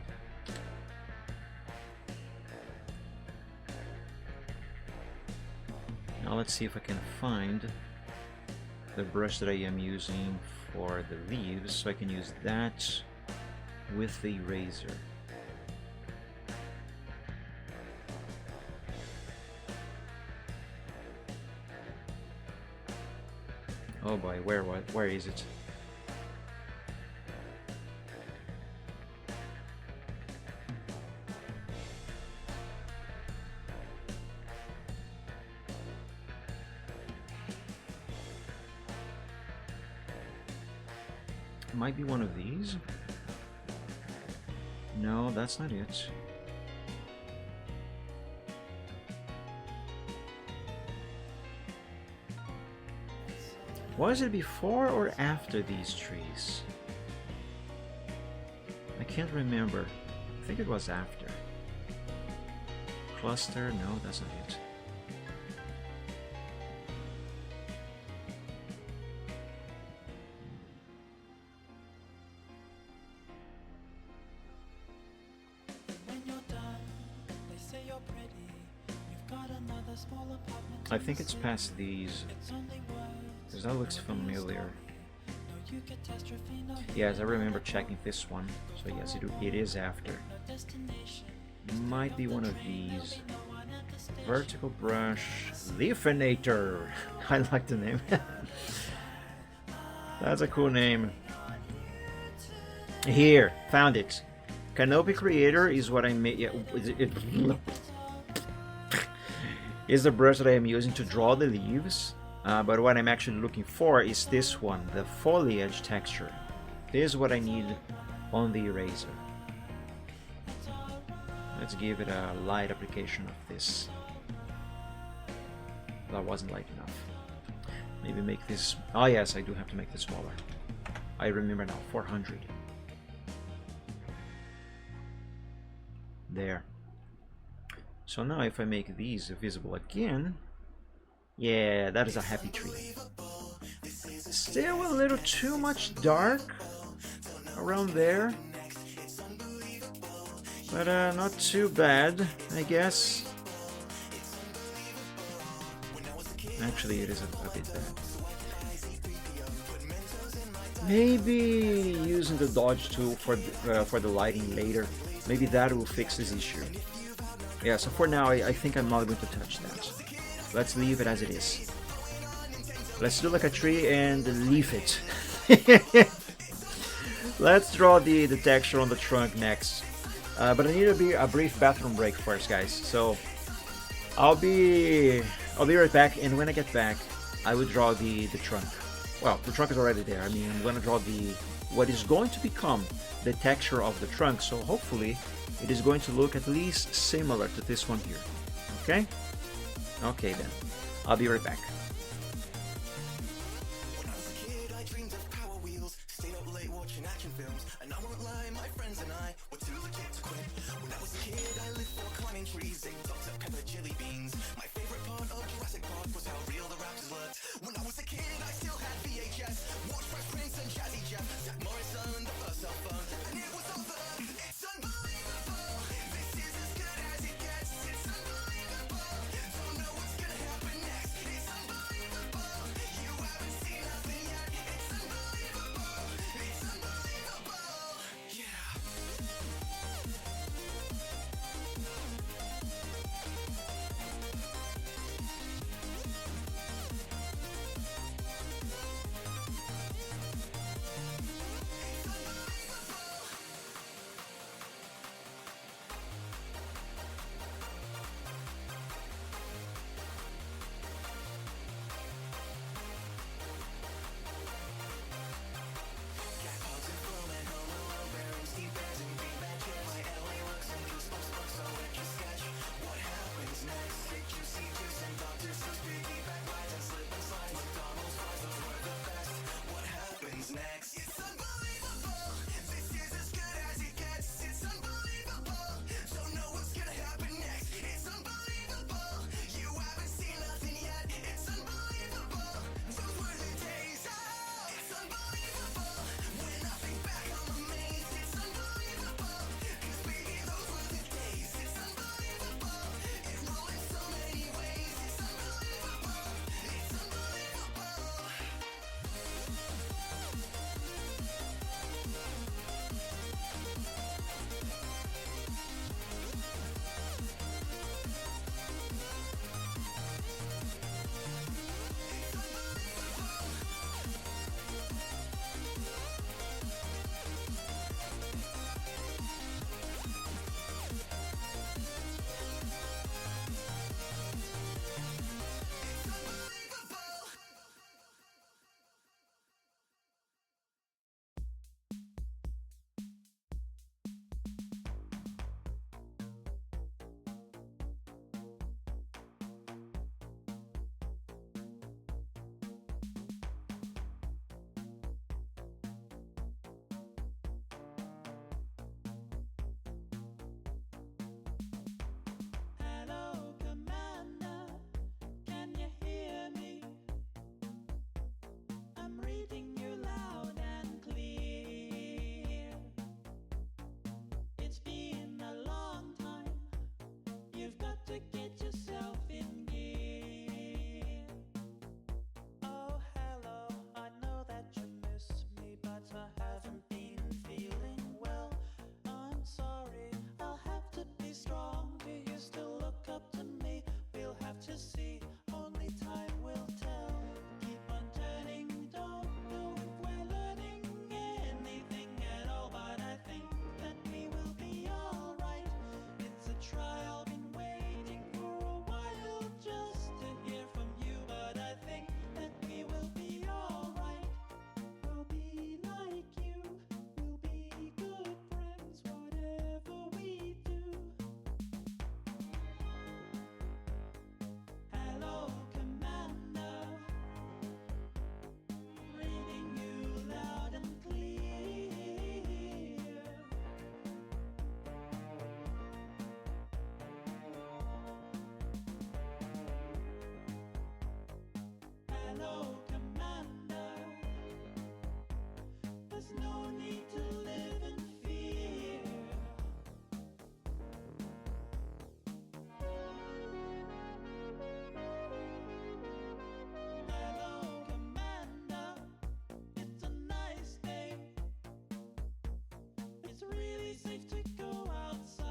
Now let's see if I can find the brush that I am using for the leaves, so I can use that with the eraser. Oh boy, where is it? Might be one of these. No, that's not it. Was it before or after these trees? I can't remember. I think it was after. Cluster? No, that's not it. I think it's past these, because that looks familiar. Yes, I remember checking this one, so yes, it is after. Might be one of these. Vertical brush, Leafinator. I like the name. That's a cool name. Here, found it. Canopy Creator is what I made. Yeah, is the brush that I am using to draw the leaves, but what I'm actually looking for is this one, the foliage texture. This is what I need on the eraser. Let's give it a light application of this. That wasn't light enough. Maybe make this... Oh yes, I do have to make this smaller. I remember now, 400. There. So now if I make these visible again, yeah, that is a happy tree. Still a little too much dark around there, but not too bad, I guess. Actually, it is a bit bad. Maybe using the dodge tool for the lighting later. Maybe that will fix this issue. Yeah, so for now, I think I'm not going to touch that. Let's leave it as it is. Let's do like a tree and leave it. Let's draw the texture on the trunk next. But I need a brief bathroom break first, guys. So I'll be right back, and when I get back, I will draw the trunk. Well, the trunk is already there. I mean, I'm going to draw what is going to become the texture of the trunk. So hopefully it is going to look at least similar to this one here. Okay? Okay then. I'll be right back. When I was a kid, I dreamed of Power Wheels. Stayed up late watching action films. And I won't lie, my friends and I were too legit to quit. When I was a kid, I lived for climbing trees, ate Dr. Pepper jelly beans. My favorite part of Jurassic Park was how real the raptors looked. When I was a kid, I still had VHS. Watched Fresh Prince and Jazzy Jeff. Zach Morrison, the first cell phone. And it was over. It's unbelievable. This is as good as it gets. It's unbelievable. Don't know what's gonna happen next. It's unbelievable. You haven't seen nothing yet. It's unbelievable. It's unbelievable. Yeah. to see. Only time will tell. Keep on turning, don't know if we're learning anything at all, but I think that we will be alright. It's a trial, been waiting for a while just to hear from you, but I think that we will be alright. We'll be like you, we'll be good friends, whatever we do. Hello, Commander. Reading you loud and clear. Hello, Commander. There's no need to live in fear. Hello, Commander. It's a nice day. It's really safe to go outside.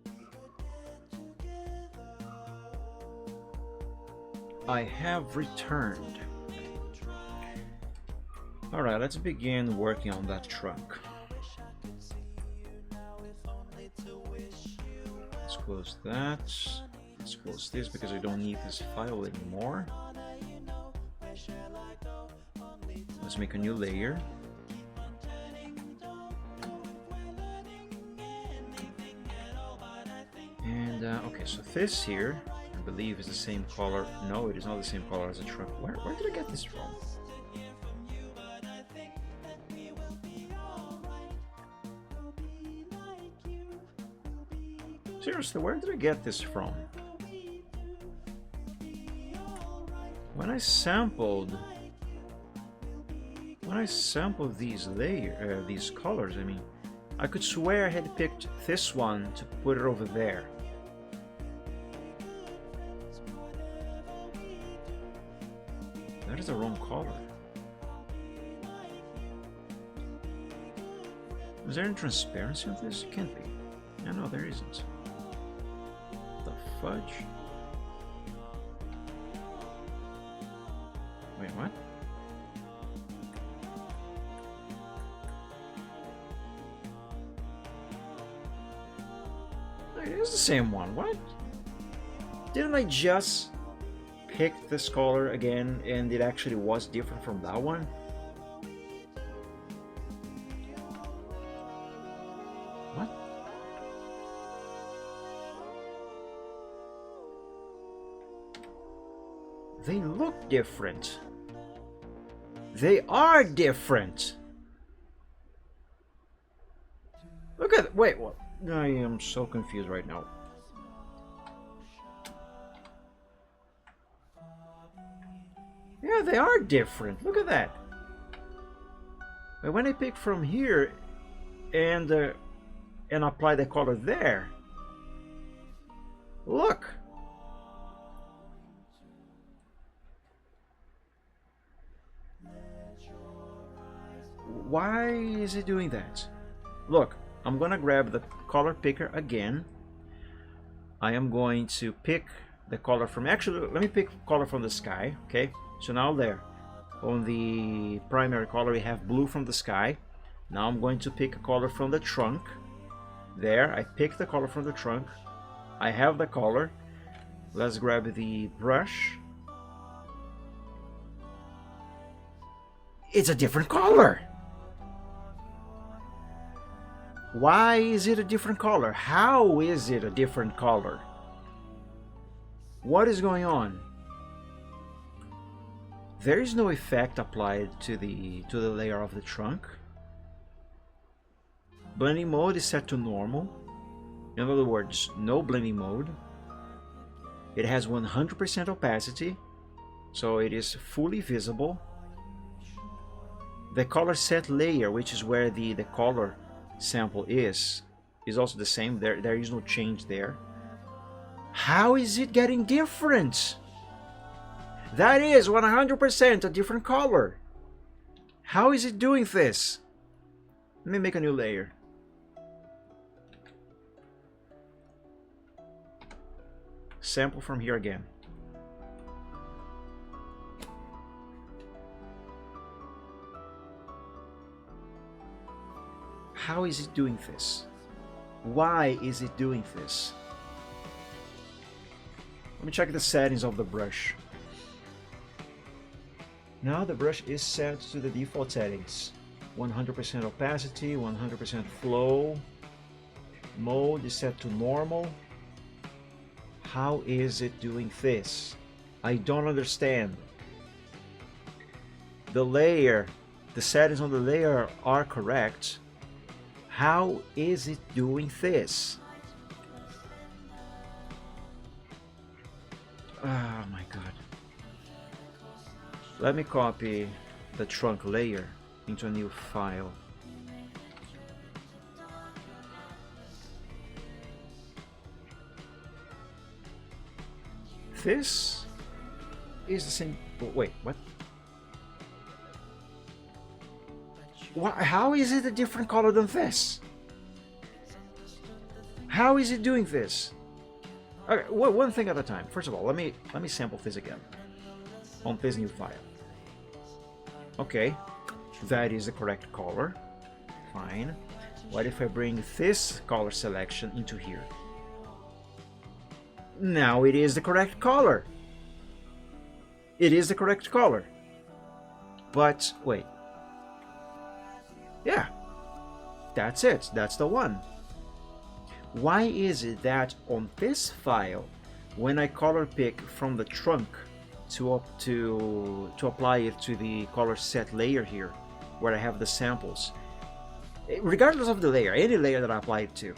We could get together. I have returned. Alright, let's begin working on that trunk. Let's close that. Let's close this because we don't need this file anymore. Let's make a new layer. And okay, so this here, I believe, is the same color. No, it is not the same color as the trunk. Where did I get this from? Seriously, where did I get this from? When I sampled these colors, I mean, I could swear I had picked this one to put it over there. That is the wrong color. Is there any transparency on this? It can't be. Yeah, no, there isn't. The fudge? Wait, what? It is the same one. What? Didn't I just pick this color again and it actually was different from that one? What? They look different. They are different. Look at, wait, what? I am so confused right now. Yeah, they are different. Look at that. But when I pick from here and apply the color there, look. Why is it doing that? Look, I'm gonna grab the color picker again. I am going to pick the color from, actually, let me pick color from the sky, okay? So now there, on the primary color, we have blue from the sky. Now I'm going to pick a color from the trunk. There, I picked the color from the trunk. I have the color. Let's grab the brush. It's a different color. Why is it a different color? How is it a different color? What is going on? There is no effect applied to the layer of the trunk. Blending mode is set to normal. In other words, no blending mode. It has 100% opacity, so it is fully visible. The color set layer, which is where the color sample is also the same. There is no change there. How is it getting different? That is 100% a different color. How is it doing this? Let me make a new layer. sample from here again. How is it doing this? Why is it doing this? Let me check the settings of the brush. Now the brush is set to the default settings. 100% opacity, 100% flow. Mode is set to normal. How is it doing this? I don't understand. The layer, the settings on the layer are correct. How is it doing this? Oh my god. Let me copy the trunk layer into a new file. This is the same. Wait, what? How is it a different color than this? How is it doing this? Okay, one thing at a time. First of all, let me sample this again on this new file. Okay, that is the correct color. Fine. What if I bring this color selection into here? Now it is the correct color. It is the correct color. But wait. Yeah, that's it. That's the one. Why is it that on this file, when I color pick from the trunk to apply it to the color set layer here, where I have the samples, regardless of the layer, any layer that I apply it to,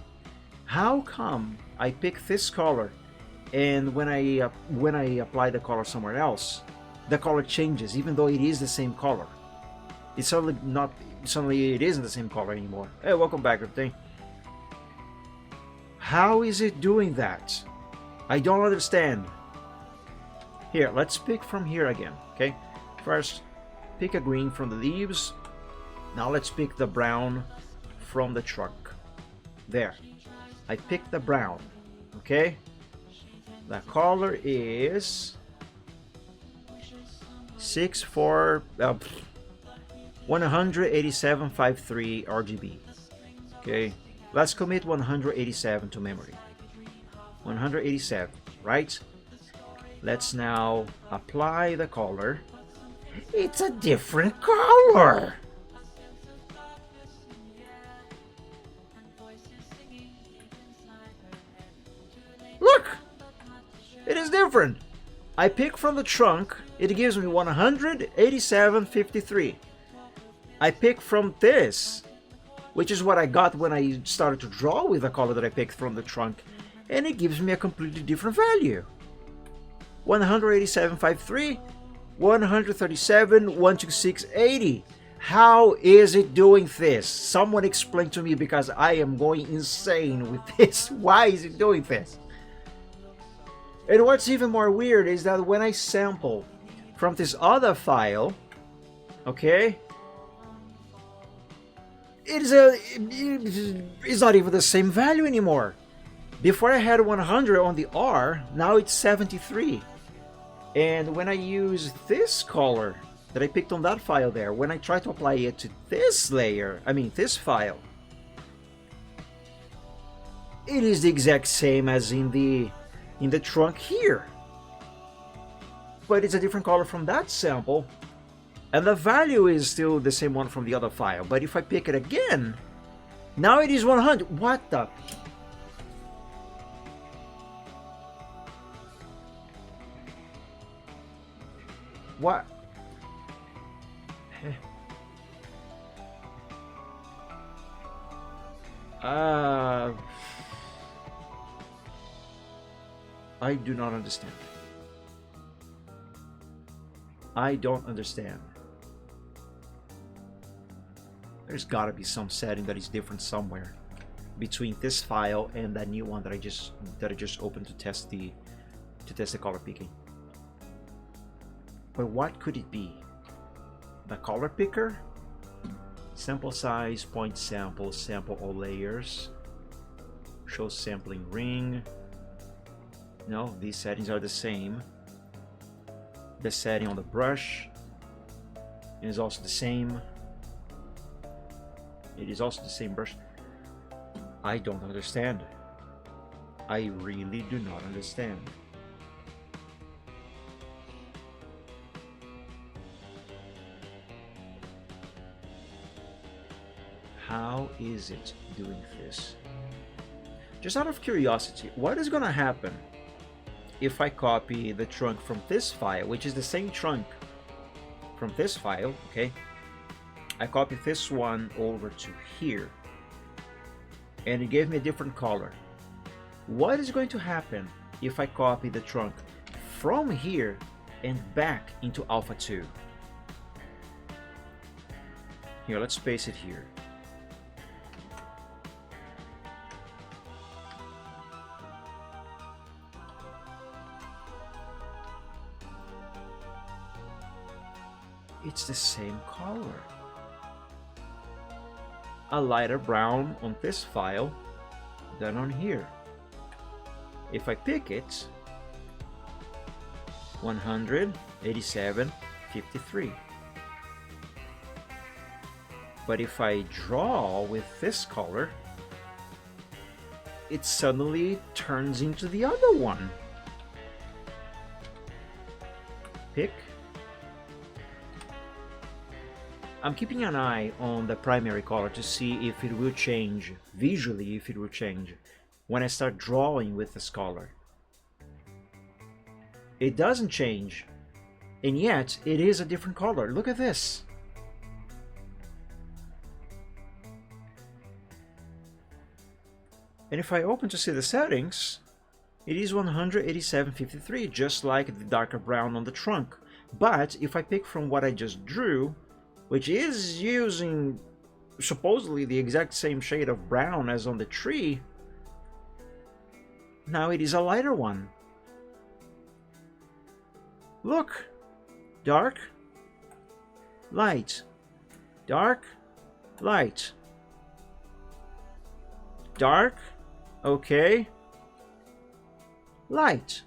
how come I pick this color, and when I apply the color somewhere else, the color changes, even though it is the same color? It's suddenly it isn't the same color anymore. Hey, welcome back, everything. How is it doing that? I don't understand. Here, let's pick from here again, okay? First, pick a green from the leaves. Now let's pick the brown from the trunk. There. I picked the brown, okay? The color is 187.53 RGB. Okay, let's commit 187 to memory. 187, right? Let's now apply the color. It's a different color. Look, it is different. I pick from the trunk, it gives me 187.53. I pick from this, which is what I got when I started to draw with the color that I picked from the trunk, and it gives me a completely different value. 187.53, 137, 126.80. How is it doing this? Someone explain to me, because I am going insane with this. Why is it doing this? And what's even more weird is that when I sample from this other file, okay, it's not even the same value anymore. Before I had 100 on the R, now it's 73. And when I use this color that I picked on that file there, when I try to apply it to this layer, this file, it is the exact same as in the trunk here, but it's a different color from that sample, and the value is still the same one from the other file. But if I pick it again, now it is 100. What the? What? I do not understand. I don't understand. There's gotta be some setting that is different somewhere between this file and that new one that I just opened to test the color picking. But what could it be? The color picker? Sample size, point sample, sample all layers, show sampling ring. No, these settings are the same. The setting on the brush is also the same. It is also the same brush. I don't understand. I really do not understand. How is it doing this? Just out of curiosity, what is gonna happen if I copy the trunk from this file, which is the same trunk from this file, okay? I copy this one over to here, and it gave me a different color. What is going to happen if I copy the trunk from here and back into Alpha 2? Here, let's paste it here. It's the same color. A lighter brown on this file than on here. If I pick it, 187.53. But if I draw with this color, it suddenly turns into the other one. Pick. I'm keeping an eye on the primary color to see if it will change, visually if it will change, when I start drawing with this color. It doesn't change, and yet it is a different color. Look at this. And if I open to see the settings, it is 187.53, just like the darker brown on the trunk. But if I pick from what I just drew, which is using supposedly the exact same shade of brown as on the tree, now it is a lighter one. Look! Dark, light, dark, light, dark, okay, light,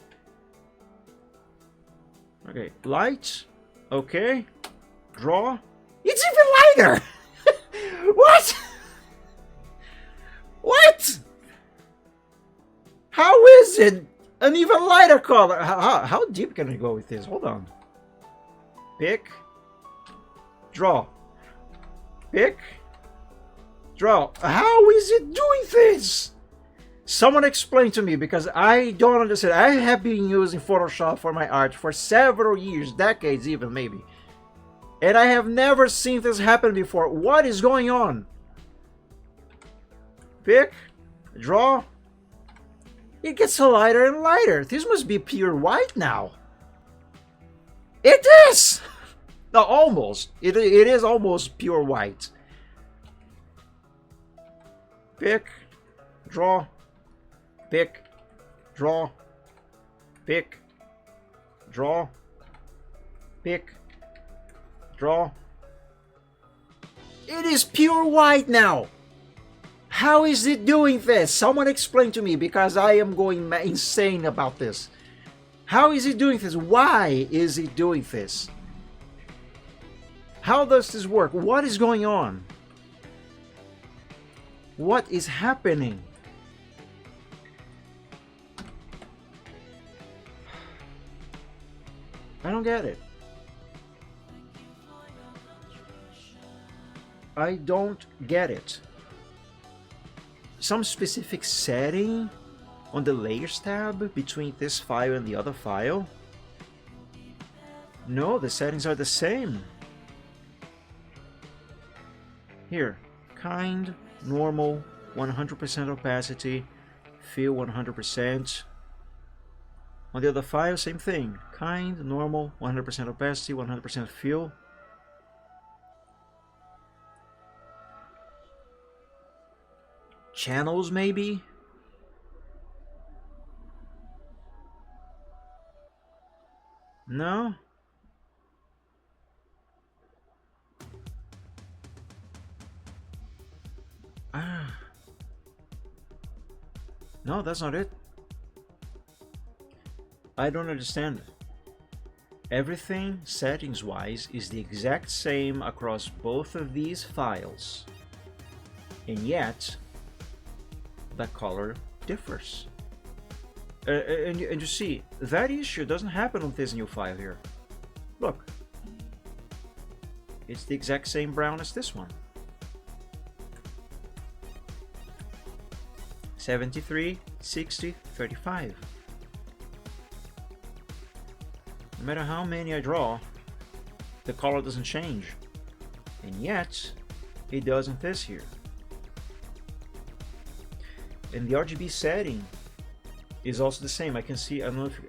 okay, light, okay, draw. It's even lighter! What? What? How is it an even lighter color? How deep can I go with this? Hold on. Pick. Draw. Pick. Draw. How is it doing this? Someone explain to me, because I don't understand. I have been using Photoshop for my art for several years, decades even maybe. And I have never seen this happen before. What is going on? Pick, draw. It gets lighter and lighter. This must be pure white now. It is! No, almost. It is almost pure white. Pick, draw, pick, draw, pick, draw, pick, draw. It is pure white now. How is it doing this? Someone explain to me, because I am going insane about this. How is it doing this? Why is it doing this? How does this work? What is going on? What is happening? I don't get it. I don't get it. Some specific setting on the layers tab between this file and the other file? No, the settings are the same. Here, kind, normal, 100% opacity, fill 100%. On the other file, same thing. Kind, normal, 100% opacity, 100% fill. Channels, maybe? No? No, that's not it. I don't understand. Everything settings-wise is the exact same across both of these files, and yet the color differs. And you see, that issue doesn't happen on this new file here. Look, it's the exact same brown as this one. 73, 60, 35. No matter how many I draw, the color doesn't change. And yet, it does in this here. And the RGB setting is also the same. I can see, I don't know if,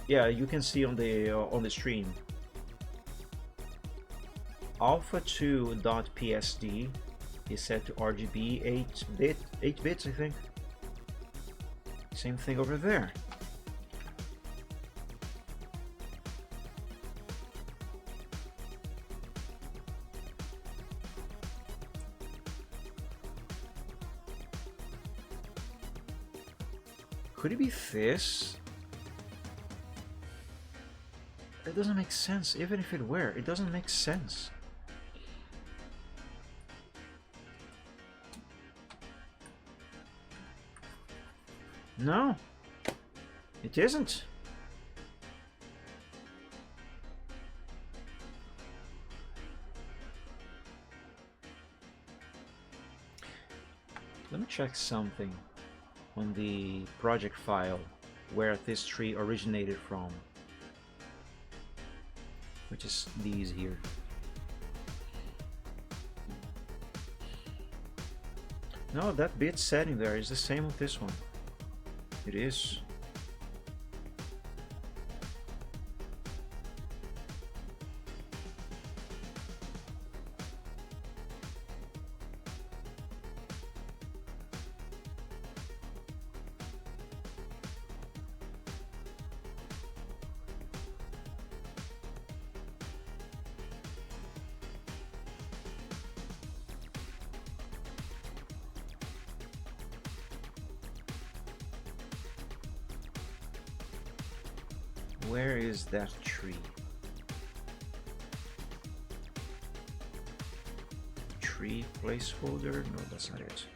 yeah, you can see on the stream. Alpha2.psd is set to RGB 8 bits, I think. Same thing over there. Could it be this? It doesn't make sense. Even if it were, it doesn't make sense. No, it isn't. Let me check something on the project file where this tree originated from, which is these here. No, that bit setting there is the same with this one. It is. Where is that tree? Tree placeholder? No, that's not it.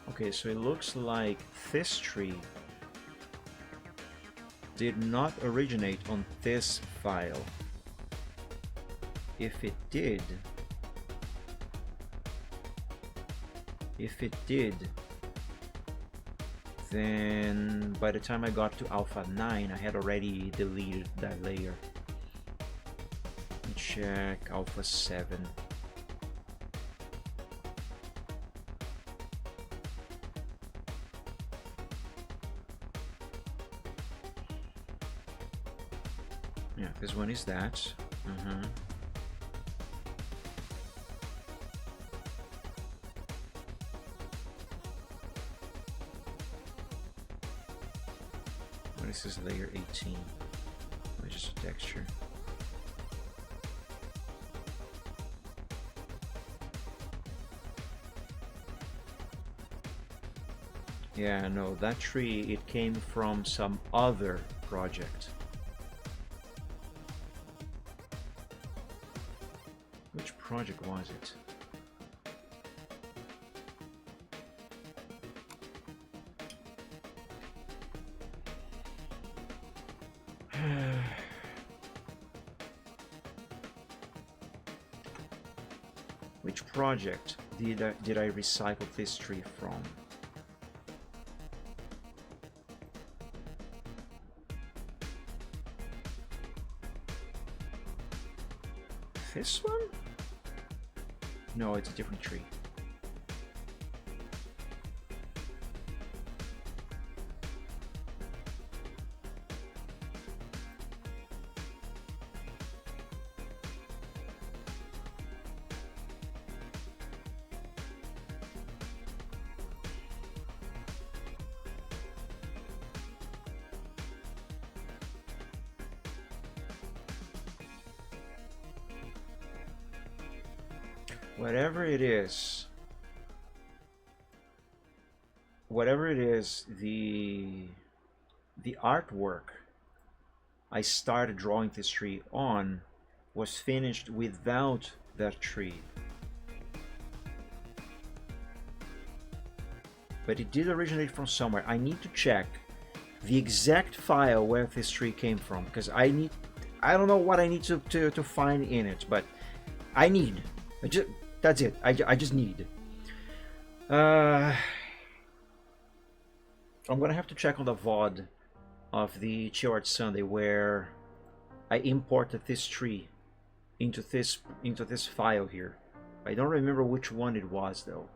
Okay, so it looks like this tree did not originate on this file. If it did, then by the time I got to Alpha 9, I had already deleted that layer. Let me check Alpha 7. Yeah, this one is that. This is layer 18, which is a texture. Yeah, no, that tree, it came from some other project. Which project was it? Which project did I recycle this tree from? This one? No, it's a different tree. Whatever it is, whatever it is, the artwork I started drawing this tree on was finished without that tree. But it did originate from somewhere. I need to check the exact file where this tree came from, because I don't know what I need to find in it, but that's it. I just need. I'm gonna have to check on the VOD of the Chill Art Sunday where I imported this tree into this file here. I don't remember which one it was though.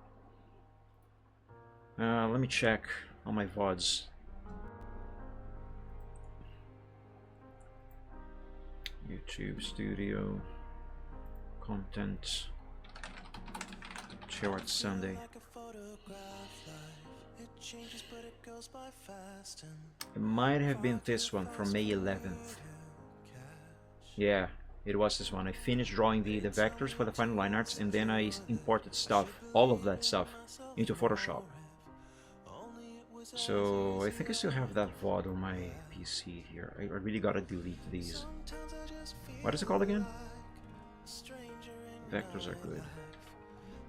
Let me check on my VODs. YouTube Studio Content Chill Art Sunday. It might have been this one from May 11th. Yeah, it was this one. I finished drawing the vectors for the final line arts, and then I imported stuff, all of that stuff, into Photoshop. So I think I still have that VOD on my PC here. I really gotta delete these. What is it called again? Vectors are good.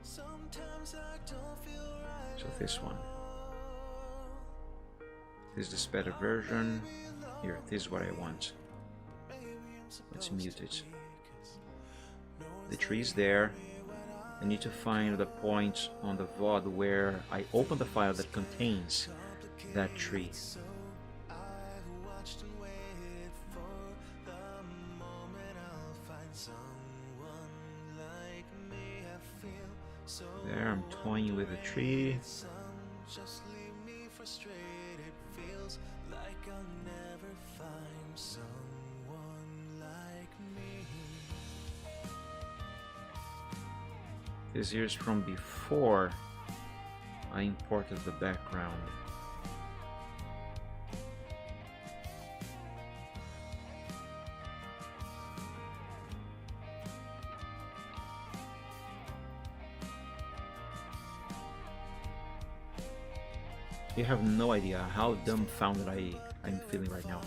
So this one. This is the better version. Here, this is what I want. Let's mute it. The tree is there. I need to find the point on the VOD where I open the file that contains that tree. There, I'm toying with the tree. This here's from before I imported the background. You have no idea how dumbfounded I'm feeling right now.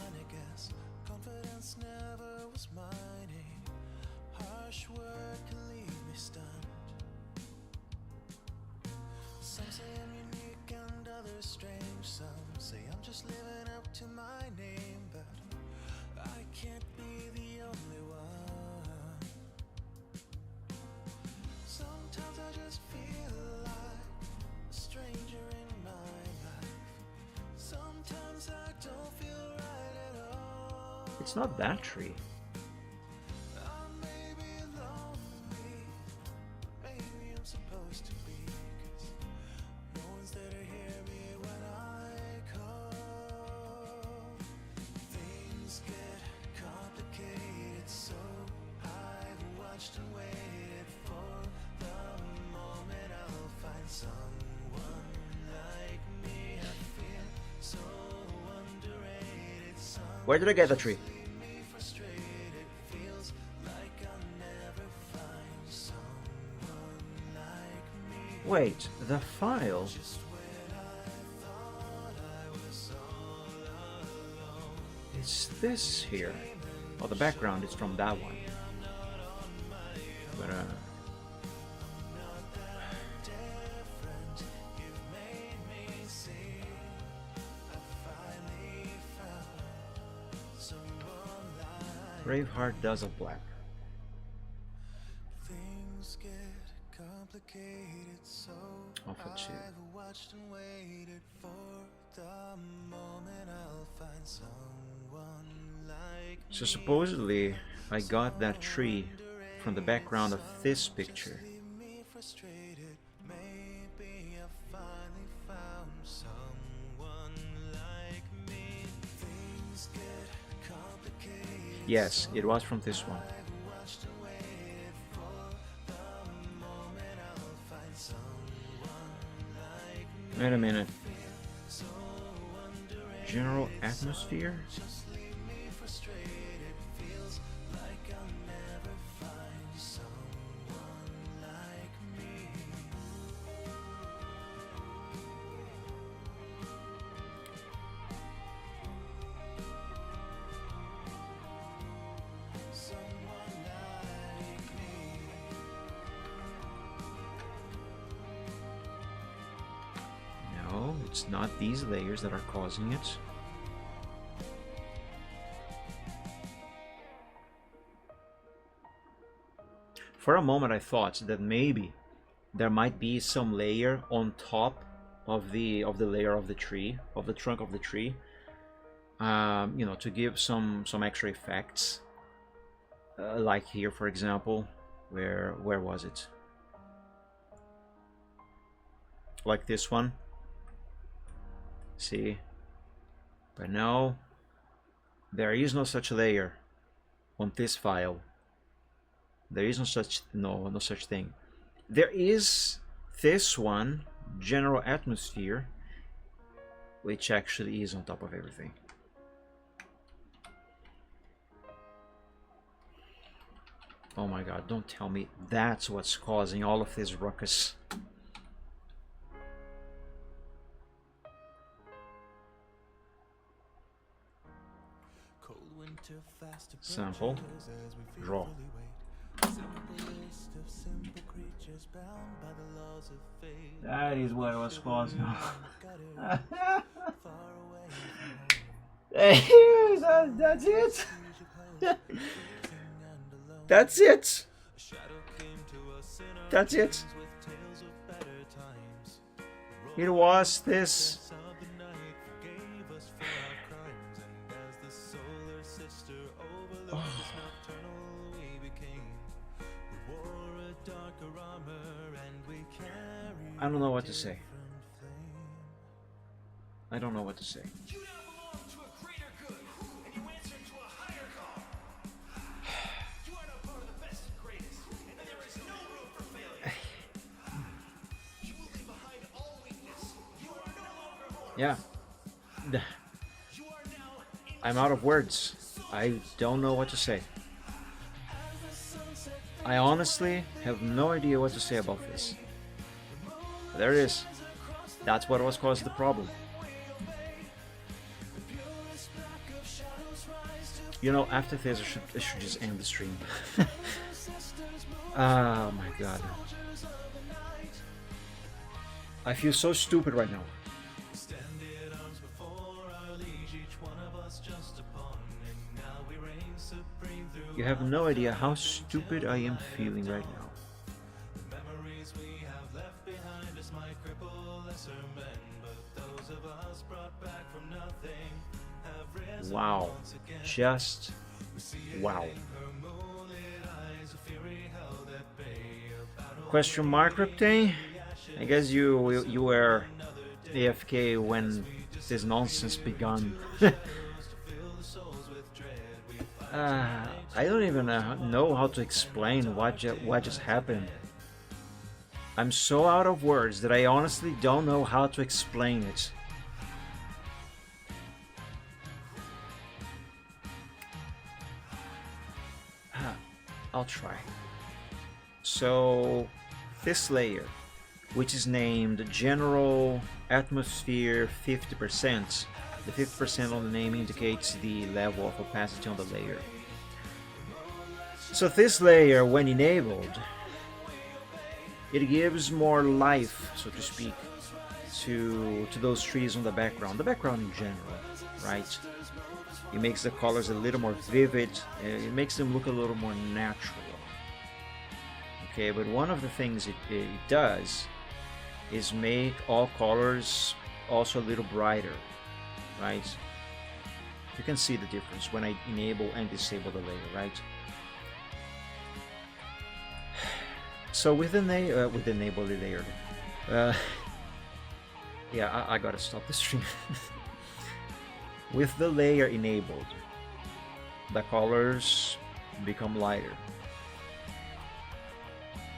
It's not that tree. Where did I get the tree? Wait, the file? It's this here. Oh, the background is from that one. But, Braveheart does a black. Alpha 2. So supposedly I got that tree from the background of this picture. Yes, it was from this one. Wait a minute. General atmosphere? It's not these layers that are causing it. For a moment I thought that maybe there might be some layer on top of the layer of the tree, of the trunk of the tree, you know, to give some extra effects, like here, for example. Where was it? Like this one. See? But no, there is no such layer on this file. There is no such thing. There is this one, general atmosphere, which actually is on top of everything. Oh my god, don't tell me that's what's causing all of this ruckus. Sample. Draw. That is what was causing. That's it. That's it. That's it. It was this. Oh. I don't know what to say. I don't know what to say. Yeah. I'm out of words. I don't know what to say. I honestly have no idea what to say about this. There it is. That's what was causing the problem. You know, after this, I should just end the stream. Oh my god. I feel so stupid right now. You have no idea how stupid I am feeling right now. Wow. Just wow. Question mark, Reptane? I guess you were AFK when this nonsense began. I don't even know how to explain what just happened. I'm so out of words that I honestly don't know how to explain it. I'll try. So this layer, which is named General Atmosphere 50%, the 50% on the name indicates the level of opacity on the layer. So this layer, when enabled, it gives more life, so to speak, to those trees on the background in general, right? It makes the colors a little more vivid, it makes them look a little more natural. Okay, but one of the things it does is make all colors also a little brighter, right? You can see the difference when I enable and disable the layer, right? So with enable the layer, yeah, I gotta stop the stream. With the layer enabled, the colors become lighter,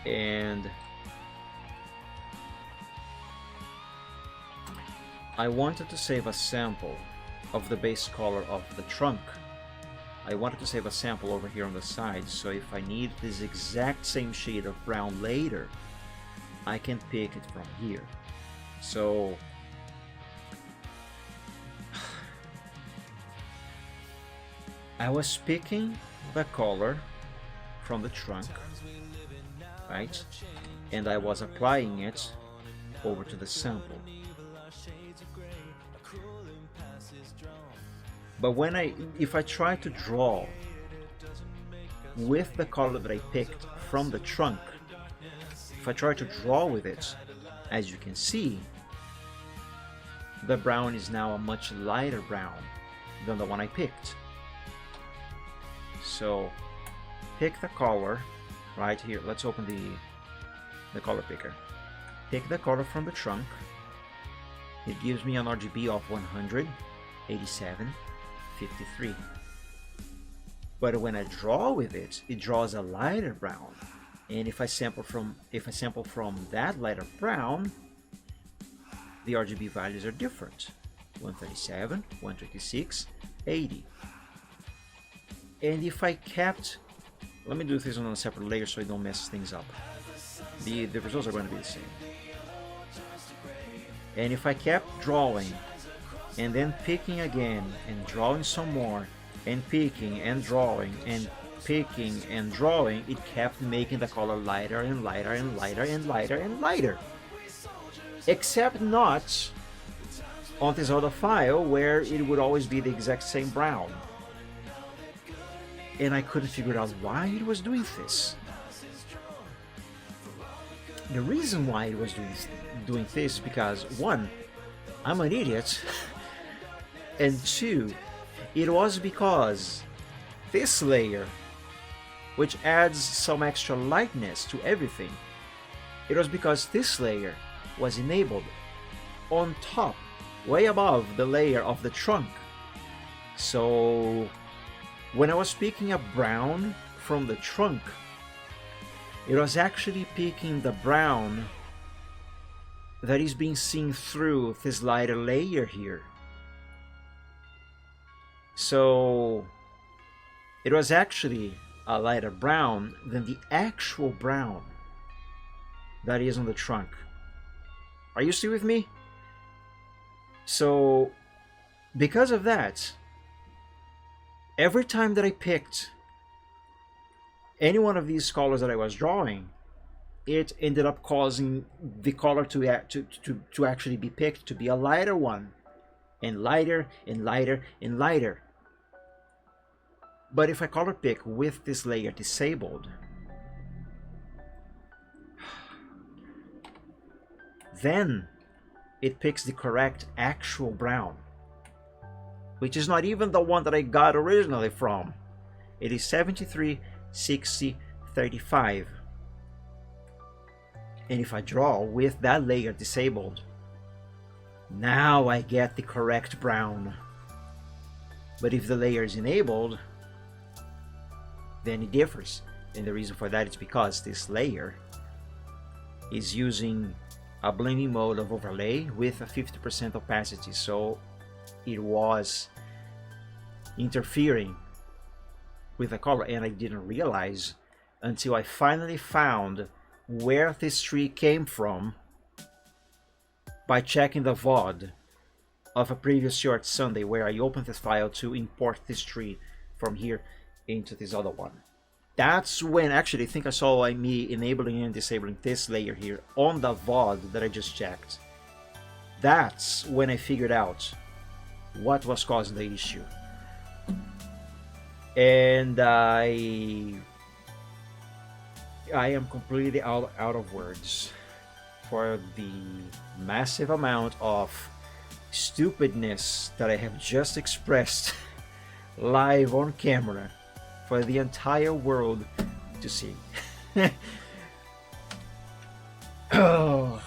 and I wanted to save a sample of the base color of the trunk. I wanted to save a sample over here on the side, so if I need this exact same shade of brown later, I can pick it from here. So I was picking the color from the trunk, right? And I was applying it over to the sample. But if I try to draw with the color that I picked from the trunk, if I try to draw with it, as you can see, the brown is now a much lighter brown than the one I picked. So pick the color right here. Let's open the color picker. Pick the color from the trunk. It gives me an RGB of 100, 87, 53. But when I draw with it, it draws a lighter brown. And if I sample from that lighter brown, the RGB values are different. 137, 126, 80. And if I kept, let me do this on a separate layer so I don't mess things up. The results are going to be the same. And if I kept drawing and then picking again and drawing some more and picking and drawing and picking and drawing, it kept making the color lighter and lighter and lighter and lighter and lighter. Except not on this other file where it would always be the exact same brown. And I couldn't figure out why it was doing this. The reason why it was doing this is because, one, I'm an idiot, and two, it was because this layer, which adds some extra lightness to everything, it was because this layer was enabled on top, way above the layer of the trunk. So when I was picking a brown from the trunk, it was actually picking the brown that is being seen through this lighter layer here. So it was actually a lighter brown than the actual brown that is on the trunk. Are you still with me? So because of that, every time that I picked any one of these colors that I was drawing, it ended up causing the color to actually be picked to be a lighter one, and lighter and lighter and lighter. But if I color pick with this layer disabled, then it picks the correct actual brown, which is not even the one that I got originally from. It is 73, 60, 35. And if I draw with that layer disabled, now I get the correct brown. But if the layer is enabled, then it differs. And the reason for that is because this layer is using a blending mode of overlay with a 50% opacity, so it was interfering with the color, and I didn't realize until I finally found where this tree came from by checking the VOD of a previous short Sunday where I opened this file to import this tree from here into this other one. That's when actually I think I saw me enabling and disabling this layer here on the VOD that I just checked. That's when I figured out what was causing the issue. And I am completely out of words for the massive amount of stupidness that I have just expressed live on camera for the entire world to see. Oh,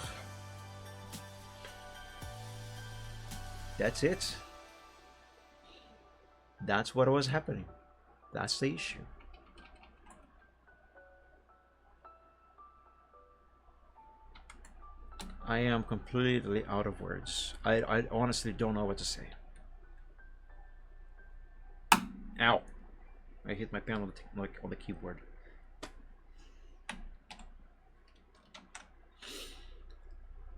that's it. That's what was happening. That's the issue. I am completely out of words. I honestly don't know what to say. Ow. I hit my pen on the keyboard.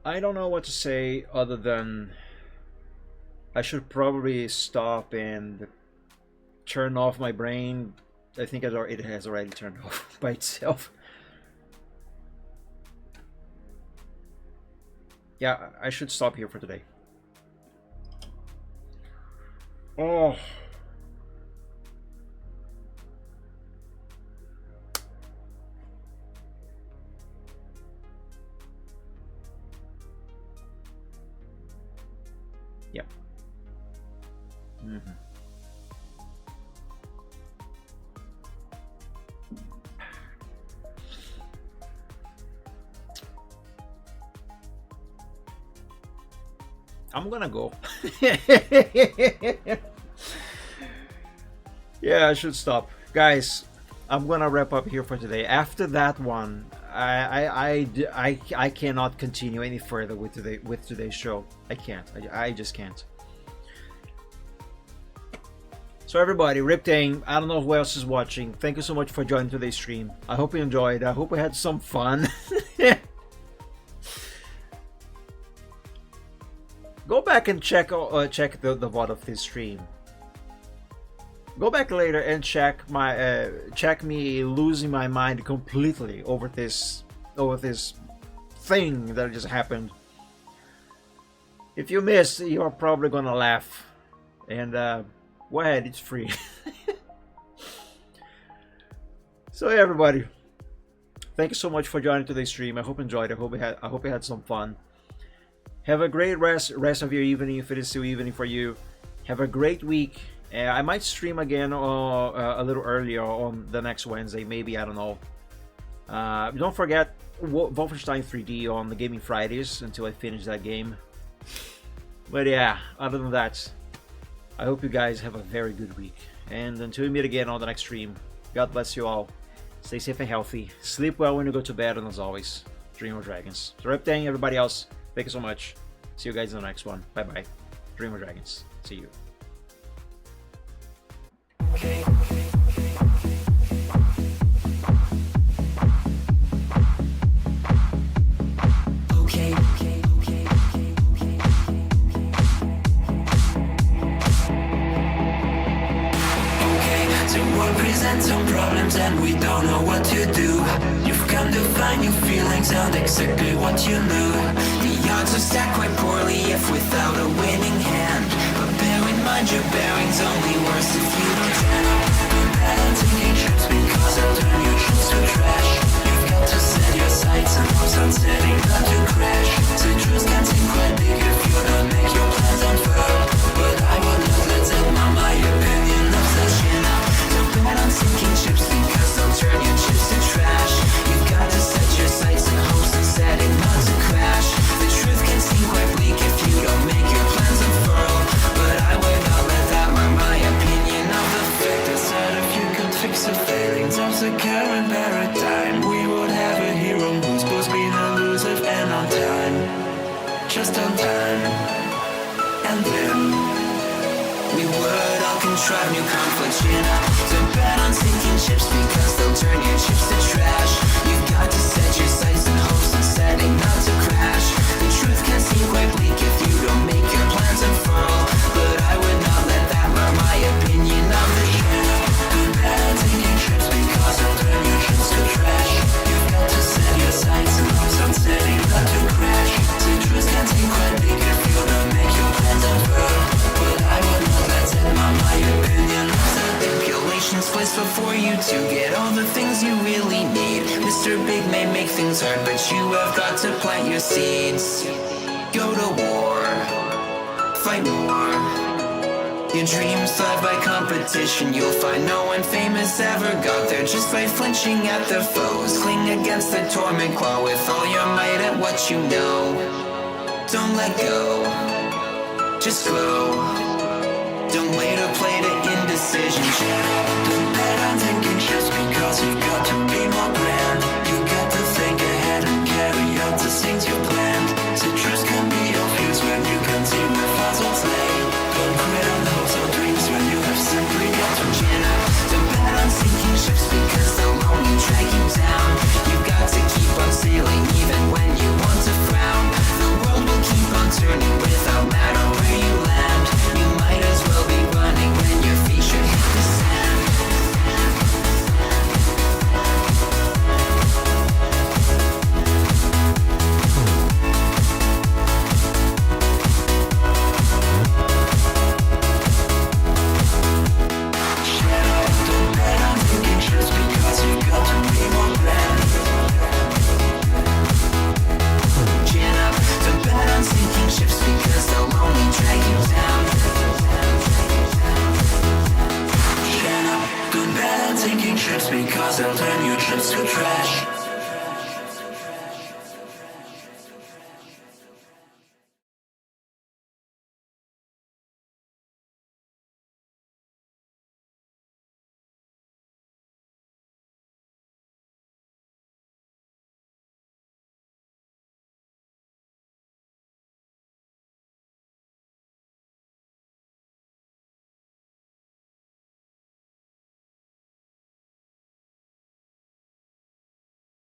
I don't know what to say other than I should probably stop and turn off my brain. I think it has already turned off by itself. Yeah, I should stop here for today. Oh, Yep. I'm gonna go. Yeah, I should stop. Guys, I'm gonna wrap up here for today. After that one, I cannot continue any further with today's show. I can't. I just can't. So everybody, Riptang, I don't know who else is watching. Thank you so much for joining today's stream. I hope you enjoyed. I hope we had some fun. Go back and check the VOD of this stream. Go back later and check me losing my mind completely over this thing that just happened. If you missed, you're probably gonna laugh. And go ahead, it's free. So everybody, thank you so much for joining today's stream. I hope you enjoyed. I hope you had some fun. Have a great rest of your evening if it is still evening for you. Have a great week. I might stream again a little earlier on the next Wednesday, maybe, I don't know. Don't forget Wolfenstein 3D on the Gaming Fridays until I finish that game. But yeah, other than that, I hope you guys have a very good week. And until we meet again on the next stream, God bless you all. Stay safe and healthy. Sleep well when you go to bed, and as always, dream of dragons. So Reptang, everybody else, thank you so much. See you guys in the next one. Bye bye. Dream of dragons. See you. Some problems and we don't know what to do. You've come to find new feelings and exactly what you knew. The odds are stacked quite poorly if without a winning hand. But bear in mind your bearing's only worse if you don't jam. You're bad at taking trips because they'll turn your trips to trash. You've got to set your sights and hopes on setting not to crash. So truths can seem quite big if you don't make your plans unfurl. But I would not let them on my opinion of such enough. Bet on sinking ships because they'll turn your chips to trash. You've got to set your sights and hopes and setting not to crash. The truth can seem quite bleak if you don't make your plans unfurl. But I would not let that mar my opinion of the fact that if you could fix the failings of the current paradigm, we would have a hero who's both been elusive and on time. Just on time. And then we would all contrive new conflicts, you know. So bet on sinking ships because they'll turn your chips to trash. You've got to set your sights and hopes and setting not to crash. The truth can seem quite bleak if you don't make your plans unfurl. But I would not let that mar my opinion of the show. So bet on sinking ships because they'll turn your chips to trash. You've got to set your sights and hopes on setting not to crash. The truth can seem quite bleak if you don't make your plans unfurl. But I would not let it mar my opinion. Stipulations placed before you to get all the things you really need. Mr. Big may make things hard, but you have got to plant your seeds. Go to war, fight more. Your dreams thrive by competition. You'll find no one famous ever got there just by flinching at their foes. Cling against the torment claw with all your might at what you know. Don't let go, just grow. Don't wait or play to indecision. Don't bet on thinking just because you've got to be more grand. You got to think ahead and carry out the things you planned. Citrus can be obvious when you can see where puzzles lay. Don't quit on hopes or dreams when you have simply got to chin up. Don't bet on sinking ships because they'll only drag you down. You've got to keep on sailing even when you want to frown. The world will keep on turning without matter where you land. You might as well be running when so trash.